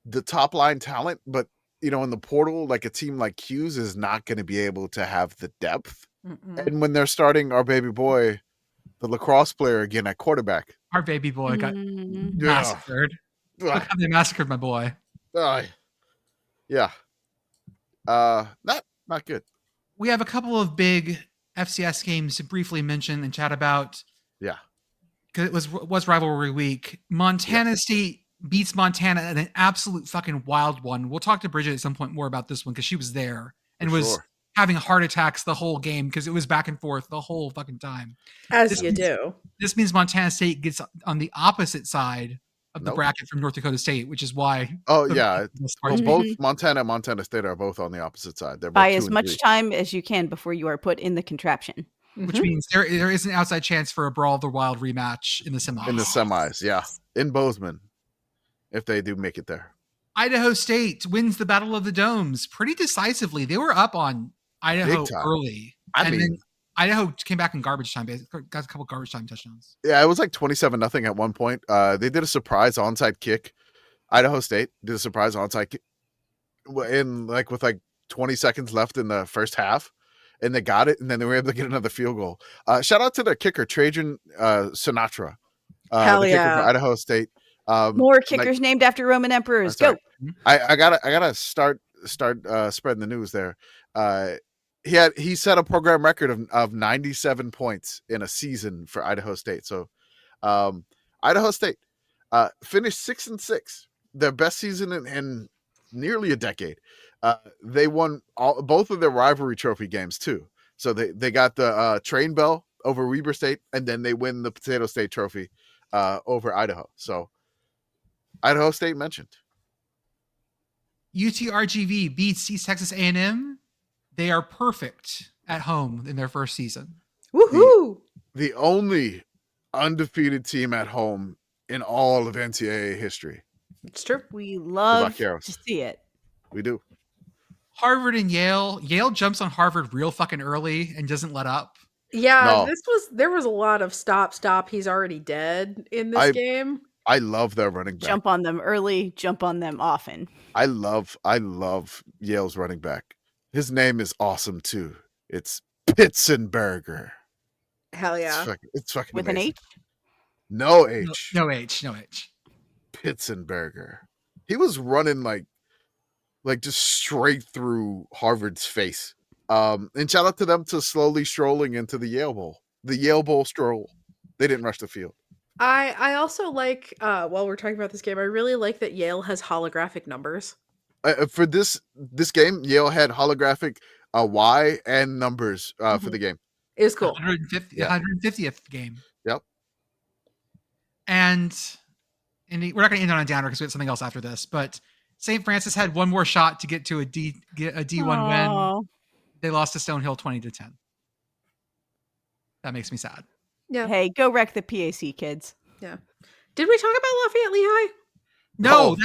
the top line talent, but in the portal, like a team like Cuse is not going to be able to have the depth. And when they're starting our baby boy, the lacrosse player, again at quarterback, our baby boy got massacred. Look how they massacred my boy. Yeah. Not good. We have a couple of big FCS games to briefly mention and chat about. Yeah. Because it was rivalry week. Montana State beats Montana in an absolute fucking wild one. We'll talk to Bridget at some point more about this one because she was there and was having heart attacks the whole game because it was back and forth the whole fucking time. This means Montana State gets on the opposite side of the bracket from North Dakota State, which is why. Oh yeah, both Montana and Montana State are both on the opposite side. They're both buy as much time as you can before you are put in the contraption. Which means there is an outside chance for a Brawl of the Wild rematch in the semis. In the semis, yeah, in Bozeman, if they do make it there. Idaho State wins the Battle of the Domes pretty decisively. They were up on Idaho early, then Idaho came back in garbage time. Got a couple garbage time touchdowns. Yeah, it was like 27-0 at one point. They did a surprise onside kick. Idaho State did a surprise onside kick with 20 seconds left in the first half, and they got it, and then they were able to get another field goal. Shout out to their kicker, Trajan Sinatra. Hell the yeah. kicker for Idaho State. More kickers named after Roman emperors. Go. I gotta start spreading the news there. He set a program record of 97 points in a season for Idaho State. So Idaho State finished 6-6, their best season in nearly a decade. They won both of their rivalry trophy games too. So they got the train bell over Weber State, and then they win the Potato State trophy over Idaho. So Idaho State mentioned. UTRGV beats East Texas A&M. They are perfect at home in their first season. Woohoo! The only undefeated team at home in all of NCAA history. It's true. We love Vaqueros. to see it. We do. Harvard and Yale. Yale jumps on Harvard real fucking early and doesn't let up. Yeah, No. there was a lot of stop, he's already dead in this game. I love their running back. Jump on them early, jump on them often. I love Yale's running back. His name is awesome too. It's Pitzenberger. Hell yeah. It's fucking With amazing. an H? No H. No H. No H. Pitzenberger. He was running like just straight through Harvard's face. And shout out to them to slowly strolling into the Yale Bowl. The Yale Bowl stroll. They didn't rush the field. I also like, while we're talking about this game, I really like that Yale has holographic numbers. For this game, Yale had holographic Y and numbers for the game. It was cool. 150th game. Yep. And we're not going to end on a downer because we have something else after this. But St. Francis had one more shot to get to a D1 win. They lost to Stonehill 20-10. That makes me sad. Yeah. Hey, go wreck the PAC, kids. Yeah. Did we talk about Lafayette Lehigh? No,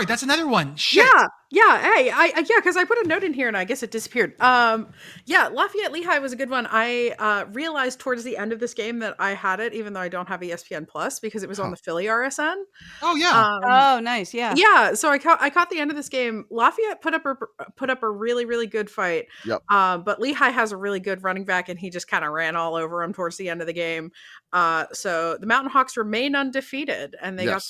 that's another one. Shit. Yeah. Hey, because I put a note in here and I guess it disappeared. Yeah, Lafayette Lehigh was a good one. I realized towards the end of this game that I had it, even though I don't have ESPN Plus, because it was on the Philly RSN. Oh yeah. Oh, nice. Yeah. Yeah. So I caught the end of this game. Lafayette put up a really, really good fight. Yep. But Lehigh has a really good running back, and he just kind of ran all over him towards the end of the game. So the Mountain Hawks remain undefeated, and they got the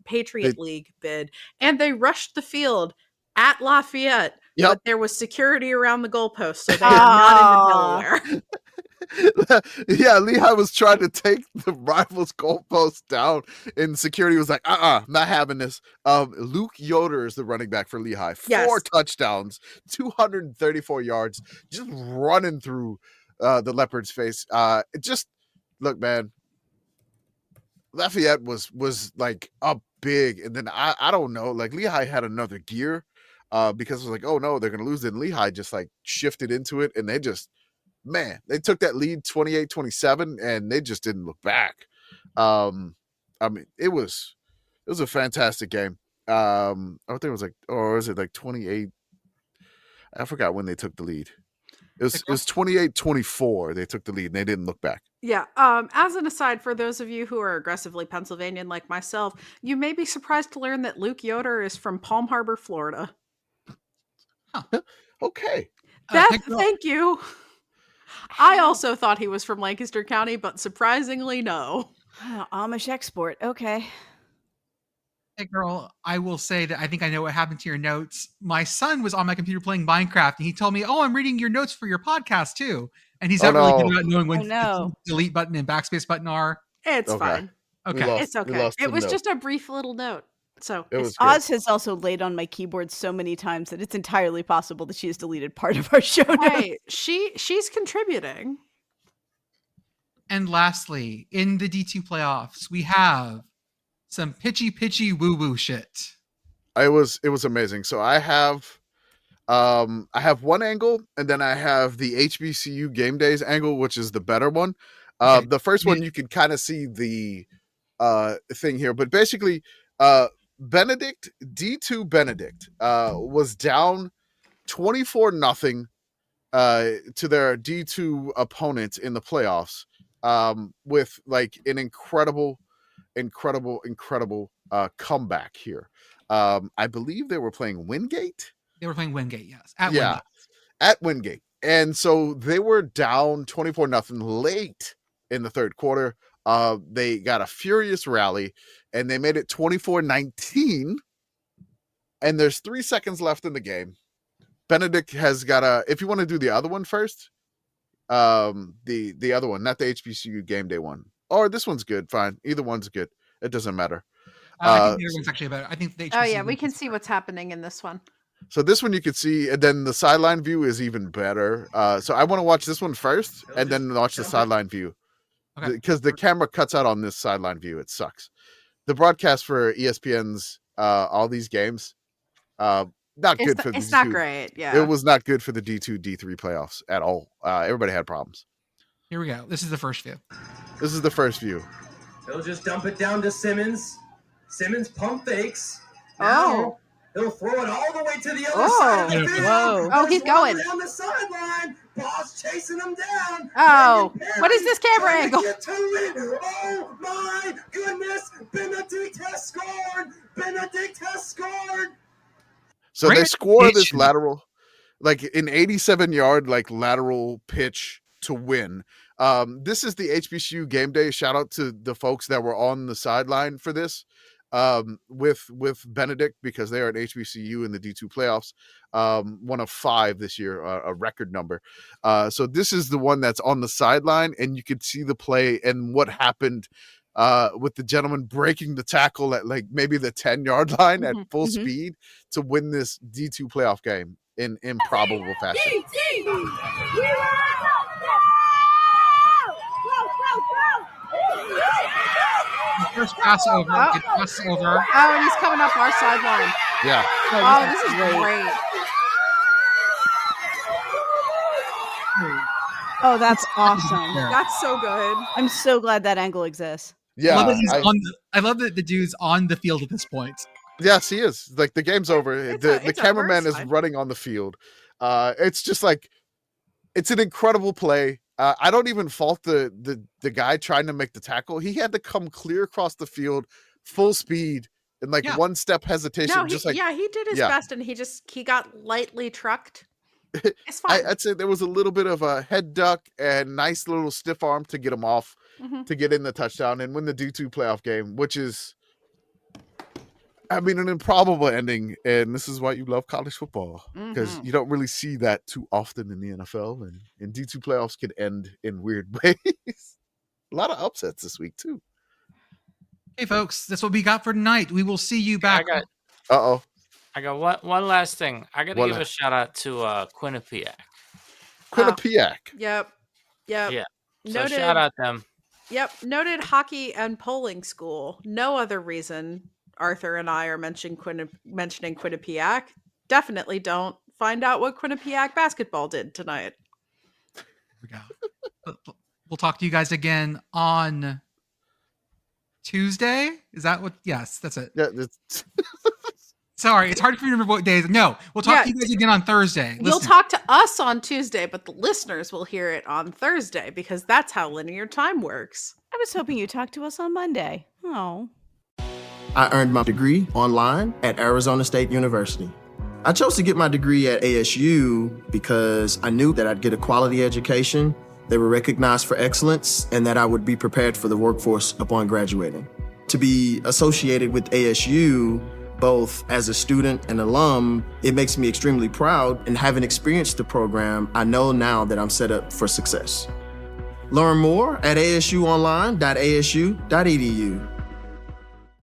Patriot League bid, and they rushed the field at Lafayette. Yep. But there was security around the goalpost, so they are not in the Delaware. Yeah, Lehigh was trying to take the rivals' goalpost down, and security was like, not having this. Luke Yoder is the running back for Lehigh. 4 touchdowns, 234 yards, just running through the Leopard's face. Look, man, Lafayette was like up big, and then I don't know, like Lehigh had another gear because it was like, oh no, they're gonna lose it, and Lehigh just like shifted into it, and they took that lead 28-27, and they just didn't look back. I mean, it was a fantastic game. I think it was like, or is it like 28? I forgot when they took the lead. It was 28-24. They took the lead and they didn't look back. Yeah. As an aside, for those of you who are aggressively Pennsylvanian like myself, you may be surprised to learn that Luke Yoder is from Palm Harbor, Florida. Huh. Okay. Beth, thank you. I also thought he was from Lancaster County, but surprisingly, no. Amish export. Okay. Hey girl, I will say that I think I know what happened to your notes. My son was on my computer playing Minecraft, and he told me, "Oh, I'm reading your notes for your podcast too." And he's not really good about knowing when the delete button and backspace button are. It's fine. Okay, it's okay. It was just a brief little note. So Oz has also laid on my keyboard so many times that it's entirely possible that she has deleted part of our show notes. Hey, she's contributing. And lastly, in the D2 playoffs, we have some pitchy woo shit. It was amazing. So I have one angle, and then I have the HBCU game days angle, which is the better one. The first one you can kind of see the thing here, but basically Benedict, D2 Benedict was down 24-0 to their D2 opponent in the playoffs with like an incredible comeback here. I believe they were playing Wingate. They were playing Wingate, yes. At Wingate. And so they were down 24-0 late in the third quarter. They got a furious rally, and they made it 24-19. And there's 3 seconds left in the game. Benedict has got if you want to do the other one first, the other one, not the HBCU game day one. Or this one's good, fine. Either one's good. It doesn't matter. I think the other one's actually better. I think the HBCU. Oh yeah, we can see what's happening in this one. So this one you can see, and then the sideline view is even better. So I want to watch this one first, and then watch the sideline view. Because the camera cuts out on this sideline view. It sucks. The broadcast for ESPN's all these games not good for the It's D2. not great. Yeah. It was not good for the D2, D3 playoffs at all. Everybody had problems. Here we go. This is the first view. This is the first view. He'll just dump it down to Simmons. Simmons pump fakes. Oh. He'll throw it all the way to the other side of the field. Whoa. Oh, he's going. Down the sideline. Ball's chasing him down. Oh, Brandon what is this camera Perry angle? trying to get to it. Oh my goodness. Benedict has scored. Benedict has scored. So Great they score this execution. lateral, like an 87-yard like lateral pitch to win. This is the HBCU game day. Shout out to the folks that were on the sideline for this with Benedict, because they are at HBCU in the D2 playoffs. One of 5 this year, a record number. So this is the one that's on the sideline, and you could see the play and what happened with the gentleman breaking the tackle at like maybe the 10-yard line at full speed to win this D2 playoff game in improbable fashion. First pass over. Oh. Good pass over. Oh, and he's coming up our sideline. Yeah. Oh, this is great. Oh, that's awesome. That's so good. I'm so glad that angle exists. Yeah. I love that the dude's on the field at this point. Yes, he is. Like the game's over. It's The a cameraman first is time. running on the field. It's just like, it's an incredible play. I don't even fault the guy trying to make the tackle. He had to come clear across the field, full speed, and like Yeah. one step hesitation. No, just like he did his yeah. best, and he got lightly trucked. It's fine. I'd say there was a little bit of a head duck and nice little stiff arm to get him off Mhm. to get in the touchdown and win the D2 playoff game, which is, I mean, an improbable ending. And this is why you love college football, because Mhm. you don't really see that too often in the NFL, and D2 playoffs can end in weird ways. A lot of upsets this week too. Hey, folks, that's what we got for tonight. We will see you back. I got one last thing. I got to One give a shout out to Quinnipiac. Quinnipiac. Yep. Yeah. So Noted. shout out them. Yep. Noted hockey and polling school. No other reason Arthur and I are mentioning Quinnipiac. Definitely don't find out what Quinnipiac basketball did tonight. Here we go. We'll talk to you guys again on Tuesday. Is that what? Yes, that's it. Yeah, Sorry, it's hard for me to remember what days. No, we'll talk Yeah, to you guys again on Thursday. You'll Listen, talk to us on Tuesday, but the listeners will hear it on Thursday because that's how linear time works. I was hoping you'd talk to us on Monday. Oh. I earned my degree online at Arizona State University. I chose to get my degree at ASU because I knew that I'd get a quality education, they were recognized for excellence, and that I would be prepared for the workforce upon graduating. To be associated with ASU, both as a student and alum, it makes me extremely proud, and having experienced the program, I know now that I'm set up for success. Learn more at asuonline.asu.edu.